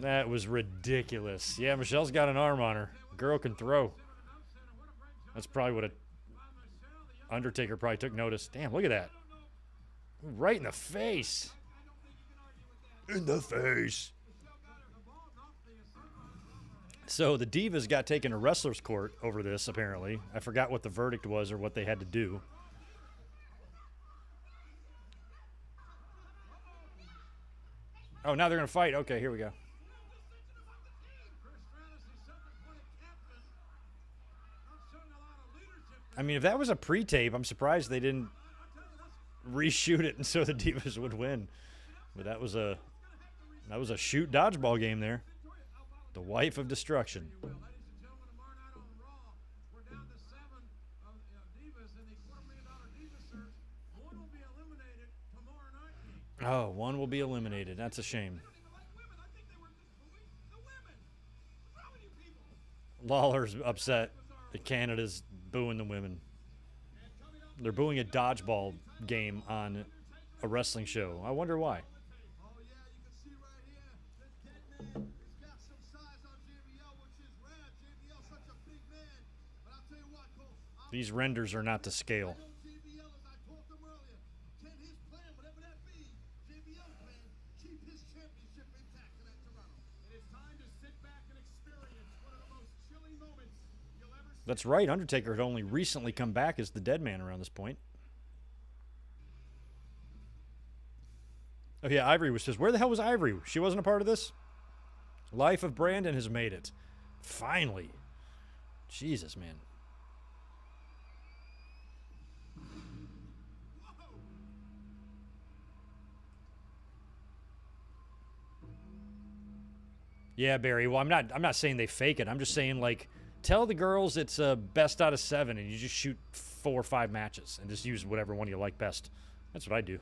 That was ridiculous. Yeah, Michelle's got an arm on her. Girl can throw. That's probably what Undertaker probably took notice. Damn, look at that. Right in the face. In the face. So the Divas got taken to wrestler's court over this, apparently. I forgot what the verdict was or what they had to do. Oh, now they're going to fight. Okay, here we go. I mean, if that was a pre-tape, I'm surprised they didn't reshoot it and so the Divas would win. But that was a shoot dodgeball game there. The wife of destruction. Oh, one will be eliminated. That's a shame. Lawler's upset. Canada's booing the women. They're booing a dodgeball game on a wrestling show. I wonder why. Oh yeah, you can see right here. This Deadman, he's got some size on JBL, which is rare. JBL's such a big man. But I'll tell you what, Cole. These renders are not to scale. I know JBL, as I told him earlier, can his plan, whatever that be, JBL's plan, keep his championship intact in that Toronto. It is time to sit back and experience one of the most chilling moments you'll ever see. That's right. Undertaker had only recently come back as the dead man around this point. Oh, yeah, Ivory was just, where the hell was Ivory? She wasn't a part of this? Life of Brandon has made it. Finally. Jesus, man. Yeah, Barry. Well, I'm not saying they fake it. I'm just saying, like, tell the girls it's a best out of 7 and you just shoot 4 or 5 matches and just use whatever one you like best. That's what I do.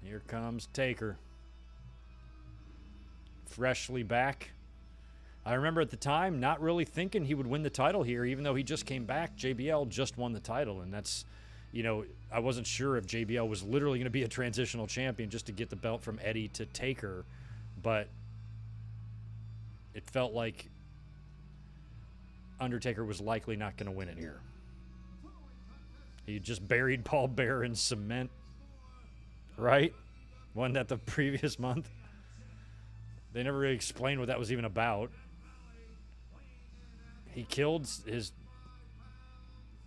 Here comes Taker. Freshly back. I remember at the time not really thinking he would win the title here, even though he just came back. JBL just won the title, and that's, you know, I wasn't sure if JBL was literally going to be a transitional champion just to get the belt from Eddie to Taker, but it felt like Undertaker was likely not going to win it here. He just buried Paul Bearer in cement. Right? Wasn't that the previous month? They never really explained what that was even about. He killed his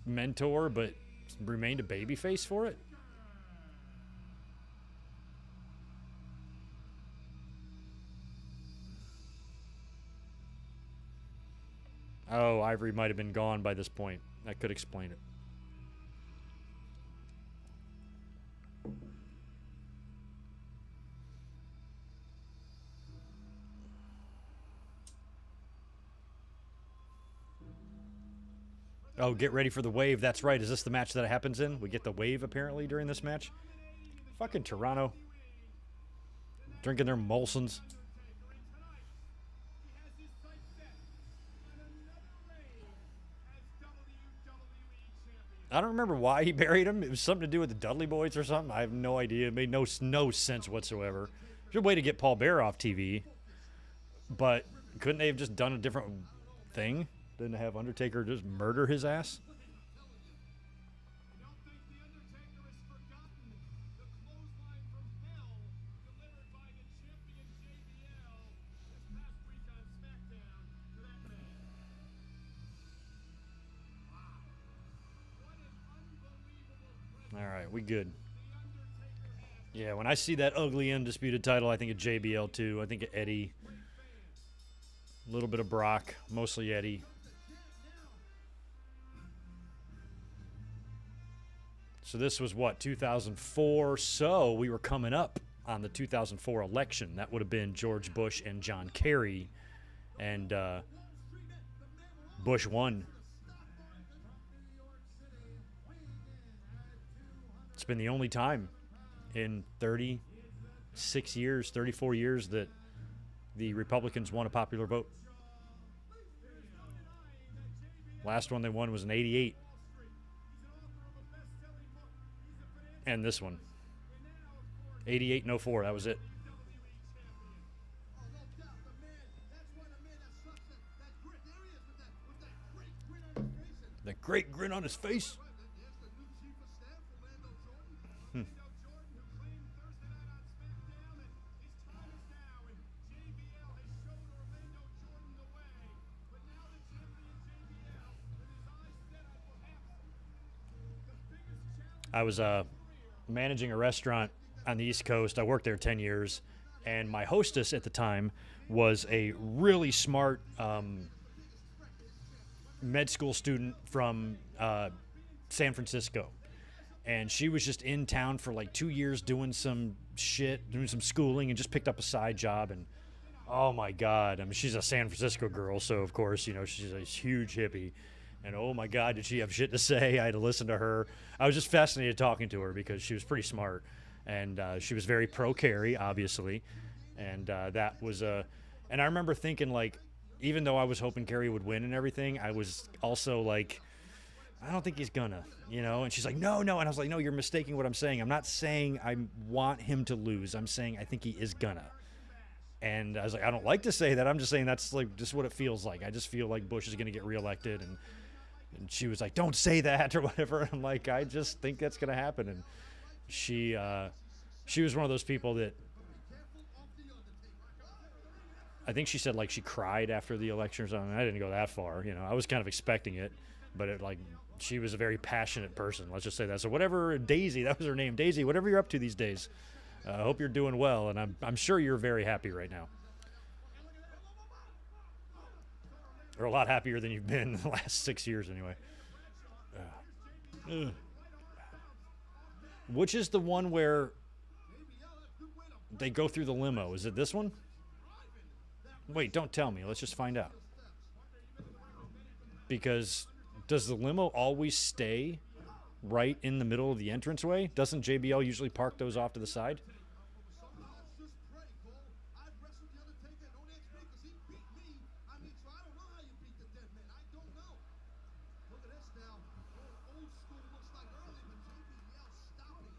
mentor, but remained a babyface for it? Oh, Ivory might have been gone by this point. That could explain it. Oh, get ready for the wave. That's right. Is this the match that it happens in? We get the wave, apparently, during this match. Fucking Toronto. Drinking their Molsons. I don't remember why he buried him. It was something to do with the Dudley Boys or something. I have no idea. It made no sense whatsoever. Good way to get Paul Bearer off TV. But couldn't they have just done a different thing? Didn't have Undertaker just murder his ass? All right, we good. Yeah, when I see that ugly undisputed title, I think of JBL too. I think of Eddie. A little bit of Brock, mostly Eddie. So this was what, 2004? So we were coming up on the 2004 election. That would have been George Bush and John Kerry. And Bush won. It's been the only time in 36 years, 34 years that the Republicans won a popular vote. Last one they won was in 88. And this one. 88 and 04, that was it. That great grin on his face. I was managing a restaurant on the East Coast. I worked there 10 years, and my hostess at the time was a really smart med school student from San Francisco. And she was just in town for like 2 years doing some shit, doing some schooling, and just picked up a side job. And oh my God, I mean, she's a San Francisco girl, so of course, you know, she's a huge hippie. And oh my God, did she have shit to say? I had to listen to her. I was just fascinated talking to her because she was pretty smart. And she was very pro-Kerry, obviously. And that was and I remember thinking, like, even though I was hoping Kerry would win and everything, I was also like, I don't think he's gonna, you know? And she's like, no. And I was like, no, you're mistaking what I'm saying. I'm not saying I want him to lose. I'm saying I think he is gonna. And I was like, I don't like to say that. I'm just saying that's like just what it feels like. I just feel like Bush is gonna get reelected. And she was like, don't say that or whatever. I'm like, I just think that's gonna happen. And she was one of those people that, I think she said, like, she cried after the election or something. I didn't go that far, you know. I was kind of expecting it, but she was a very passionate person. Let's just say that. So whatever, Daisy, that was her name. Daisy, whatever you're up to these days, I hope you're doing well, and I'm sure you're very happy right now. Or a lot happier than you've been in the last 6 years anyway. Which is the one where they go through the limo? Is it this one? Wait, don't tell me. Let's just find out. Because does the limo always stay right in the middle of the entranceway? Doesn't JBL usually park those off to the side?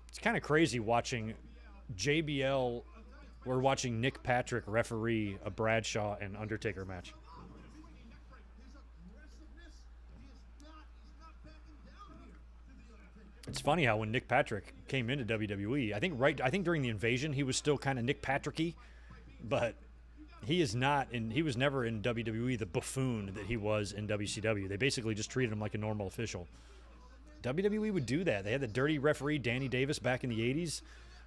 It's kind of crazy watching JBL. We're watching Nick Patrick referee a Bradshaw and Undertaker match. It's funny how when Nick Patrick came into WWE, I think during the Invasion he was still kind of Nick Patrick-y, but he is not, and he was never in WWE the buffoon that he was in WCW. They basically just treated him like a normal official. WWE would do that. They had the dirty referee Danny Davis back in the 80s.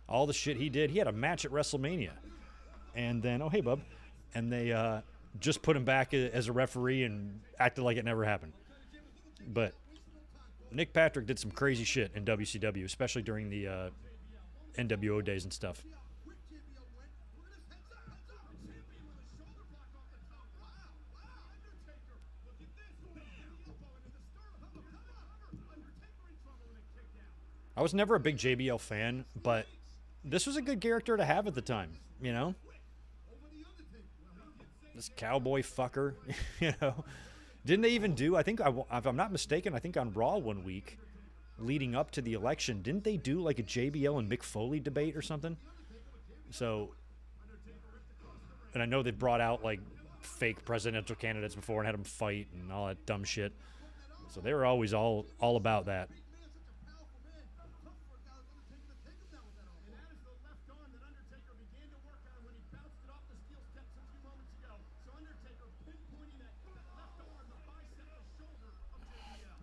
All the shit he did. He had a match at WrestleMania. And then, oh, hey, bub. And they just put him back as a referee and acted like it never happened. But Nick Patrick did some crazy shit in WCW, especially during the NWO days and stuff. I was never a big JBL fan, but this was a good character to have at the time, you know? This cowboy fucker, you know? Didn't they even do, I think, if I'm not mistaken, I think on Raw one week leading up to the election, didn't they do like a JBL and Mick Foley debate or something? So, and I know they brought out like fake presidential candidates before and had them fight and all that dumb shit. So they were always all about that.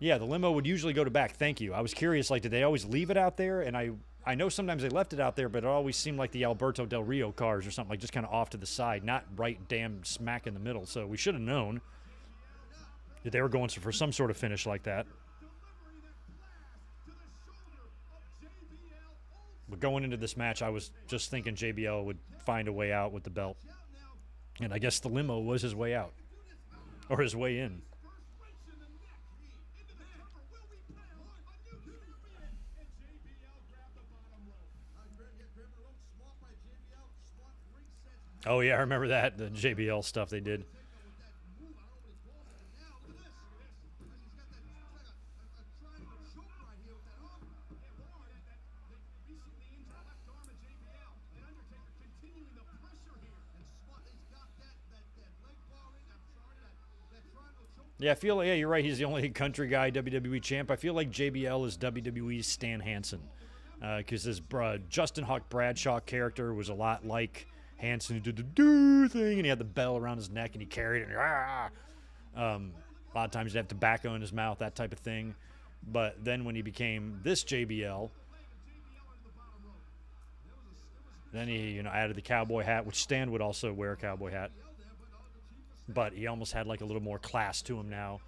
Yeah, the limo would usually go to back. Thank you. I was curious, like, did they always leave it out there? And I know sometimes they left it out there, but it always seemed like the Alberto Del Rio cars or something, like just kind of off to the side, not right damn smack in the middle. So we should have known that they were going for some sort of finish like that. But going into this match, I was just thinking JBL would find a way out with the belt. And I guess the limo was his way out. Or his way in. Oh, yeah, I remember that, the JBL stuff they did. Yeah, I feel like, yeah, you're right. He's the only country guy WWE champ. I feel like JBL is WWE's Stan Hansen. Because this Justin Hawk Bradshaw character was a lot like Hansen, who did the do thing, and he had the bell around his neck, and he carried it. And, a lot of times he'd have tobacco in his mouth, that type of thing. But then when he became this JBL, then he added the cowboy hat, which Stan would also wear a cowboy hat. But he almost had like a little more class to him now,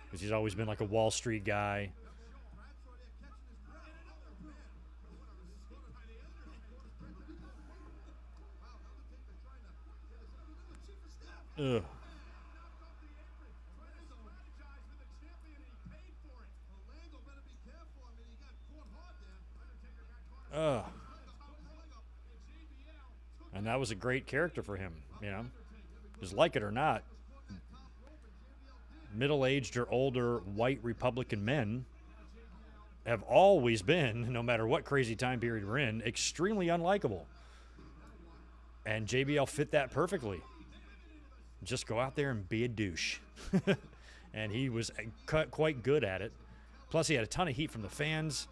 because he's always been like a Wall Street guy. Ugh. And that was a great character for him, you know. Because like it or not, middle-aged or older white Republican men have always been, no matter what crazy time period we're in, extremely unlikable. And JBL fit that perfectly. Just go out there and be a douche. And he was quite good at it. Plus, he had a ton of heat from the fans.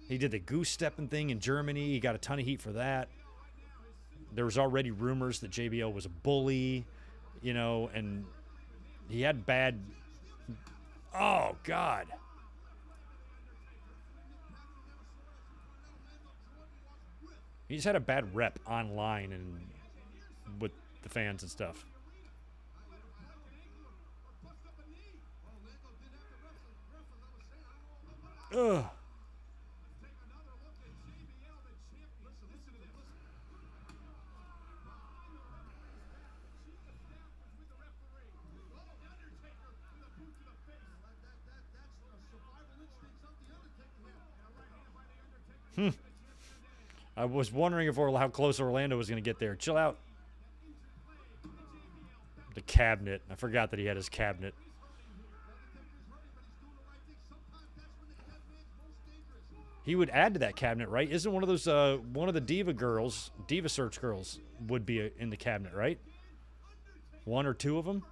He did the goose stepping thing in Germany. He got a ton of heat for that. There was already rumors that JBL was a bully, you know, and he had bad... Oh, God. He just had a bad rep online and with the fans and stuff. Ugh. I was wondering if how close Orlando was going to get there. Chill out. The cabinet. I forgot that he had his cabinet. He would add to that cabinet, right? Isn't one of those, one of the Diva girls, Diva Search girls, would be in the cabinet, right? One or two of them?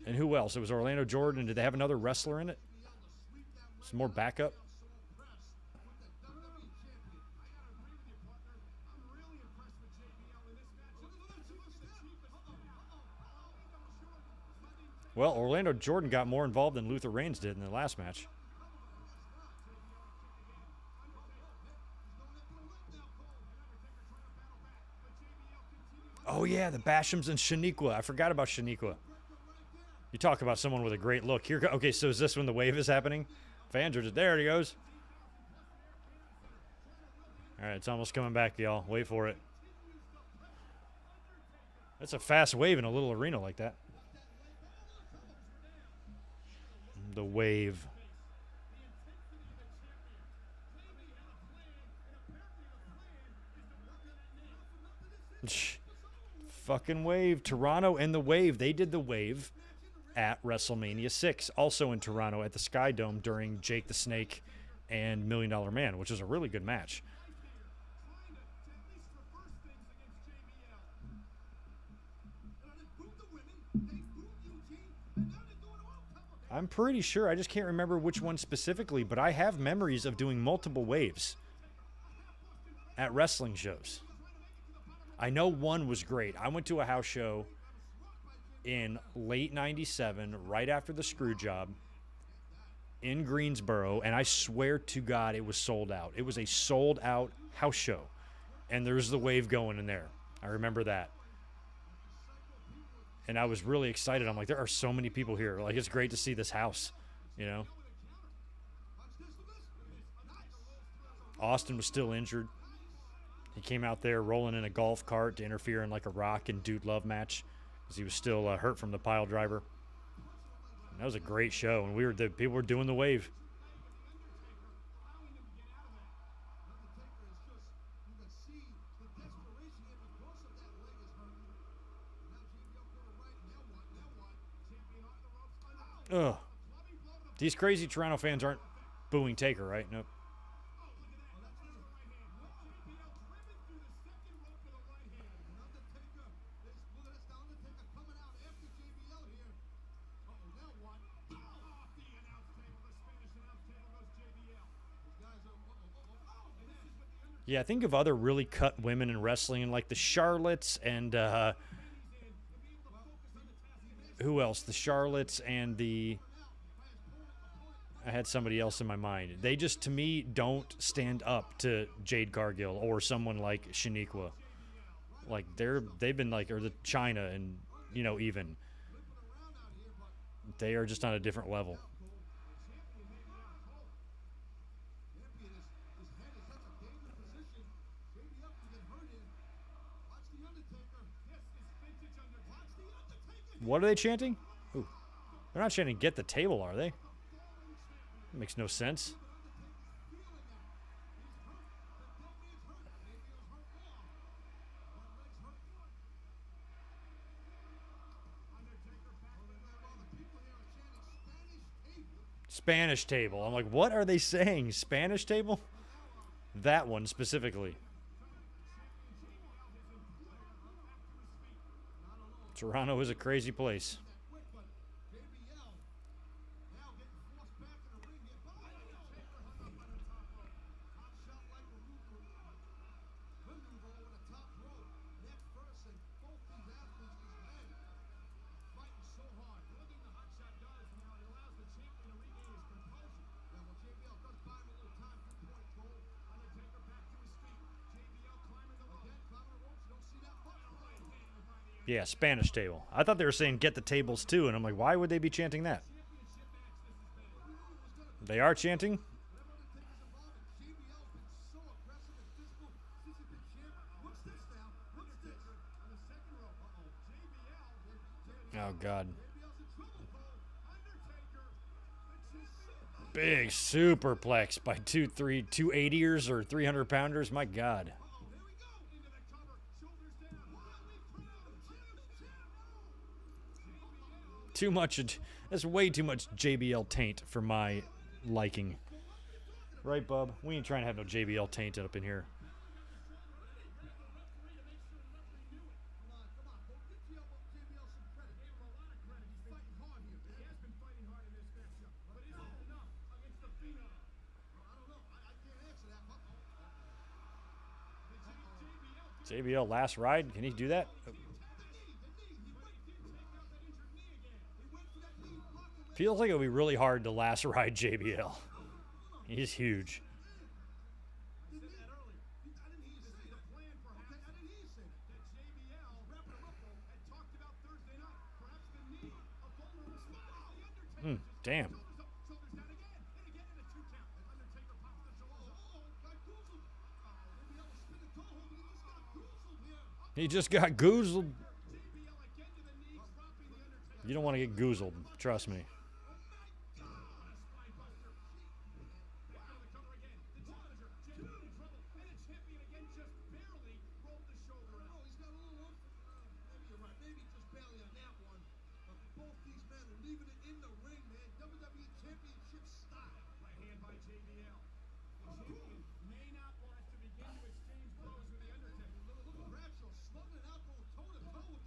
And who else? It was Orlando Jordan. Did they have another wrestler in it? Some more backup? Well, Orlando Jordan got more involved than Luther Reigns did in the last match. Oh, yeah, the Bashams and Shaniqua. I forgot about Shaniqua. You talk about someone with a great look. Here, okay, so is this when the wave is happening? Fans are just... There he goes. All right, it's almost coming back, y'all. Wait for it. That's a fast wave in a little arena like that. The wave. Fucking wave. Toronto and the wave. They did the wave at WrestleMania 6. Also in Toronto at the Sky Dome during Jake the Snake and $1 Million Man, which was a really good match. I'm pretty sure. I just can't remember which one specifically, but I have memories of doing multiple waves at wrestling shows. I know one was great. I went to a house show in late 97, right after the screw job in Greensboro, and I swear to God it was sold out. It was a sold-out house show, and there's the wave going in there. I remember that. And I was really excited. I'm like, there are so many people here. Like, it's great to see this house, you know. Austin was still injured. He came out there rolling in a golf cart to interfere in like a Rock and Dude Love match because he was still hurt from the pile driver. And that was a great show, and people were doing the wave. Ugh. These crazy Toronto fans aren't booing Taker, right? Nope. Yeah, think of other really cut women in wrestling, and like the Charlottes and who else? The Charlottes and the... I had somebody else in my mind. They just, to me, don't stand up to Jade Cargill or someone like Shaniqua. Like, they've been like, or the China and, you know, even. They are just on a different level. What are they chanting? Ooh. They're not chanting "Get the table," are they? That makes no sense. Spanish table. I'm like, what are they saying? Spanish table? That one specifically. Toronto is a crazy place. Yeah, Spanish table. I thought they were saying get the tables too, and I'm like, why would they be chanting that? They are chanting? Oh, God. Big superplex by 280ers or 300-pounders. My God. Too much. That's way too much JBL taint for my liking. Right, bub? We ain't trying to have no JBL taint up in here. JBL last ride? Can he do that? Feels like it would be really hard to last ride JBL. He's huge. Damn. He just got goozled. You don't want to get goozled, trust me.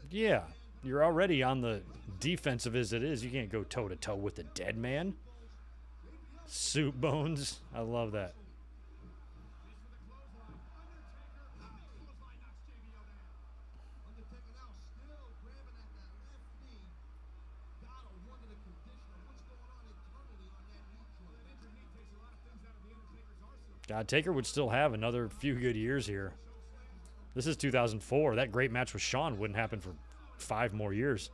Yeah, you're already on the defensive as it is. You can't go toe-to-toe with the dead man. Soup bones. I love that. God, Taker would still have another few good years here. This is 2004. That great match with Shawn wouldn't happen for 5 more years.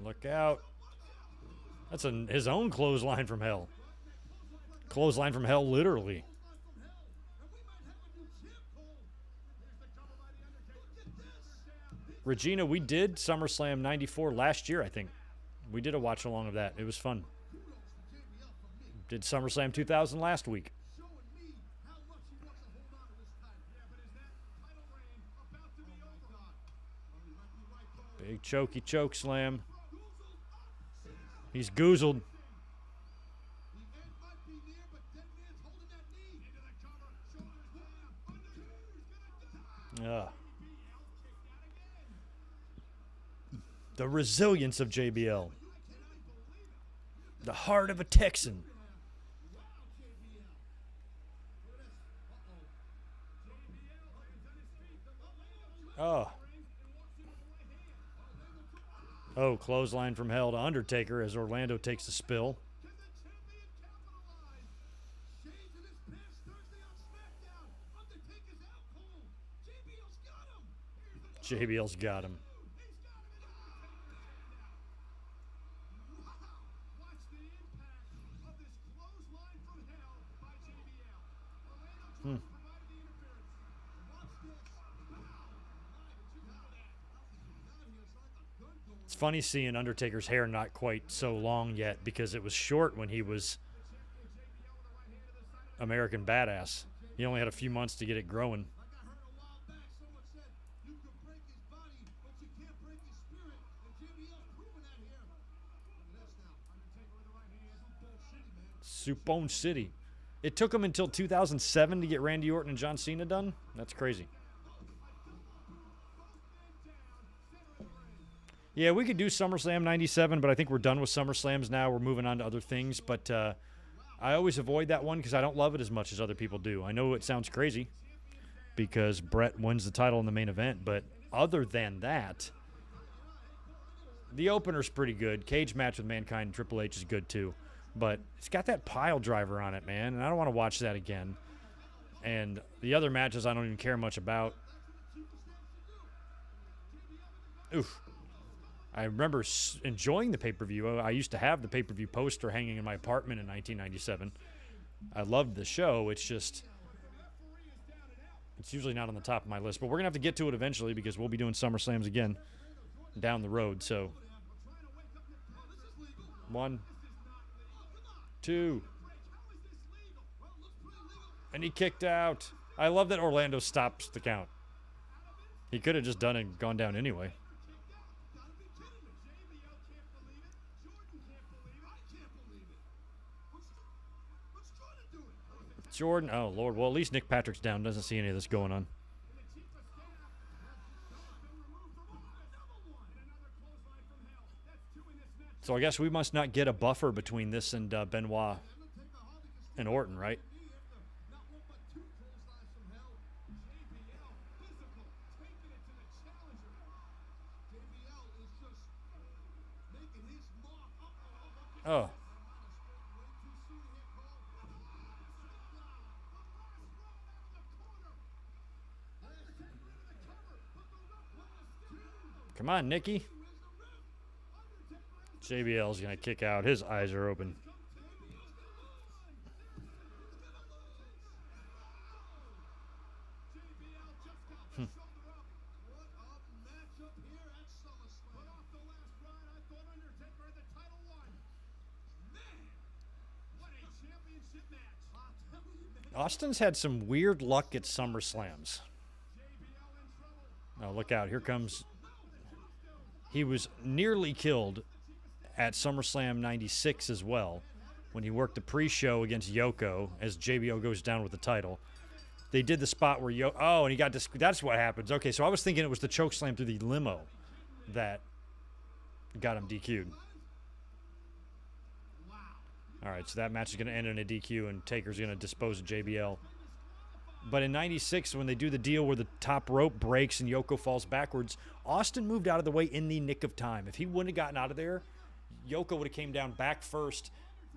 Look out. That's his own clothesline from hell. Clothesline from hell, literally. Regina, we did SummerSlam 94 last year, I think. We did a watch along of that. It was fun. Did SummerSlam 2000 last week. Big chokey choke slam. He's goozled. The resilience of JBL. The heart of a Texan. Oh. Oh, clothesline from hell to Undertaker as Orlando takes the spill. JBL's got him. It's funny seeing Undertaker's hair not quite so long yet because it was short when he was American Badass. He only had a few months to get it growing. Like I heard a while back, someone said you can break his body, but you can't break his spirit. And JBL's proven that here. Look at this now. Undertaker with the right hand. Supone City. It took him until 2007 to get Randy Orton and John Cena done? That's crazy. Yeah, we could do SummerSlam 97, but I think we're done with SummerSlams now. We're moving on to other things, but I always avoid that one because I don't love it as much as other people do. I know it sounds crazy because Brett wins the title in the main event, but other than that, the opener's pretty good. Cage match with Mankind and Triple H is good too, but it's got that pile driver on it, man, and I don't want to watch that again. And the other matches I don't even care much about. Oof. I remember enjoying the pay-per-view. I used to have the pay-per-view poster hanging in my apartment in 1997. I loved the show. It's just, it's usually not on the top of my list. But we're going to have to get to it eventually because we'll be doing SummerSlams again down the road. So, 1, 2. And he kicked out. I love that Orlando stops the count. He could have just done it and gone down anyway. Jordan, oh Lord, well at least Nick Patrick's down, doesn't see any of this going on. So I guess we must not get a buffer between this and Benoit and Orton, right? Oh. Come on, Nikki. JBL's going to kick out. His eyes are open. Austin's had some weird luck at SummerSlams. Oh, look out. Here comes... He was nearly killed at SummerSlam 96 as well when he worked the pre-show against Yoko as JBL goes down with the title. They did the spot where oh, and he got this. That's what happens. Okay, so I was thinking it was the choke slam through the limo that got him DQ'd. All right, so that match is going to end in a DQ, and Taker's going to dispose of JBL. But in 96, when they do the deal where the top rope breaks and Yoko falls backwards, Austin moved out of the way in the nick of time. If he wouldn't have gotten out of there, Yoko would have came down back first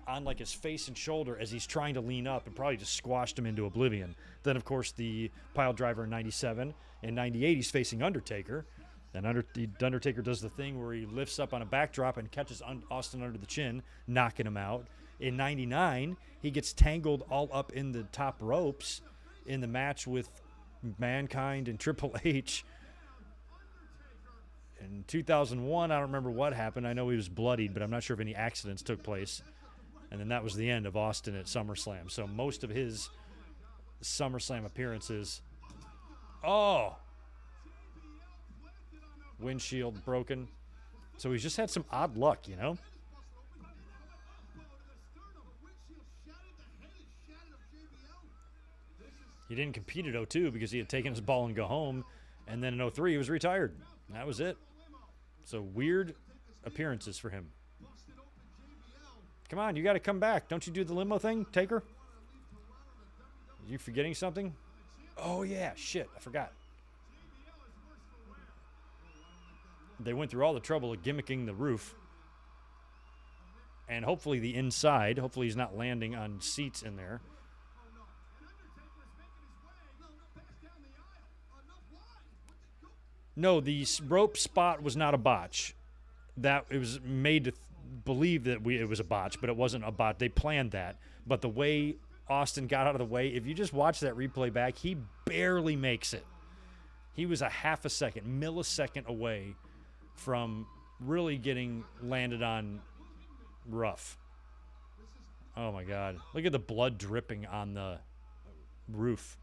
on like his face and shoulder as he's trying to lean up and probably just squashed him into oblivion. Then, of course, the pile driver in 97. In 98, he's facing Undertaker. And Undertaker does the thing where he lifts up on a backdrop and catches Austin under the chin, knocking him out. In 99, he gets tangled all up in the top ropes in the match with Mankind and Triple H. In 2001, I don't remember what happened. I know he was bloodied, but I'm not sure if any accidents took place. And then that was the end of Austin at SummerSlam. So most of his SummerSlam appearances... Oh! Windshield broken. So he's just had some odd luck, you know? He didn't compete at 02 because he had taken his ball and go home. And then in 03, he was retired. And that was it. So weird appearances for him. Come on, you got to come back. Don't you do the limo thing, Taker? Are you forgetting something? Oh, yeah. Shit, I forgot. They went through all the trouble of gimmicking the roof. And hopefully the inside. Hopefully he's not landing on seats in there. No, the rope spot was not a botch. That it was made to believe that it was a botch, but it wasn't a botch. They planned that. But the way Austin got out of the way, if you just watch that replay back, he barely makes it. He was a half a second, millisecond away from really getting landed on rough. Oh, my God. Look at the blood dripping on the roof.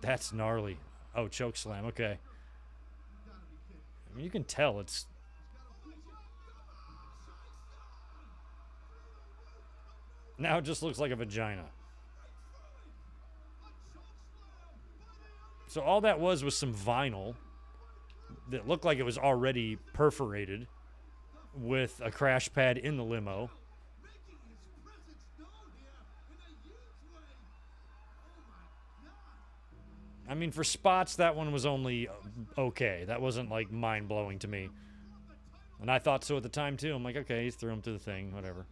That's gnarly. Oh, choke slam. Okay. I mean, you can tell it's... Now it just looks like a vagina. So all that was some vinyl that looked like it was already perforated with a crash pad in the limo. I mean, for spots, that one was only okay. That wasn't, like, mind-blowing to me. And I thought so at the time, too. I'm like, okay, he threw him through the thing, whatever.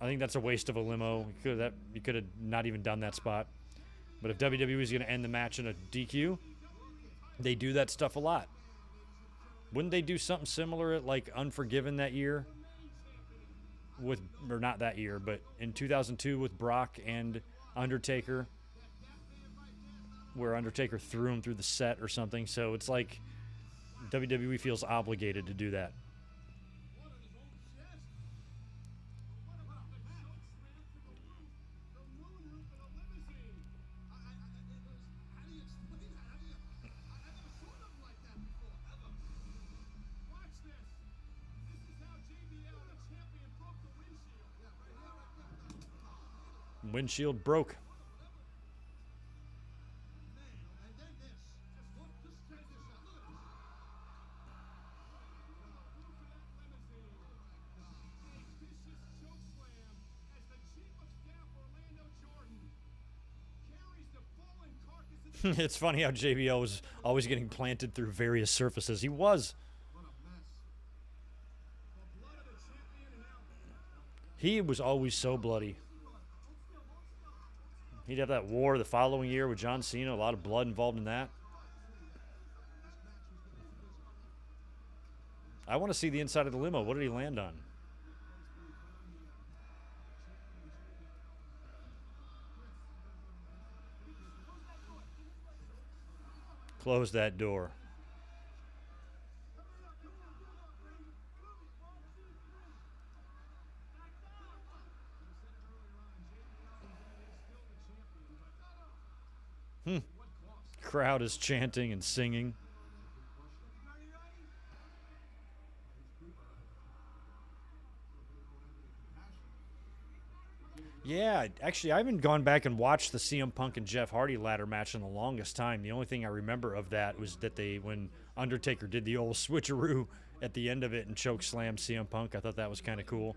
I think that's a waste of a limo. You could have not even done that spot. But if WWE is going to end the match in a DQ, they do that stuff a lot. Wouldn't they do something similar at, like, Unforgiven that year? Or not that year, but in 2002 with Brock and Undertaker, where Undertaker threw him through the set or something. So it's like WWE feels obligated to do that. Windshield broke. It's funny how JBL was always getting planted through various surfaces. He was. He was always so bloody. He'd have that war the following year with John Cena. A lot of blood involved in that. I want to see the inside of the limo. What did he land on? Close that door. Crowd is chanting and singing. Yeah, actually, I haven't gone back and watched the CM Punk and Jeff Hardy ladder match in the longest time. The only thing I remember of that was that when Undertaker did the old switcheroo at the end of it and choke slammed CM Punk. I thought that was kind of cool.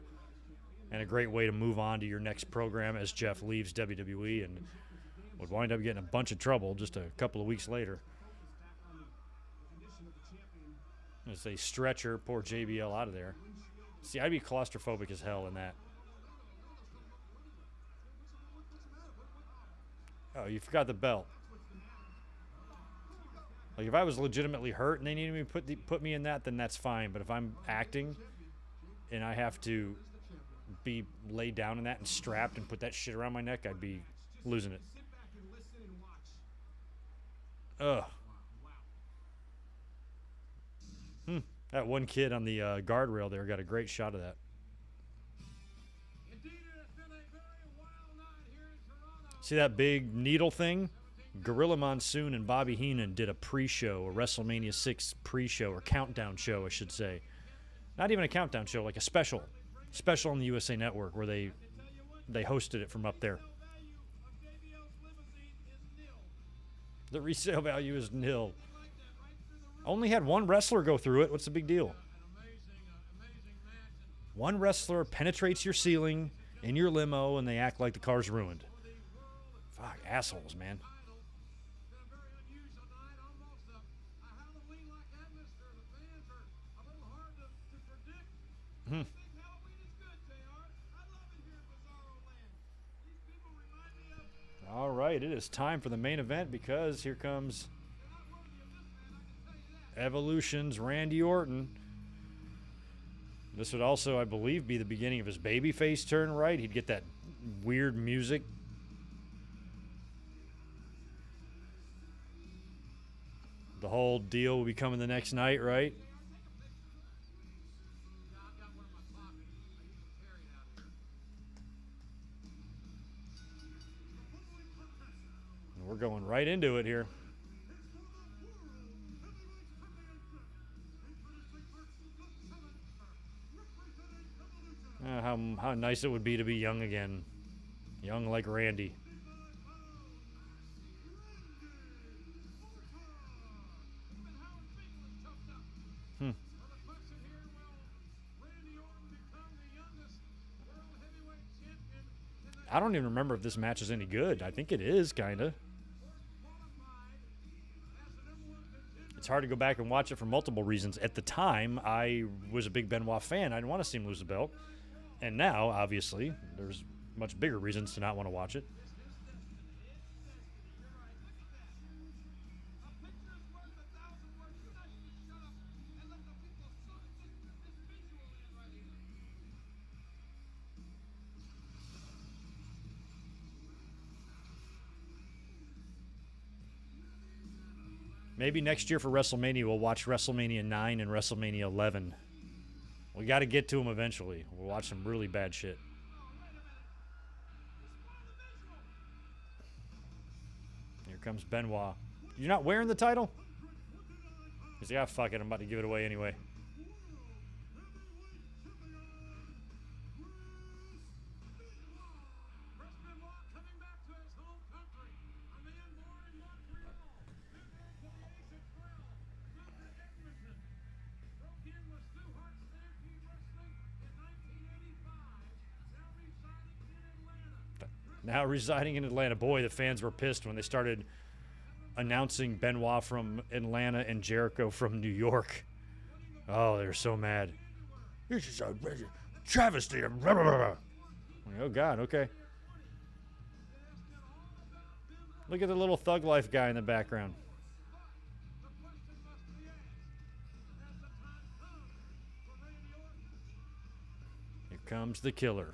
And a great way to move on to your next program as Jeff leaves WWE and would wind up getting a bunch of trouble just a couple of weeks later. As they stretcher poor JBL out of there. See, I'd be claustrophobic as hell in that. Oh, you forgot the belt. Like, if I was legitimately hurt and they needed me to put me in that, then that's fine. But if I'm acting and I have to be laid down in that and strapped and put that shit around my neck, I'd be losing it. Ugh. That one kid on the guardrail there got a great shot of that. See that big needle thing? Gorilla Monsoon and Bobby Heenan did a pre-show, a WrestleMania 6 pre-show, or countdown show, I should say. Not even a countdown show, like a special on the USA Network where they hosted it from up there. The resale value is nil. Only had one wrestler go through it. What's the big deal? One wrestler penetrates your ceiling in your limo and they act like the car's ruined. Fuck, assholes, man. All right, it is time for the main event because here comes Evolution's Randy Orton. This would also, I believe, be the beginning of his babyface turn, right? He'd get that weird music. The whole deal will be coming the next night, right? And we're going right into it here. How nice it would be to be young again. Young like Randy. I don't even remember if this match is any good. I think it is, kind of. It's hard to go back and watch it for multiple reasons. At the time, I was a big Benoit fan. I didn't want to see him lose the belt. And now, obviously, there's much bigger reasons to not want to watch it. Maybe next year for WrestleMania, we'll watch WrestleMania 9 and WrestleMania 11. We got to get to them eventually. We'll watch some really bad shit. Here comes Benoit. You're not wearing the title? He's like, ah, fuck it. I'm about to give it away anyway. Now residing in Atlanta. Boy, the fans were pissed when they started announcing Benoit from Atlanta and Jericho from New York. Oh, they were so mad. This is a travesty. Blah, blah, blah. Oh, God, okay. Look at the little Thug Life guy in the background. Here comes the killer.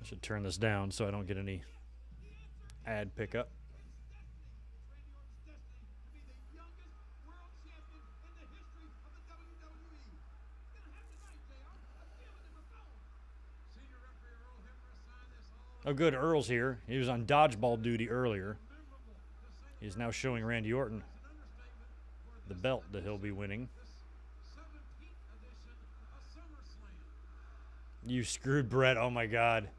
I should turn this down so I don't get any ad pickup. Oh, good. Earl's here. He was on dodgeball duty earlier. He's now showing Randy Orton the belt that he'll be winning. You screwed Brett. Oh, my God.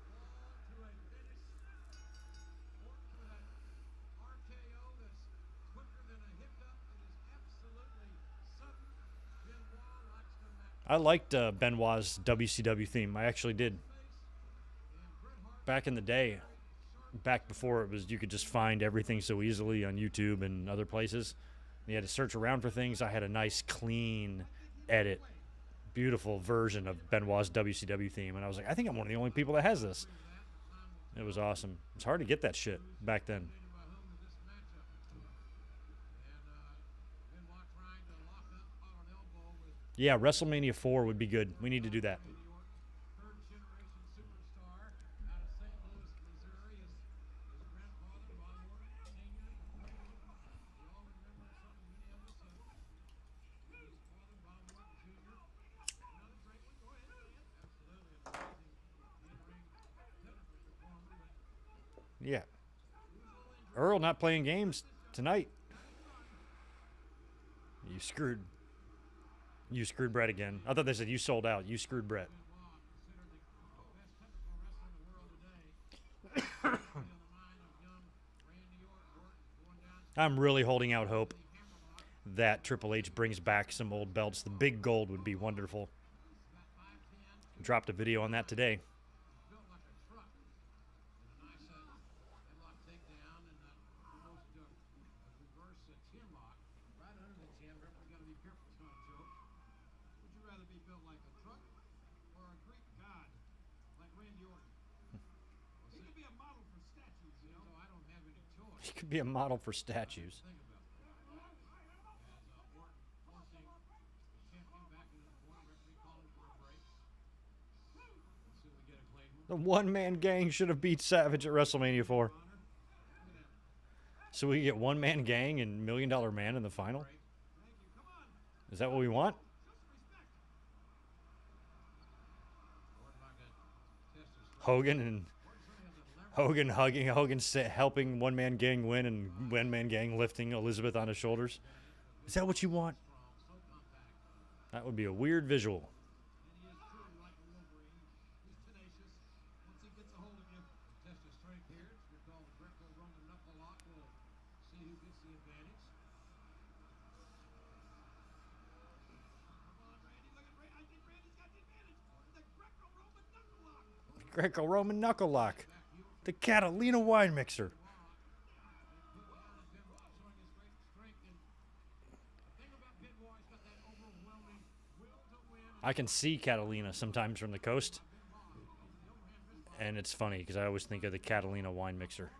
I liked Benoit's WCW theme. I actually did. Back in the day, back before it was, you could just find everything so easily on YouTube and other places. You had to search around for things. I had a nice, clean edit, beautiful version of Benoit's WCW theme. And I was like, I think I'm one of the only people that has this. It was awesome. It's hard to get that shit back then. Yeah, WrestleMania 4 would be good. We need to do that. Yeah. Earl not playing games tonight. You screwed Brett again. I thought they said you sold out. You screwed Brett. I'm really holding out hope that Triple H brings back some old belts. The big gold would be wonderful. Dropped a video on that today. He could be a model for statues. The one-man gang should have beat Savage at WrestleMania 4. So we get one-man gang and $1 Million Man in the final? Is that what we want? Hogan helping one-man gang win and one-man gang lifting Elizabeth on his shoulders. Is that what you want? That would be a weird visual. Greco-Roman knuckle lock. The Catalina wine mixer. I can see Catalina sometimes from the coast. And it's funny because I always think of the Catalina wine mixer.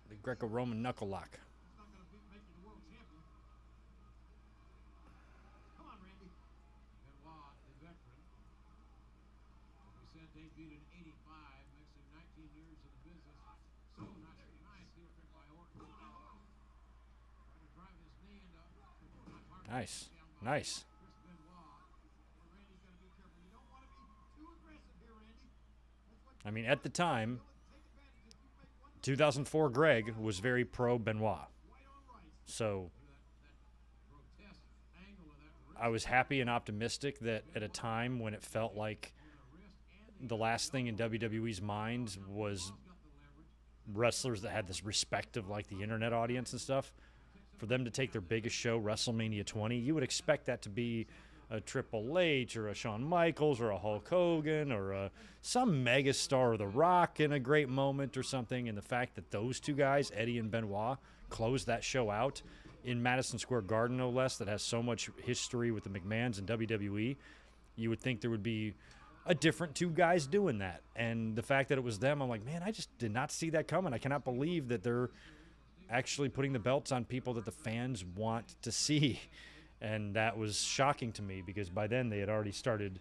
The Greco-Roman knuckle lock. Nice. Nice. I mean, at the time, 2004 Greg was very pro Benoit. So I was happy and optimistic that at a time when it felt like the last thing in WWE's mind was wrestlers that had this respect of like the internet audience and stuff, for them to take their biggest show, WrestleMania 20, you would expect that to be a Triple H or a Shawn Michaels or a Hulk Hogan or some megastar or The Rock in a great moment or something. And the fact that those two guys, Eddie and Benoit, closed that show out in Madison Square Garden, no less, that has so much history with the McMahons and WWE, you would think there would be a different two guys doing that. And the fact that it was them, I'm like, man, I just did not see that coming. I cannot believe that they're actually putting the belts on people that the fans want to see. And that was shocking to me because by then they had already started,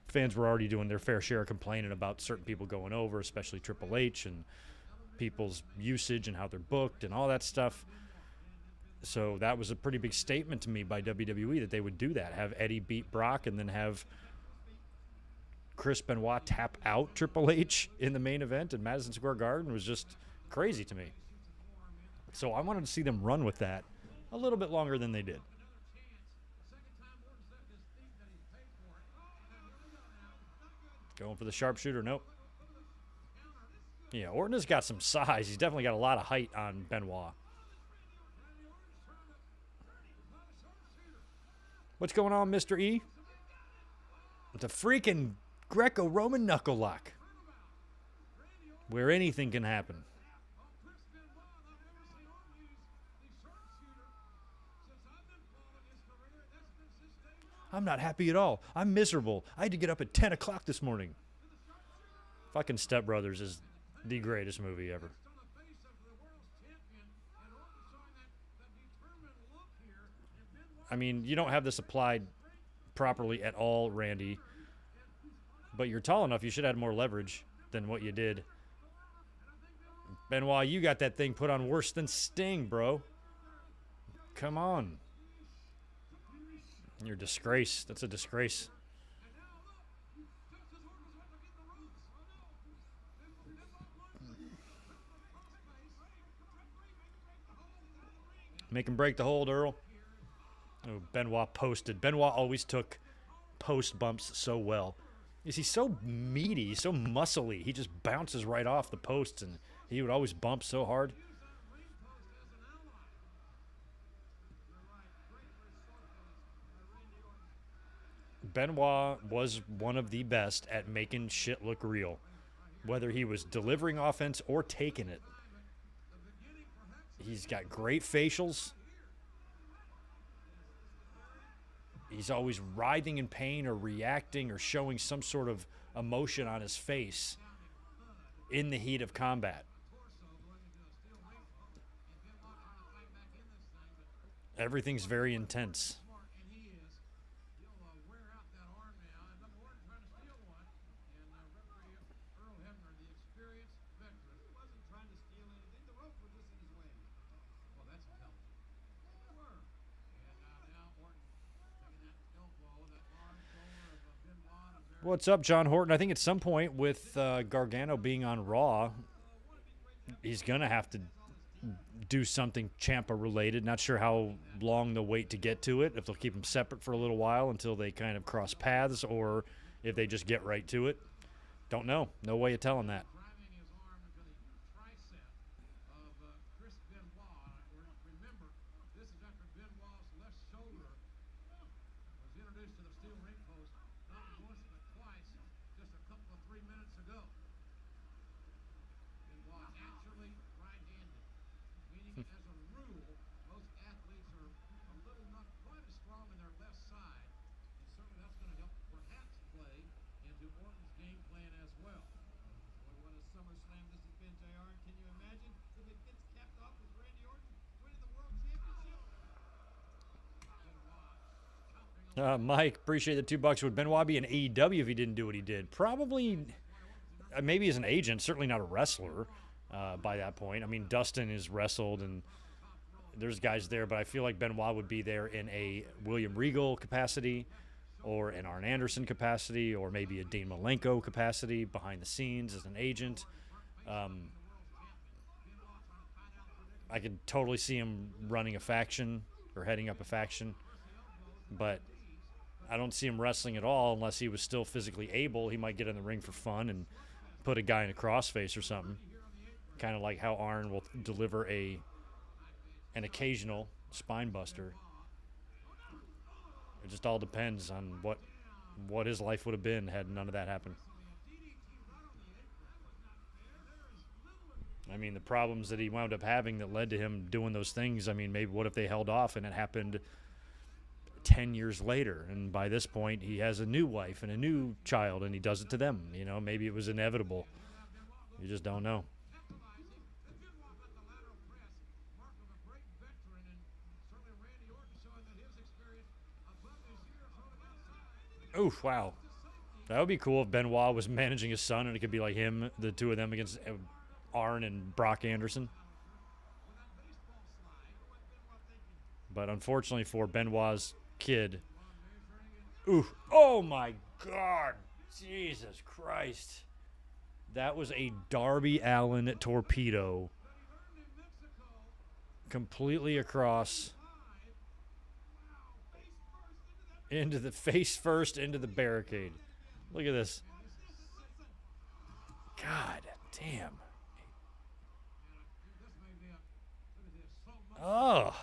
fans were already doing their fair share of complaining about certain people going over, especially Triple H and people's usage and how they're booked and all that stuff. So that was a pretty big statement to me by WWE that they would do that, have Eddie beat Brock and then have Chris Benoit tap out Triple H in the main event in Madison Square Garden was just crazy to me. So I wanted to see them run with that a little bit longer than they did. Going for the sharpshooter, nope. Yeah, Orton has got some size. He's definitely got a lot of height on Benoit. What's going on, Mr. E? It's a freaking Greco-Roman knuckle lock. Where anything can happen. I'm not happy at all. I'm miserable. I had to get up at 10 o'clock this morning. Fucking Step Brothers is the greatest movie ever. I mean, you don't have this applied properly at all, Randy. But you're tall enough, you should have had more leverage than what you did. Benoit, you got that thing put on worse than Sting, bro. Come on. You're a disgrace. That's a disgrace. Make him break the hold, Earl. Oh, Benoit posted. Benoit always took post bumps so well. He's so meaty, so muscly. He just bounces right off the posts, and he would always bump so hard. Benoit was one of the best at making shit look real, whether he was delivering offense or taking it. He's got great facials. He's always writhing in pain or reacting or showing some sort of emotion on his face in the heat of combat. Everything's very intense. What's up, John Horton? I think at some point with Gargano being on Raw, he's going to have to do something Ciampa related. Not sure how long they'll wait to get to it, if they'll keep them separate for a little while until they kind of cross paths, or if they just get right to it. Don't know. No way of telling that. Driving his arm into the tricep of Chris Benoit. Remember, this is after Benoit's left shoulder was introduced to the steel ring post not once but twice just a couple of 3 minutes ago. Benoit naturally right-handed, meaning as a rule, most athletes are a little not quite as strong in their left side, and certainly that's going to help perhaps play into Orton's game plan as well. Boy, what a SummerSlam this has been, JR. Can you imagine if it gets capped off with Randy Orton winning the World Championship? Mike, appreciate the $2. Would Benoit be in AEW if he didn't do what he did? Probably, maybe as an agent, certainly not a wrestler by that point. I mean, Dustin is wrestled and there's guys there, but I feel like Benoit would be there in a William Regal capacity or an Arn Anderson capacity or maybe a Dean Malenko capacity behind the scenes as an agent. I could totally see him running a faction or heading up a faction, but I don't see him wrestling at all unless he was still physically able. He might get in the ring for fun and put a guy in a crossface or something, kind of like how Arn will deliver an occasional spine buster. It just all depends on what his life would have been had none of that happened. I mean, the problems that he wound up having that led to him doing those things, I mean, maybe what if they held off and it happened 10 years later, and by this point he has a new wife and a new child and he does it to them, you know? Maybe it was inevitable. You just don't know. Oof, wow. That would be cool if Benoit was managing his son and it could be like him, the two of them against Arn and Brock Anderson. But unfortunately for Benoit's kid, ooh, oh my God, Jesus Christ. That was a Darby Allin torpedo completely across into the face first into the barricade. Look at this. God damn. Oh,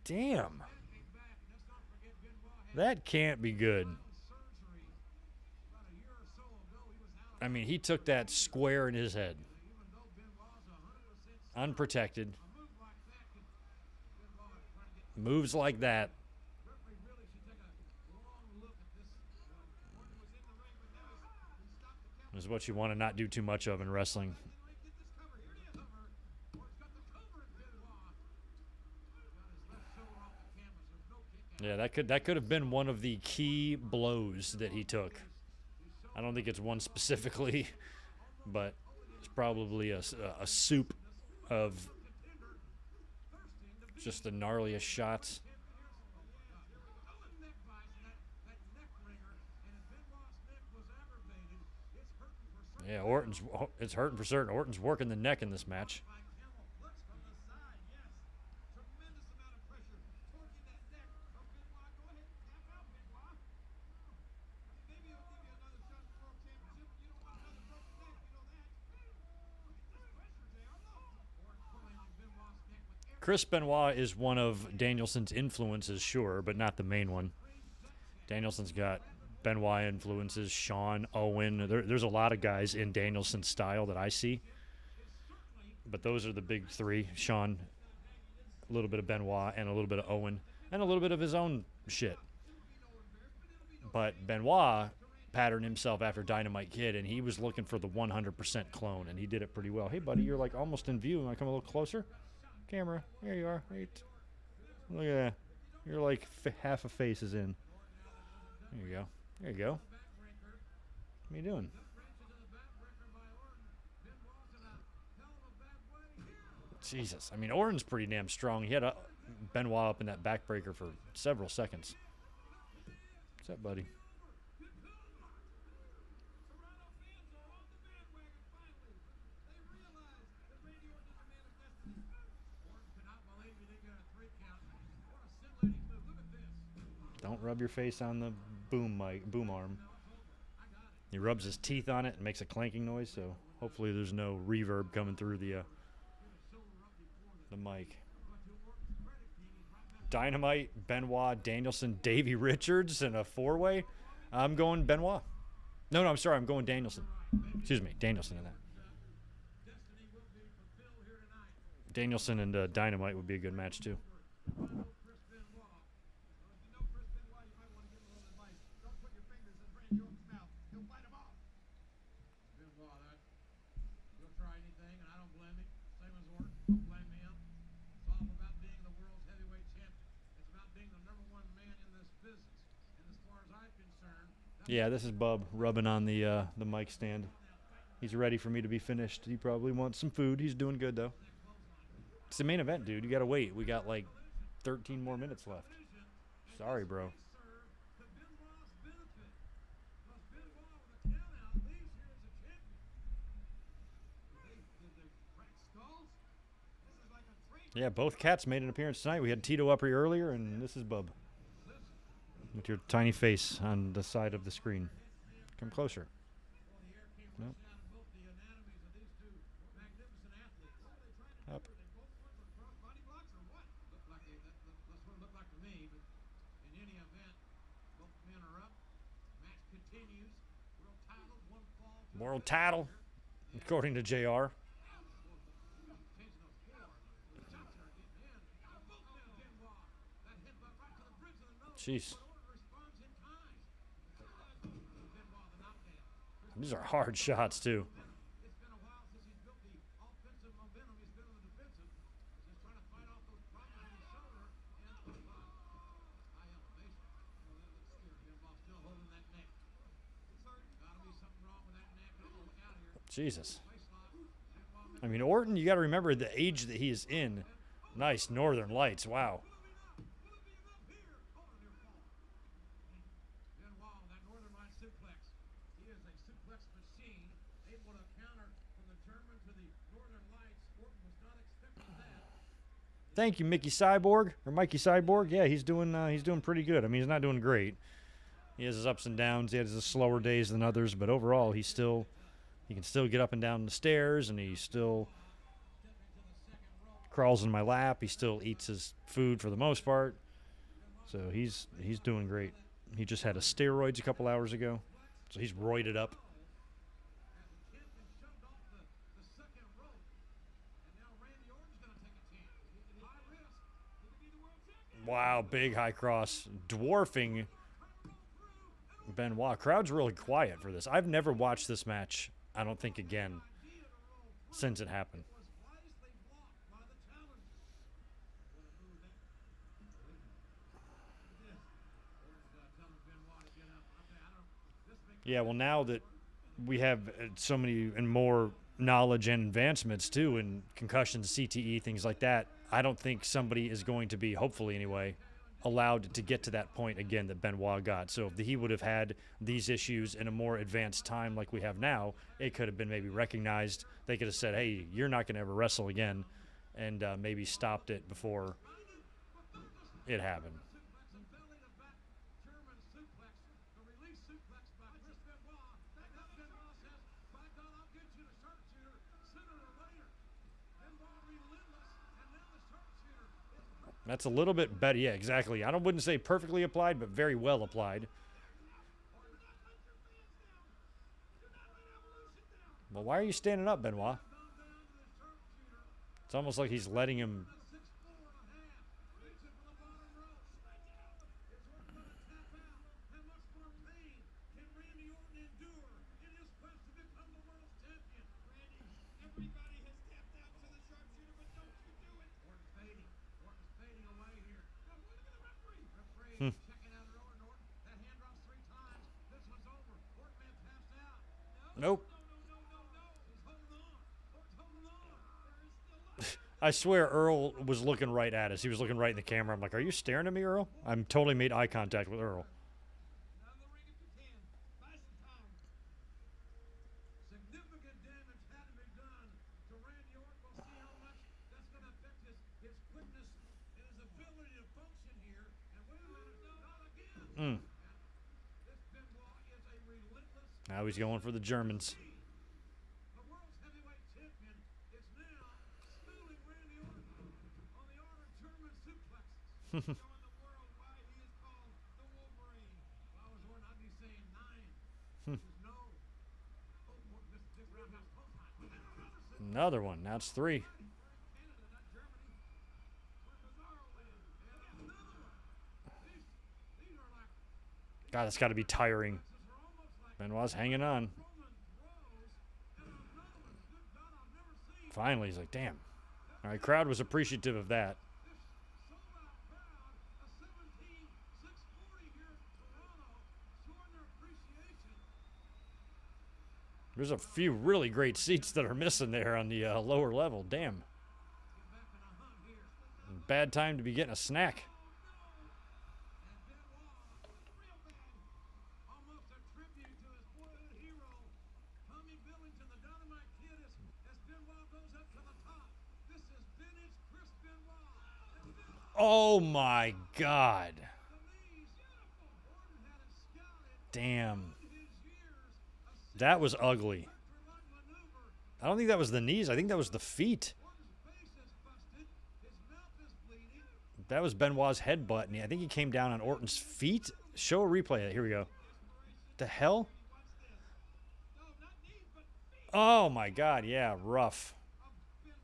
damn. That can't be good. I mean, he took that square in his head. Unprotected. Moves like that. Is what you want to not do too much of in wrestling. Yeah, that could have been one of the key blows that he took. I don't think it's one specifically, but it's probably a soup of just the gnarliest shots. Yeah, it's hurting for certain. Orton's working the neck in this match. Chris Benoit is one of Danielson's influences, sure, but not the main one. Danielson's got Benoit influences, Shawn, Owen. There's a lot of guys in Danielson's style that I see. But those are the big three. Shawn, a little bit of Benoit, and a little bit of Owen, and a little bit of his own shit. But Benoit patterned himself after Dynamite Kid, and he was looking for the 100% clone, and he did it pretty well. Hey, buddy, you're like almost in view. You want to come a little closer? Camera, here you are. Right. Look at that. You're like half a face is in. There you go. There you go. What are you doing? Jesus. I mean, Orton's pretty damn strong. He had Benoit up in that backbreaker for several seconds. What's up, buddy? Rub your face on the boom arm. He rubs his teeth on it and makes a clanking noise, so hopefully there's no reverb coming through the mic. Dynamite, Benoit, Danielson, Davey Richards, and a four-way. I'm going Benoit. No, I'm sorry. I'm going Danielson. Excuse me, Danielson in that. Danielson and Dynamite would be a good match, too. Yeah, this is Bub rubbing on the mic stand. He's ready for me to be finished. He probably wants some food. He's doing good, though. It's the main event, dude. You got to wait. We got like 13 more minutes left. Sorry, bro. Yeah, both cats made an appearance tonight. We had Tito up here earlier, and this is Bub. With your tiny face on the side of the screen. Come closer. Nope. Up. World title, according to JR. Jeez. These are hard shots, too. Jesus. I mean, Orton, you got to remember the age that he is in. Nice Northern Lights. Wow. Thank you, Mickey Cyborg, or Mikey Cyborg. Yeah, he's doing pretty good. I mean, he's not doing great. He has his ups and downs. He has his slower days than others, but overall, he can still get up and down the stairs, and he still crawls in my lap. He still eats his food for the most part. So he's doing great. He just had a steroids a couple hours ago, so he's roided up. Wow, big high cross, dwarfing Benoit. Crowd's really quiet for this. I've never watched this match, I don't think, again, since it happened. Yeah, well, now that we have so many and more knowledge and advancements, too, in concussions, CTE, things like that, I don't think somebody is going to be, hopefully anyway, allowed to get to that point again that Benoit got. So if he would have had these issues in a more advanced time like we have now, it could have been maybe recognized. They could have said, hey, you're not going to ever wrestle again, and maybe stopped it before it happened. That's a little bit better. Yeah, exactly. I wouldn't say perfectly applied, but very well applied. Well, why are you standing up, Benoit? It's almost like he's letting him. Nope. I swear Earl was looking right at us. He was looking right in the camera. I'm like, are you staring at me, Earl? I'm totally made eye contact with Earl. Now he's going for the Germans. The world's heavyweight champion is now schooling Randy Orton on the art of German suplexes. Showing the world why he is called the Wolverine. If I was Orton, I'd be saying 9. This is no. Oh, this roundhouse clothesline. Another one. Now it's 3. Canada, not Germany. Where Bizarro is. And another one. These are like God, that's got to be tiring. are almost like Benoit's hanging on. Roman throws. And another one. Good God, I've never seen Finally, he's like, damn. All right, crowd was appreciative of that. this sold-out crowd. A 17,640 here in Toronto, showing their appreciation. There's a few really great seats that are missing there on the lower level. Damn. Get back in a hunt here. Bad time to be getting a snack. And Benoit, real bad. Almost a tribute to his boyhood hero, Tommy Billington, the Dynamite Kid, as Benoit goes up to the top. This is vintage Chris Benoit. And Benoit, Oh my God. the knees. Orton had it scouted. Damn. In his years, a That was ugly. signature-like maneuver. I don't think that was the knees. I think that was the feet. Orton's face is busted. His mouth is bleeding. That was Benoit's headbutt, and I think he came down on Orton's feet. Show a replay of that. Here we go. The hell? No, not knees, but feet Oh my God. Yeah, rough. of Benoit.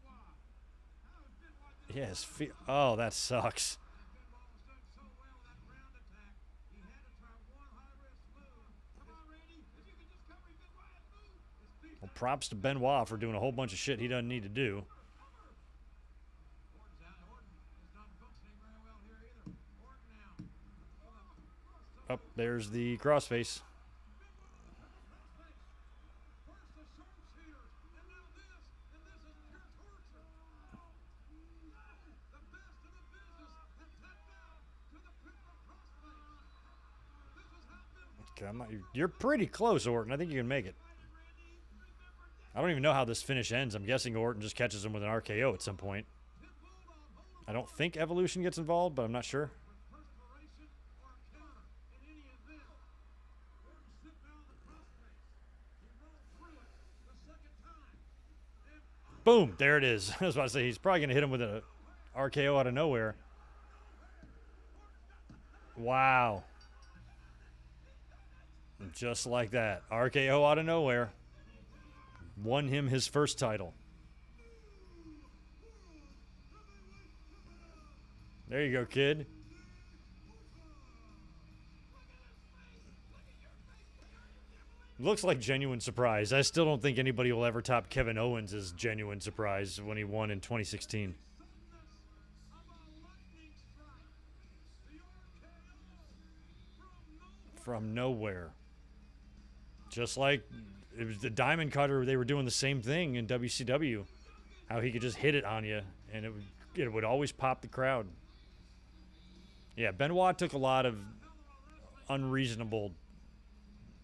How is Benoit doing? Yeah, his feet. Oh, that sucks. Benoit was doing so well with that ground attack. He had to try one high-risk move. Come on, Randy. If you could just cover him, Benoit, move. His feet Well, props to Benoit for doing a whole bunch of shit he doesn't need to do. Orton's out. Orton is not functioning very well here either. Orton now. Up there's the crossface. First the sharpshooters, and now this, and this is pure torture. The best in the business have tapped out to the criminal crossface. This is how Benoit You're pretty close, Orton. I think you can make it. I don't even know how this finish ends. I'm guessing Orton just catches him with an RKO at some point. I don't think Evolution gets involved, but I'm not sure. perspiration or a counter in any event. Orton slipped out of the crossface. He rolled through it the second time. And Boom. There it is. I was about to say, he's probably going to hit him with an RKO out of nowhere. Wow. Just like that. RKO out of nowhere. Won him his first title. There you go, kid. Looks like genuine surprise. I still don't think anybody will ever top Kevin Owens' genuine surprise when he won in 2016. From nowhere. Just like it was the Diamond Cutter, they were doing the same thing in WCW. How he could just hit it on you, and it would always pop the crowd. Yeah, Benoit took a lot of unreasonable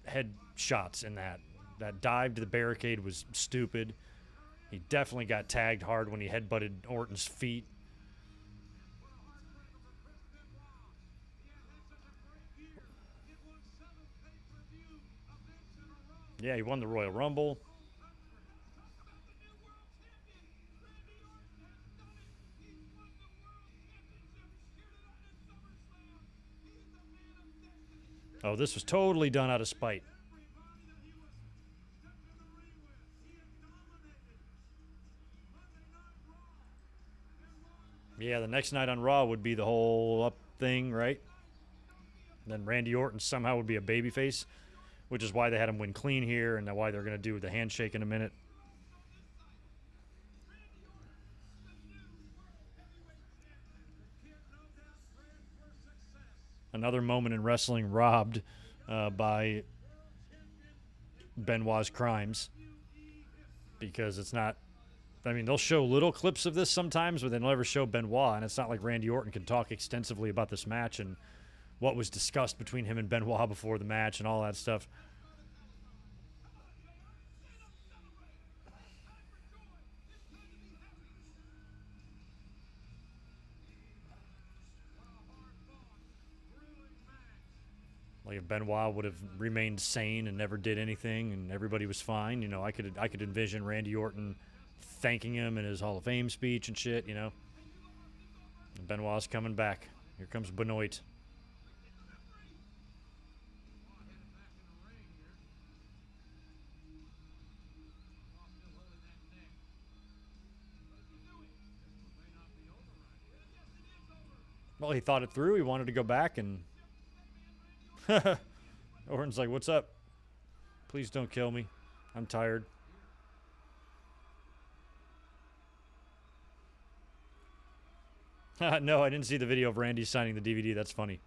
head shots in that. That dive to the barricade was stupid. He definitely got tagged hard when he headbutted Orton's feet. Yeah, he won the Royal Rumble. Oh, this was totally done out of spite. Yeah, the next night on Raw would be the whole up thing, right? And then Randy Orton somehow would be a babyface, which is why they had him win clean here and why they're going to do the handshake in a minute. Another moment in wrestling robbed by Benoit's crimes, because it's not, I mean, they'll show little clips of this sometimes, but they'll never show Benoit, and it's not like Randy Orton can talk extensively about this match and what was discussed between him and Benoit before the match and all that stuff. Look Like if Benoit would have remained sane and never did anything and everybody was fine, you know, I could envision Randy Orton thanking him in his Hall of Fame speech and shit, you know. And Benoit's coming back. Here comes Benoit. Well, he thought it through. He wanted to go back, and Orton's like, "What's up? Please don't kill me. I'm tired." No, I didn't see the video of Randy signing the DVD. That's funny.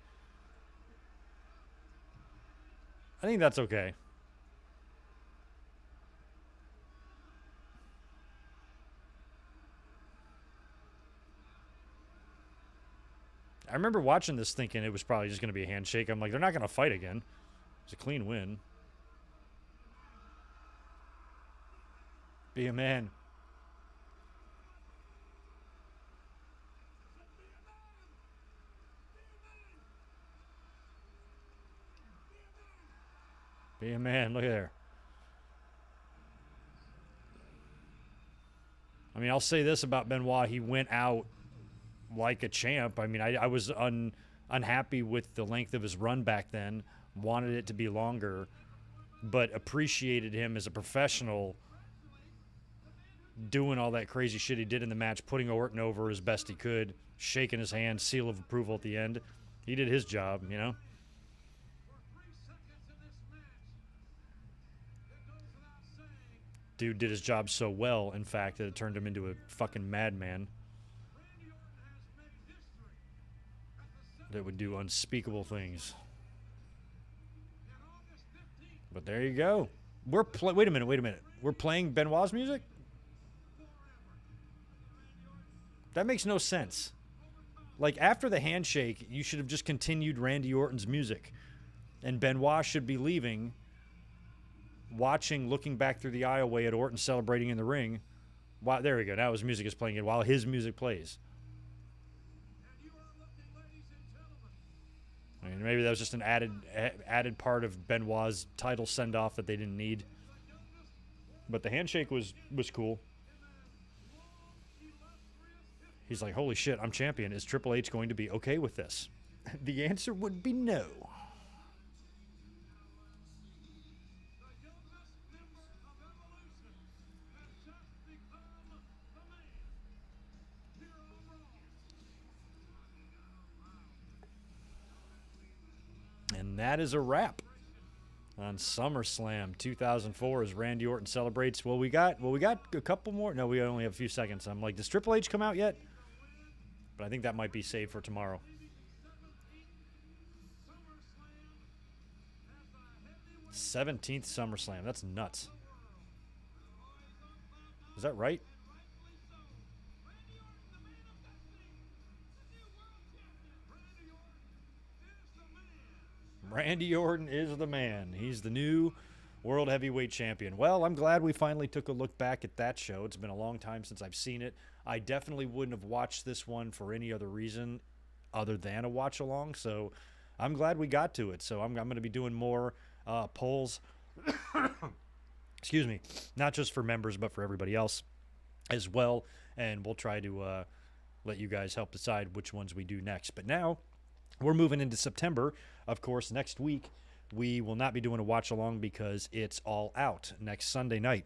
I think that's okay. I remember watching this thinking it was probably just going to be a handshake. I'm like, they're not going to fight again. It's a clean win. Be a man. Be a man. Look at there. I mean, I'll say this about Benoit. He went out like a champ. I mean, I was unhappy with the length of his run back then. Wanted it to be longer, but appreciated him as a professional doing all that crazy shit he did in the match, putting Orton over as best he could, shaking his hand, seal of approval at the end. He did his job, you know. Dude did his job so well, in fact, that it turned him into a fucking madman that would do unspeakable things. But there you go. Wait a minute. We're playing Benoit's music? That makes no sense. Like, after the handshake, you should have just continued Randy Orton's music. And Benoit should be leaving, looking back through the aisleway at Orton celebrating in the ring. Wow, there we go. Now his music is playing it while his music plays. I mean, maybe that was just an added part of Benoit's title send-off that they didn't need. But the handshake was cool. He's like, holy shit, I'm champion. Is Triple H going to be okay with this? The answer would be no. And that is a wrap on SummerSlam 2004 as Randy Orton celebrates. Well, we got a couple more. No, we only have a few seconds. I'm like, does Triple H come out yet? But I think that might be saved for tomorrow. 17th SummerSlam. That's nuts. Is that right? Randy Orton is the man. He's the new World Heavyweight Champion. Well, I'm glad we finally took a look back at that show. It's been a long time since I've seen it. I definitely wouldn't have watched this one for any other reason other than a watch-along, so I'm glad we got to it. So I'm going to be doing more polls, excuse me, not just for members but for everybody else as well, and we'll try to let you guys help decide which ones we do next. But now we're moving into September. Of course, next week we will not be doing a watch-along because it's All Out next Sunday night.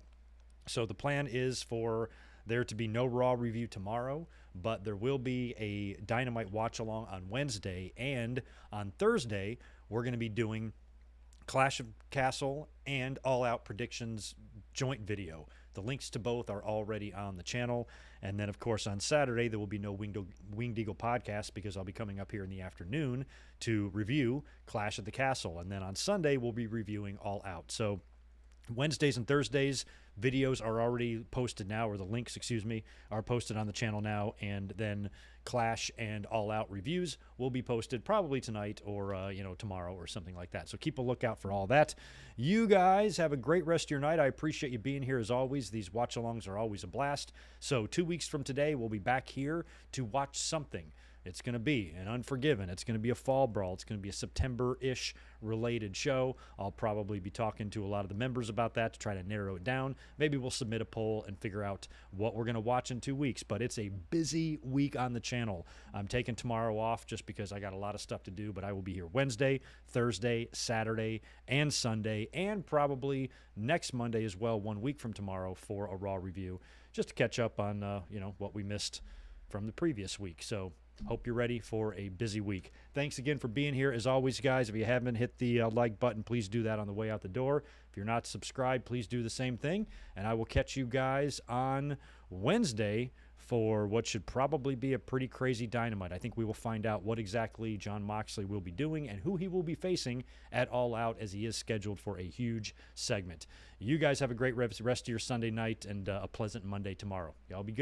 So the plan is for there to be no Raw review tomorrow, but there will be a Dynamite watch-along on Wednesday, and on Thursday we're going to be doing Clash of Castle and All Out predictions joint video. The links to both are already on the channel. And then, of course, on Saturday, there will be no Winged Eagle podcast because I'll be coming up here in the afternoon to review Clash of the Castle. And then on Sunday, we'll be reviewing All Out. So Wednesdays and Thursdays, videos are already posted now, or the links, excuse me, are posted on the channel now. And then Clash and All Out reviews will be posted probably tonight or, tomorrow or something like that. So keep a lookout for all that. You guys have a great rest of your night. I appreciate you being here as always. These watch-alongs are always a blast. So 2 weeks from today, we'll be back here to watch something. it's going to be an Unforgiven. It's going to be a Fall Brawl. It's going to be a September-ish related show. I'll probably be talking to a lot of the members about that to try to narrow it down. Maybe we'll submit a poll and figure out what we're going to watch in 2 weeks. But it's a busy week on the channel. I'm taking tomorrow off just because I got a lot of stuff to do, but I will be here Wednesday, Thursday, Saturday, and Sunday, and probably next Monday as well, 1 week from tomorrow, for a Raw review, just to catch up on what we missed from the previous week. So hope you're ready for a busy week. Thanks again for being here. As always, guys, if you haven't hit the like button, please do that on the way out the door. If you're not subscribed, please do the same thing. And I will catch you guys on Wednesday for what should probably be a pretty crazy Dynamite. I think we will find out what exactly Jon Moxley will be doing and who he will be facing at All Out, as he is scheduled for a huge segment. You guys have a great rest of your Sunday night and a pleasant Monday tomorrow. Y'all be good.